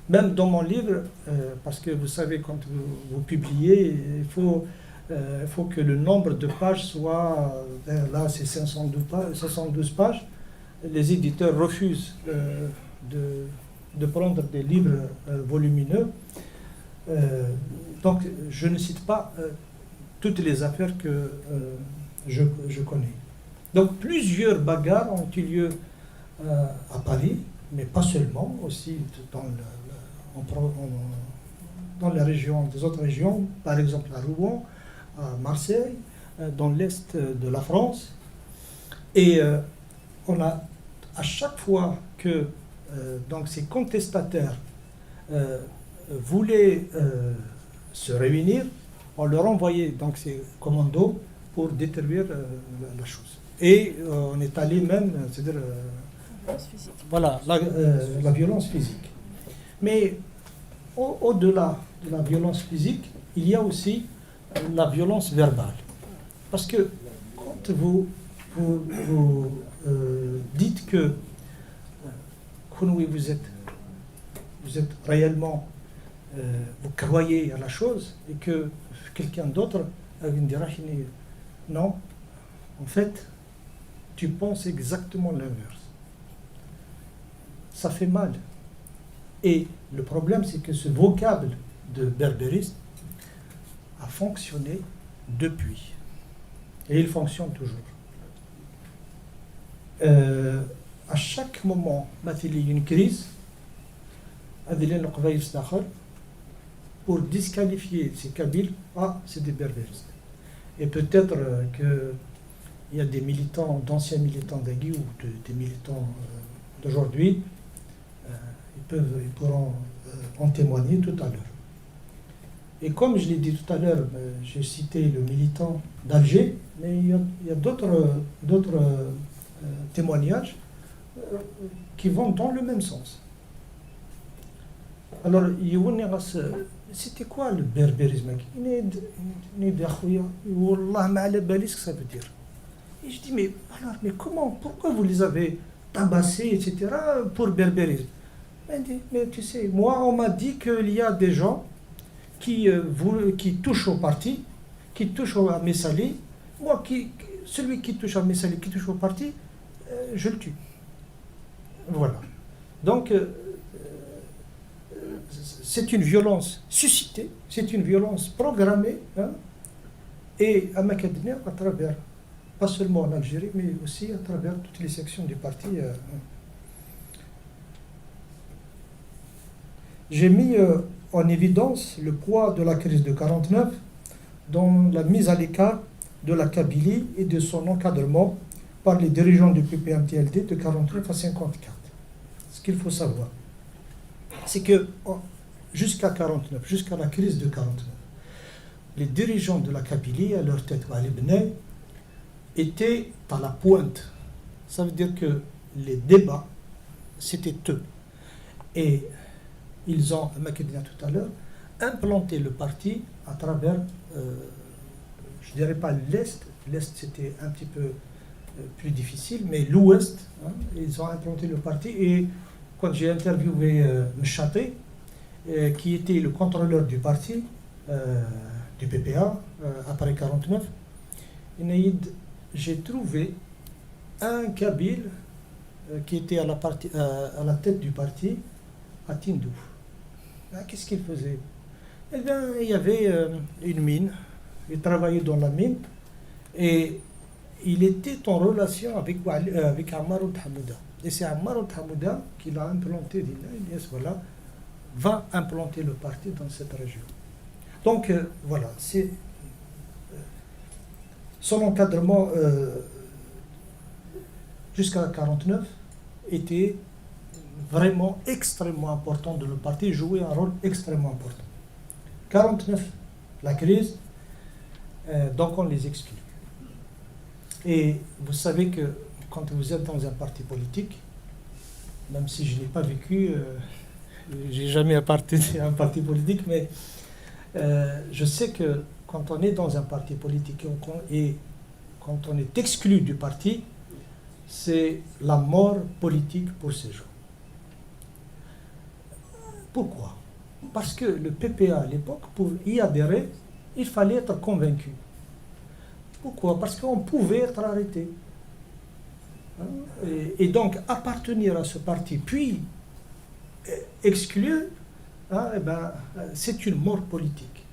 Même dans mon livre, parce que vous savez, quand vous publiez, il faut que le nombre de pages soit, là c'est 512 pages, les éditeurs refusent de prendre des livres volumineux. Donc je ne cite pas toutes les affaires que je connais. Donc plusieurs bagarres ont eu lieu à Paris, mais pas seulement, aussi dans les régions, des autres régions, par exemple à Rouen, à Marseille, dans l'est de la France. Et on a, à chaque fois que donc ces contestataires voulaient se réunir, on leur envoyait donc ces commandos pour détruire la chose. Et on est allé même, c'est-à-dire voilà, la violence physique. Mais au-delà de la violence physique, il y a aussi la violence verbale. Parce que quand vous dites que vous êtes réellement, vous croyez à la chose, et que quelqu'un d'autre dira non, En fait, tu penses exactement l'inverse. Ça fait mal. Et le problème, c'est que ce vocable de berbériste a fonctionné depuis. Et il fonctionne toujours. À chaque moment, il y a une crise, pour disqualifier ces Kabyles, c'est des berbéristes. Et peut-être qu'il y a des militants, d'anciens militants d'Agui ou des militants d'aujourd'hui, ils pourront en témoigner tout à l'heure. Et comme je l'ai dit tout à l'heure, j'ai cité le militant d'Alger, mais il y a d'autres témoignages qui vont dans le même sens. Alors, c'était quoi le berbérisme? Wallah, ma ala bali ce que ça veut dire. Et je dis, mais comment, pourquoi vous les avez tabassés, etc., pour berbérisme? Mais tu sais, moi, on m'a dit qu'il y a des gens qui touchent au parti, qui touchent à Messali. Moi, celui qui touche à Messali, qui touche au parti, je le tue. Voilà. Donc, c'est une violence suscitée, c'est une violence programmée, et à Macadamia, à travers, pas seulement en Algérie, mais aussi à travers toutes les sections du parti. J'ai mis en évidence le poids de la crise de 49 dans la mise à l'écart de la Kabylie et de son encadrement par les dirigeants du PPMTLD de 49 à 54. Ce qu'il faut savoir, c'est que jusqu'à 49, jusqu'à la crise de 49, les dirigeants de la Kabylie, à leur tête, Ali Benay, étaient à la pointe. Ça veut dire que les débats, c'était eux. Et ils ont, Macadamia tout à l'heure, implanté le parti à travers, je ne dirais pas l'Est, l'Est c'était un petit peu plus difficile, mais l'Ouest, ils ont implanté le parti. Et quand j'ai interviewé Mchaté, qui était le contrôleur du parti, du PPA, après 49, j'ai trouvé un Kabyle qui était à la tête du parti à Tindouf. Qu'est-ce qu'il faisait? Eh bien, il y avait une mine, il travaillait dans la mine, et il était en relation avec Ammar Hamouda. Et c'est Ammar Hamouda qui l'a implanté, voilà, va implanter le parti dans cette région. Donc, voilà, c'est son encadrement jusqu'à 1949 était vraiment extrêmement important dans le parti, jouait un rôle extrêmement important. 49, la crise, donc on les exclut. Et vous savez que quand vous êtes dans un parti politique, même si je n'ai pas vécu, j'ai jamais appartenu à un parti politique, mais je sais que quand on est dans un parti politique et quand on est exclu du parti, c'est la mort politique pour ces gens. Pourquoi? Parce que le PPA à l'époque, pour y adhérer, il fallait être convaincu. Pourquoi? Parce qu'on pouvait être arrêté. Et donc, appartenir à ce parti, puis exclu, c'est une mort politique.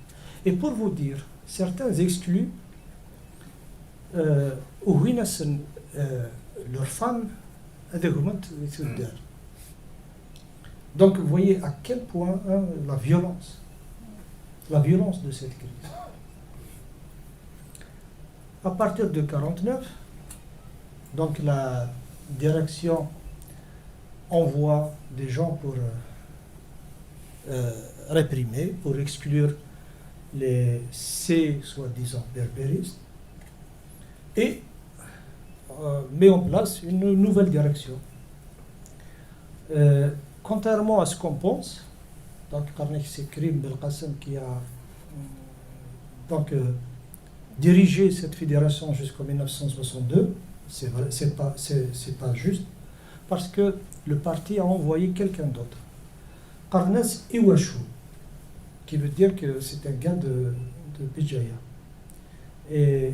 Et pour vous dire, certains exclus, leurs femmes, donc vous voyez à quel point la violence de cette crise. À partir de 1949, donc la direction envoie des gens pour réprimer, pour exclure ces soi-disant berbéristes, et met en place une nouvelle direction. Contrairement à ce qu'on pense, donc c'est Karim Belkacem qui a dirigé cette fédération jusqu'en 1962, c'est pas juste, parce que le parti a envoyé quelqu'un d'autre, Qarnes Iwachou, qui veut dire que c'est un gars de Bijaya. Et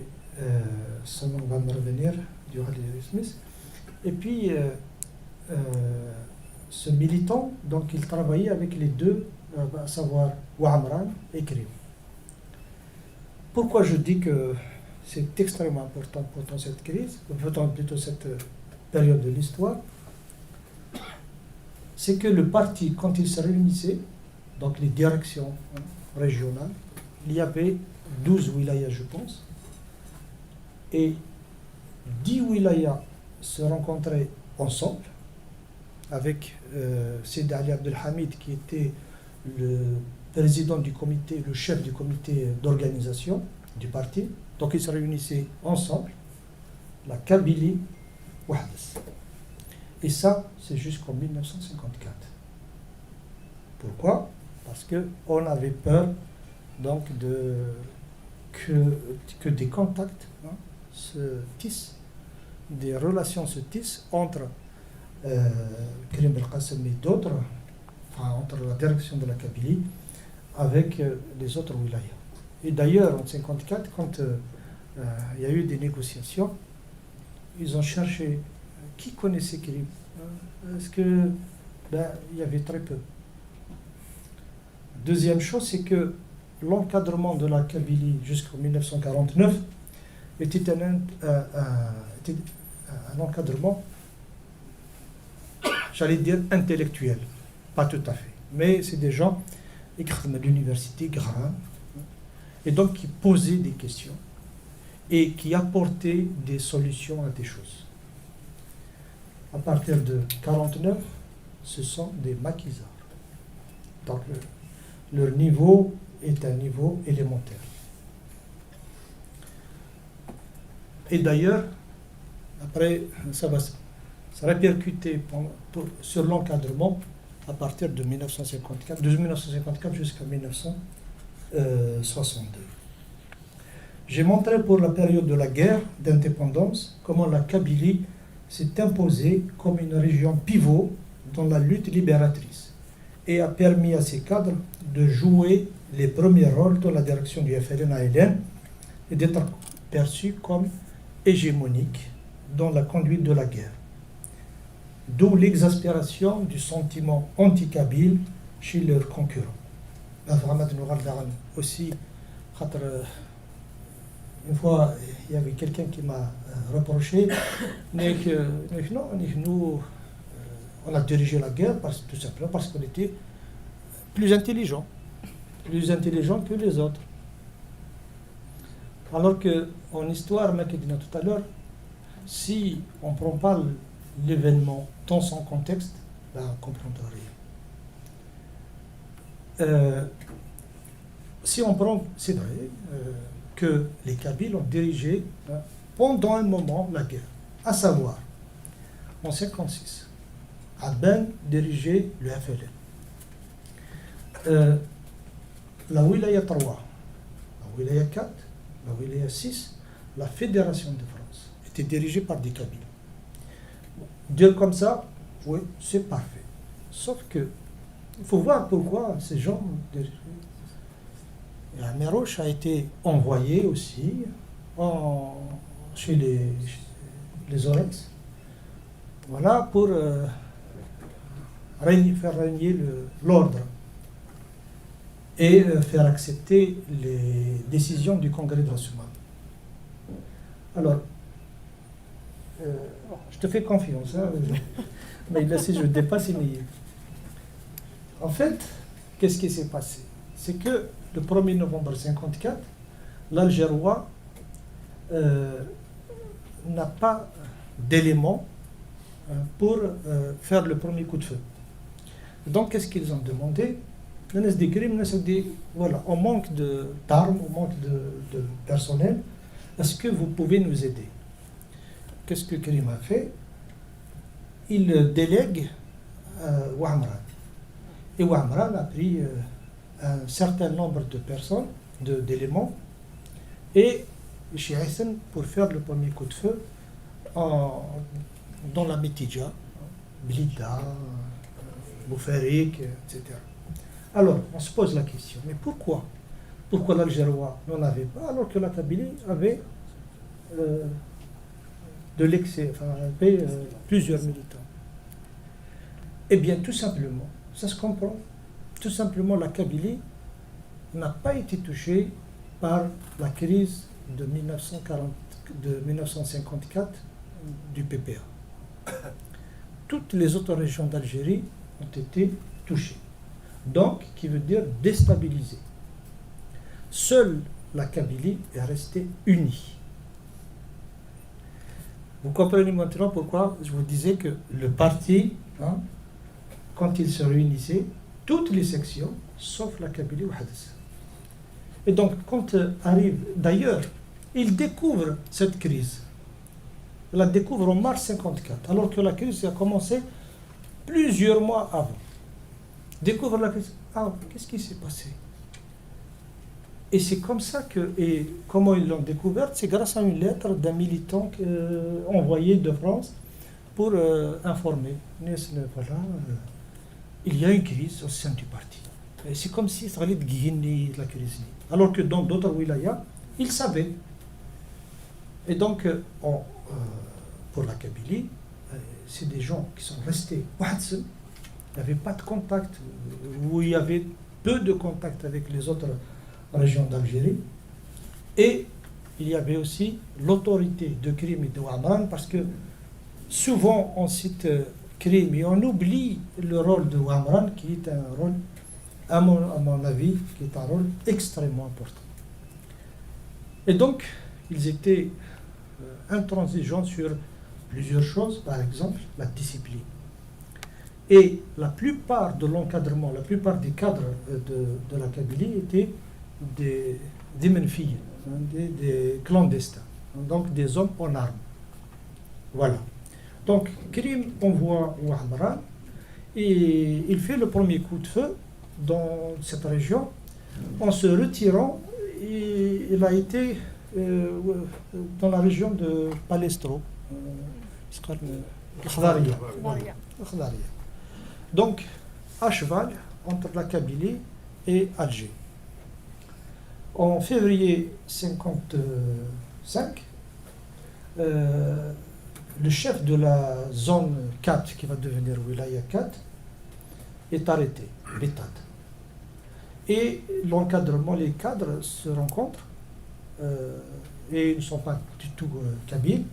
Ça va me revenir durant les Smith. Et puis, ce militant, donc il travaillait avec les deux, à savoir Ouamran et Krim. Pourquoi je dis que c'est extrêmement important pour cette crise, plutôt cette période de l'histoire, c'est que le parti, quand il se réunissait, donc les directions régionales, il y avait 12 wilayas, je pense, et 10 wilayas se rencontraient ensemble, avec Sidi Ali Abdelhamid, qui était le président du comité, le chef du comité d'organisation du parti. Donc ils se réunissaient ensemble, la Kabylie Wahdas. Et ça, c'est jusqu'en 1954. Pourquoi? Parce qu'on avait peur donc que des contacts se tissent, des relations se tissent entre Karim El-Qassem et d'autres, enfin entre la direction de la Kabylie avec les autres wilayas. Et d'ailleurs, en 1954, quand il y a eu des négociations, ils ont cherché qui connaissait Karim. Est-ce que il y avait très peu. Deuxième chose, c'est que l'encadrement de la Kabylie jusqu'en 1949 était un encadrement, j'allais dire intellectuel, pas tout à fait, mais c'est des gens qui à l'université grands et donc qui posaient des questions et qui apportaient des solutions à des choses. À partir de 1949, ce sont des maquisards. Donc leur niveau est un niveau élémentaire. Et d'ailleurs, après, ça va se répercuter sur l'encadrement à partir de 1954 jusqu'à 1962. J'ai montré pour la période de la guerre d'indépendance comment la Kabylie s'est imposée comme une région pivot dans la lutte libératrice et a permis à ses cadres de jouer les premiers rôles dans la direction du FLN-ALN et d'être perçus comme hégémoniques dans la conduite de la guerre. D'où l'exaspération du sentiment anti-kabyle chez leurs concurrents. Aussi, une fois, il y avait quelqu'un qui m'a reproché que nous, on a dirigé la guerre tout simplement parce qu'on était plus intelligents que les autres. Alors qu'en histoire, on a dit tout à l'heure, si on ne prend pas l'événement dans son contexte, on ne comprendra rien. Si on prend, c'est vrai que les Kabyles ont dirigé pendant un moment la guerre, à savoir en 1956, Abben dirigeait le FLN. La Wilaya 3, la Wilaya 4, la Wilaya 6, la Fédération de France était dirigée par des Kabyles. Dire comme ça, oui, c'est parfait. Sauf que il faut voir pourquoi ces gens. Merouche a été envoyé aussi chez les Orex, voilà, pour faire régner l'ordre et faire accepter les décisions du Congrès de Rassemblement. Alors, je te fais confiance, hein, mais là, si je dépasse, en fait, qu'est-ce qui s'est passé? C'est que le 1er novembre 1954, l'Algérois n'a pas d'éléments pour faire le premier coup de feu. Donc, qu'est-ce qu'ils ont demandé? Voilà, on manque d'armes, on manque de personnel. Est-ce que vous pouvez nous aider? Qu'est-ce que Karim a fait? Il délègue Ouamran. Et Ouamran a pris un certain nombre de personnes, d'éléments, et chez Hassan pour faire le premier coup de feu dans la Métidja, Blida, Boufarik, etc. Alors, on se pose la question, mais pourquoi l'Algérois n'en avait pas, alors que la Kabylie avait de l'excès, enfin, avec plusieurs militants. Eh bien, tout simplement, ça se comprend. Tout simplement, la Kabylie n'a pas été touchée par la crise de 1954 du PPA. Toutes les autres régions d'Algérie ont été touchées. Donc, qui veut dire déstabilisée. Seule la Kabylie est restée unie. Vous comprenez maintenant pourquoi je vous disais que le parti, hein, quand il se réunissait, toutes les sections, sauf la Kabylie ou Hadès. Et donc, quand arrive, d'ailleurs, il découvre cette crise. Il la découvre en mars 1954, alors que la crise a commencé plusieurs mois avant. Découvre la crise. Ah, qu'est-ce qui s'est passé? Et c'est comme ça que, et comment ils l'ont découverte, c'est grâce à une lettre d'un militant envoyé de France pour informer. Voilà, il y a une crise au sein du parti. Et c'est comme si ça allait de Guinée, la crise. Alors que dans d'autres wilayas, ils savaient. Et donc, pour la Kabylie, c'est des gens qui sont restés. Il n'y avait pas de contact, ou il y avait peu de contact avec les autres régions d'Algérie. Et il y avait aussi l'autorité de Krim et de Ouamran, parce que souvent on cite Krim et on oublie le rôle de Ouamran, qui est un rôle, à mon avis, qui est un rôle extrêmement important. Et donc, ils étaient intransigeants sur plusieurs choses, par exemple la discipline. Et la plupart de l'encadrement, la plupart des cadres de la Kabylie étaient des menfilles, des clandestins, donc des hommes en armes. Voilà. Donc, Krim envoie Ouamran et il fait le premier coup de feu dans cette région. En se retirant, il a été dans la région de Palestro, Khdaria. Donc, à cheval entre la Kabylie et Alger. En février 1955, le chef de la zone 4, qui va devenir Wilaya 4, est arrêté, Bétad. Et l'encadrement, les cadres se rencontrent, et ils ne sont pas du tout kabyles.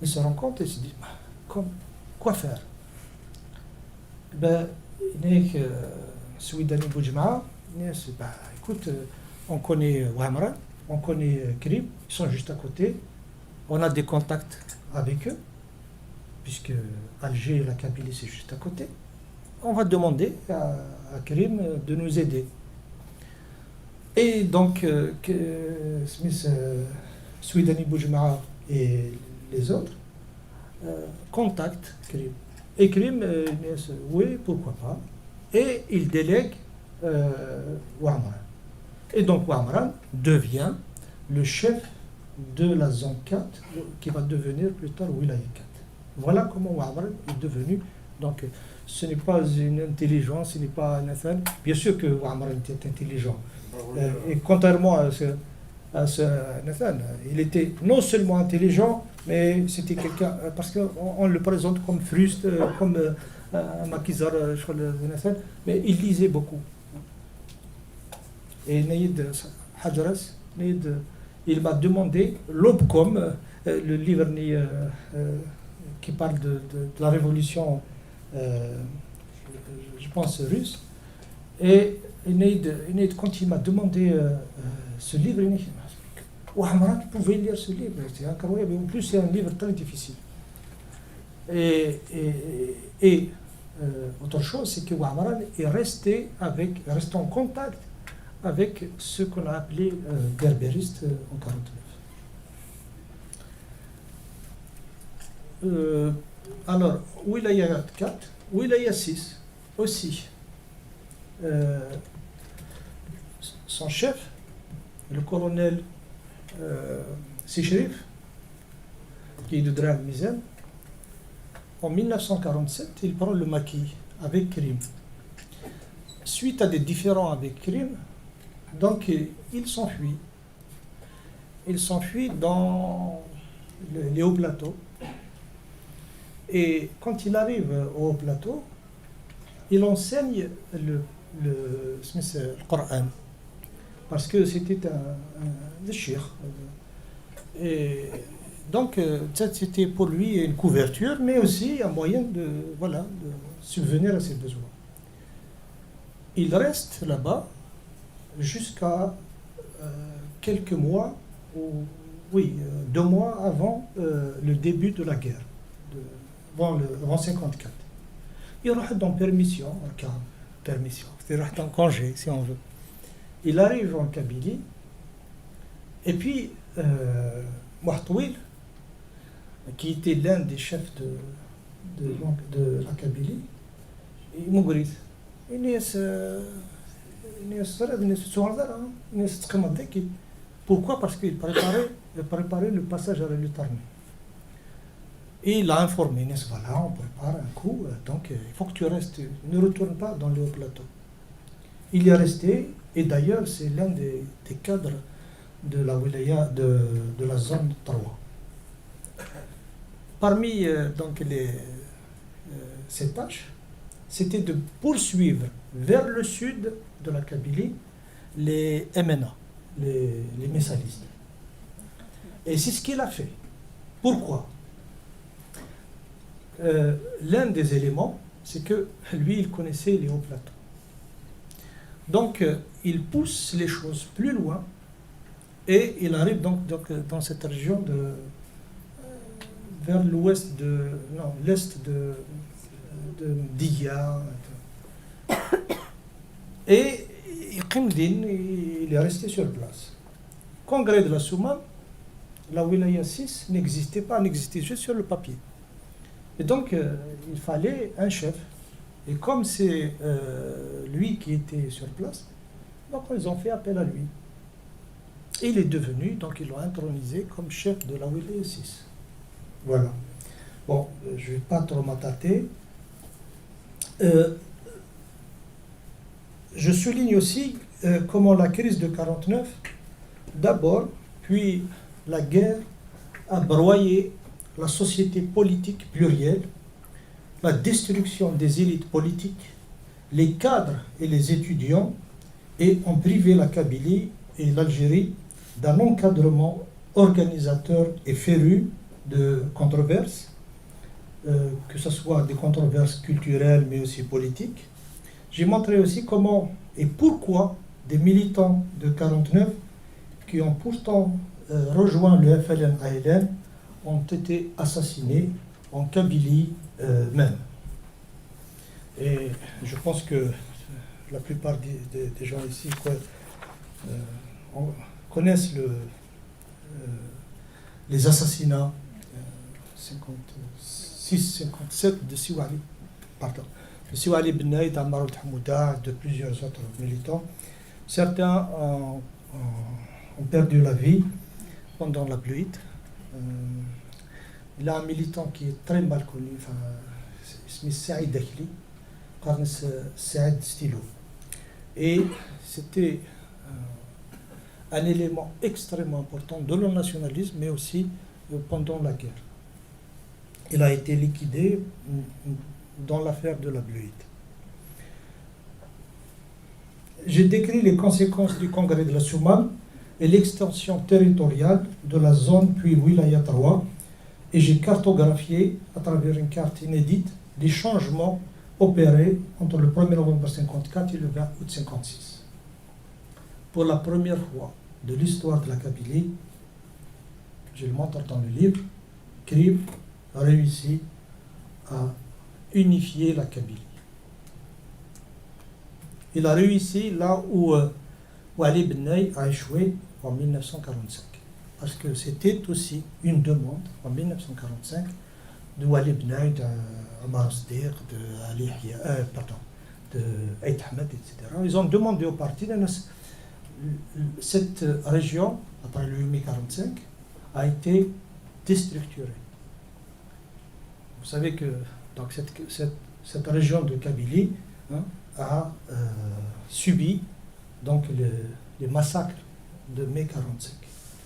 Ils se rencontrent et se disent, quoi faire? Ben, Souidani Boujma, écoute, on connaît Ouamran, on connaît Krim, ils sont juste à côté, on a des contacts avec eux, puisque Alger et la Kabylie c'est juste à côté. On va demander à Krim de nous aider. Et donc, Souidani Boujma et les autres contactent Krim. Et Krim, oui, pourquoi pas. Et il délègue Ouamran. Et donc Ouamran devient le chef de la zone 4, qui va devenir plus tard Wilaya 4. Voilà comment Ouamran est devenu. Donc, ce n'est pas une intelligence, ce n'est pas un affaire. Bien sûr que Ouamran était intelligent. Et contrairement à ce Nathan, il était non seulement intelligent, mais c'était quelqu'un, parce qu'on le présente comme fruste, comme un maquisard, Nathan, mais il lisait beaucoup. Et Naïd Hadras, il m'a demandé l'Obcom, le livre qui parle de la révolution, je pense, russe. Et Naïd, quand il m'a demandé ce livre, Ouamran pouvait lire ce livre, c'est incroyable. En plus, c'est un livre très difficile. Et autre chose, c'est que Ouamran est resté en contact avec ce qu'on a appelé berbéristes en 1949. Alors, Wilaya 4, Wilaya 6 aussi. Son chef, le colonel Sichrif, qui est de Drag Mizan, en 1947, il prend le maquis avec Krim. Suite à des différends avec Krim, donc il s'enfuit. il s'enfuit dans les hauts plateaux. Et quand il arrive au haut plateau, il enseigne le Coran. Parce que c'était un shir. Et donc, c'était pour lui une couverture, mais aussi un moyen de subvenir à ses besoins. Il reste là-bas jusqu'à quelques mois, 2 mois avant le début de la guerre, avant 1954. Il reste dans permission, c'est-à-dire en congé, si on veut. Il arrive en Kabylie, et puis Mouhtouil, qui était l'un des chefs de la Kabylie, il mourit. Pourquoi? Parce qu'il préparait le passage à la lutte armée. Et il a informé, voilà, on prépare un coup, donc il faut que tu restes, ne retourne pas dans le haut plateau. Il y est resté, et d'ailleurs c'est l'un des cadres de la wilaya de la zone 3. Parmi ces tâches, c'était de poursuivre vers le sud de la Kabylie les MNA, les messalistes. Et c'est ce qu'il a fait. Pourquoi? L'un des éléments, c'est que lui, il connaissait les hauts plateaux. Donc, il pousse les choses plus loin et il arrive donc dans cette région vers l'est de Dia. Et il est resté sur place. Congrès de la Soumam, la wilaya 6 n'existait juste sur le papier. Et donc, il fallait un chef. Et comme c'est lui qui était sur place, donc ils ont fait appel à lui. Et il est devenu, donc ils l'ont intronisé comme chef de la wilaya 6. Voilà. Bon, je ne vais pas trop m'attarder. Je souligne aussi comment la crise de 1949, d'abord, puis la guerre, a broyé la société politique plurielle, la destruction des élites politiques, les cadres et les étudiants, et ont privé la Kabylie et l'Algérie d'un encadrement organisateur et féru de controverses, que ce soit des controverses culturelles mais aussi politiques. J'ai montré aussi comment et pourquoi des militants de 1949 qui ont pourtant rejoint le FLN-ALN ont été assassinés en Kabylie même. Et je pense que la plupart des gens ici connaissent les assassinats 56-57 de Siwali, de Siwali Ben Naïd, Ammar al-Hamouda, de plusieurs autres militants. Certains ont perdu la vie pendant la pluie. Il y a un militant qui est très mal connu, c'est Saïd Dakhli, Qarnes Saïd Stilo. Et c'était un élément extrêmement important de le nationalisme, mais aussi pendant la guerre. Il a été liquidé dans l'affaire de la Bluide. J'ai décrit les conséquences du congrès de la Soumam et l'extension territoriale de la zone puis Wilaya 3, et j'ai cartographié à travers une carte inédite les changements opérés entre le 1er novembre 1954 et le 20 août 1956. Pour la première fois de l'histoire de la Kabylie, je le montre dans le livre, Krib a réussi à unifier la Kabylie. Il a réussi là où Ali Ben Naï a échoué en 1945. Parce que c'était aussi une demande en 1945 de Wali Ben Naï, d'Ammar Sadiq, de Aït Ahmed, etc. Ils ont demandé au parti cette région, après le 1945, a été déstructurée. Vous savez que donc, cette région de Kabylie a subi donc, les massacres de mai 1945.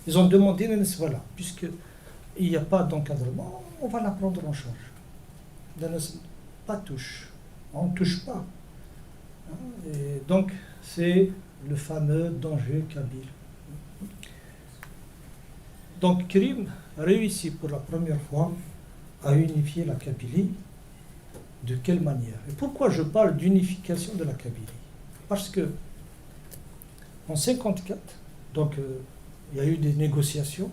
Ils ont demandé, voilà, puisqu'il n'y a pas d'encadrement, on va la prendre en charge. Pas touche. On ne touche pas. Et donc, c'est le fameux danger kabyle. Donc, Krim réussit pour la première fois à unifier la Kabylie. De quelle manière? Et pourquoi je parle d'unification de la Kabylie? Parce que en 1954, donc il y a eu des négociations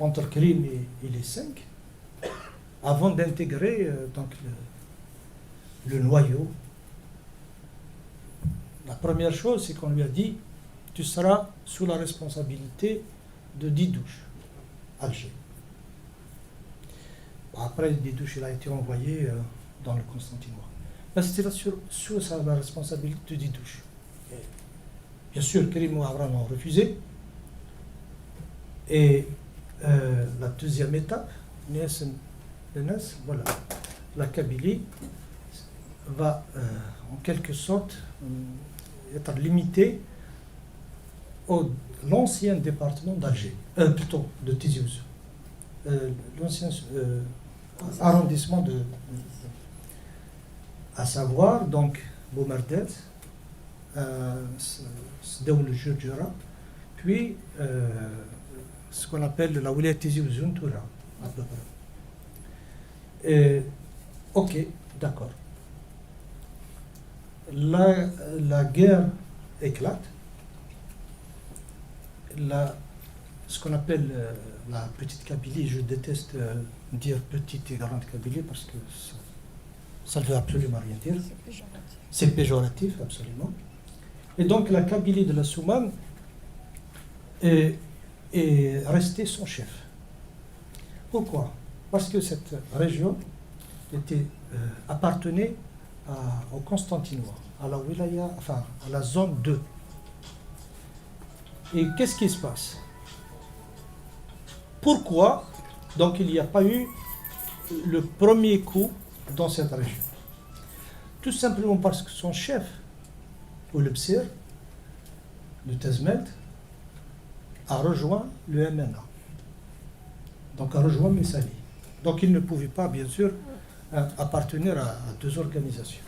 entre Krim et les cinq avant d'intégrer donc le noyau. La première chose, c'est qu'on lui a dit tu seras sous la responsabilité de Didouche, Alger. Après, Didouche, il a été envoyé dans le Constantinois. Mais c'était sur la responsabilité de Didouche. Et bien sûr, Karim et Avran ont refusé. Et la deuxième étape, voilà, la Kabylie va en quelque sorte être limitée à l'ancien département d'Alger, plutôt de Tizi Ouzou, l'ancien arrondissement à savoir donc Boumerdès, Sdeoul Jurjura, puis ce qu'on appelle la Wilaya Tizi Ouzou Toura, à peu près. Ok, d'accord. La guerre éclate. Ce qu'on appelle la petite Kabylie, je déteste dire petite et grande Kabylie parce que ça ne veut absolument rien dire. C'est péjoratif, absolument. Et donc la Kabylie de la Soumane est restée son chef. Pourquoi? Parce que cette région appartenait au Constantinois, à la wilaya, enfin à la zone 2. Et qu'est-ce qui se passe? Pourquoi donc il n'y a pas eu le premier coup dans cette région? Tout simplement parce que son chef, ou le Psir, le Tezmelt, a rejoint le MNA. Donc a rejoint Messali. Donc il ne pouvait pas, bien sûr, appartenir à deux organisations.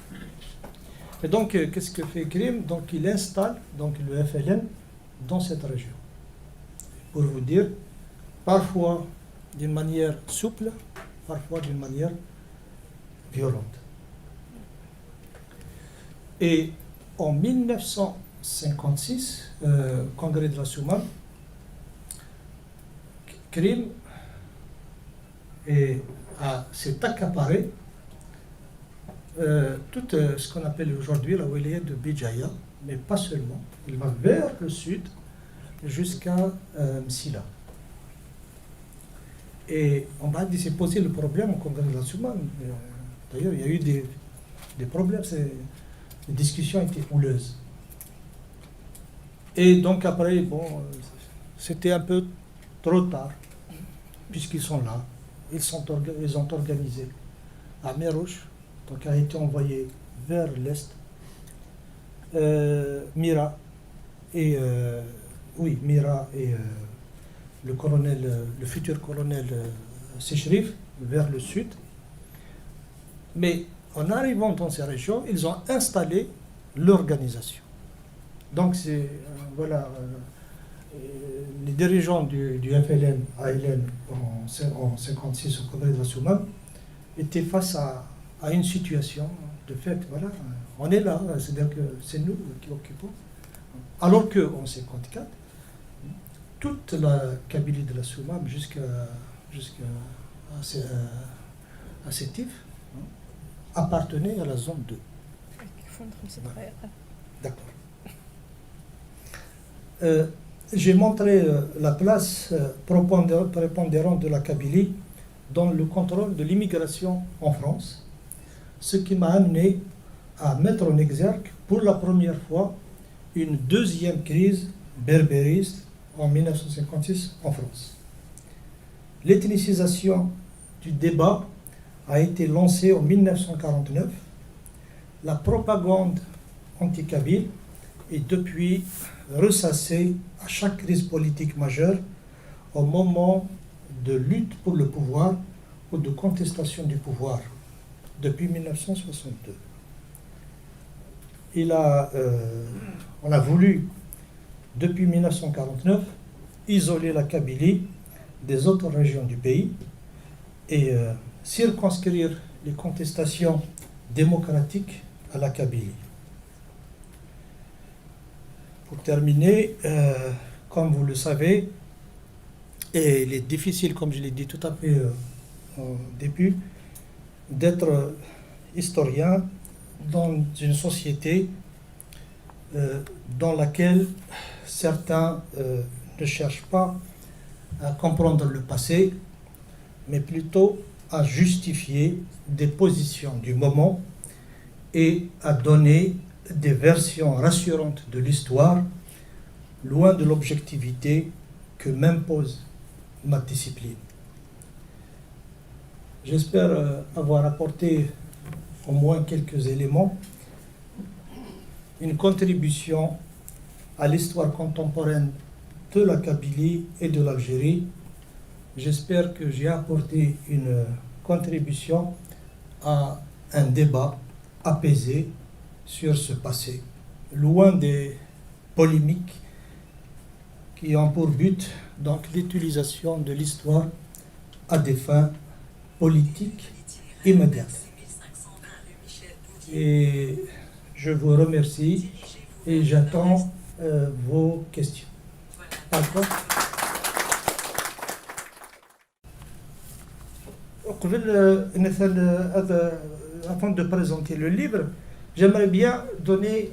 Et donc, qu'est-ce que fait Krim? Donc il installe donc, le FLN dans cette région. Pour vous dire, parfois d'une manière souple, parfois d'une manière violente. Et en 1956, congrès de la Soumane, Krim s'est accaparé tout ce qu'on appelle aujourd'hui la wilaya de Bijaya, mais pas seulement. Il va vers le sud jusqu'à Msila. Et on va s'est posé le problème au congrès de la Soumane. D'ailleurs, il y a eu des problèmes, les discussions étaient houleuses. Et donc après, bon, c'était un peu trop tard, puisqu'ils sont là. Ils ont organisé à Merouche, donc a été envoyé vers l'est, Mira et le futur colonel Sechrif vers le sud. Mais en arrivant dans ces régions, ils ont installé l'organisation. Donc voilà, les dirigeants du FLN, ALN en 1956 au congrès de la Soumane étaient face à une situation de fait, voilà, on est là, c'est-à-dire que c'est nous qui occupons. Alors qu'en 1954, toute la Kabylie de la Soumane jusqu'à Sétif appartenait à la zone 2. Voilà. D'accord. J'ai montré la place prépondérante de la Kabylie dans le contrôle de l'immigration en France, ce qui m'a amené à mettre en exergue pour la première fois une deuxième crise berbériste en 1956 en France. L'ethnicisation du débat a été lancée en 1949. La propagande anti-kabyle est depuis ressassée à chaque crise politique majeure au moment de lutte pour le pouvoir ou de contestation du pouvoir, depuis 1962. On a voulu, depuis 1949, isoler la Kabylie des autres régions du pays et circonscrire les contestations démocratiques à la Kabylie. Pour terminer, comme vous le savez, et il est difficile, comme je l'ai dit tout à fait au début, d'être historien dans une société dans laquelle certains ne cherchent pas à comprendre le passé, mais plutôt à justifier des positions du moment et à donner des versions rassurantes de l'histoire, loin de l'objectivité que m'impose ma discipline. J'espère avoir apporté au moins quelques éléments, une contribution à l'histoire contemporaine de la Kabylie et de l'Algérie. J'espère que j'ai apporté une contribution à un débat apaisé sur ce passé, loin des polémiques qui ont pour but donc l'utilisation de l'histoire à des fins politiques immédiates. Et je vous remercie et j'attends vos questions. D'accord. Avant de présenter le livre, j'aimerais bien donner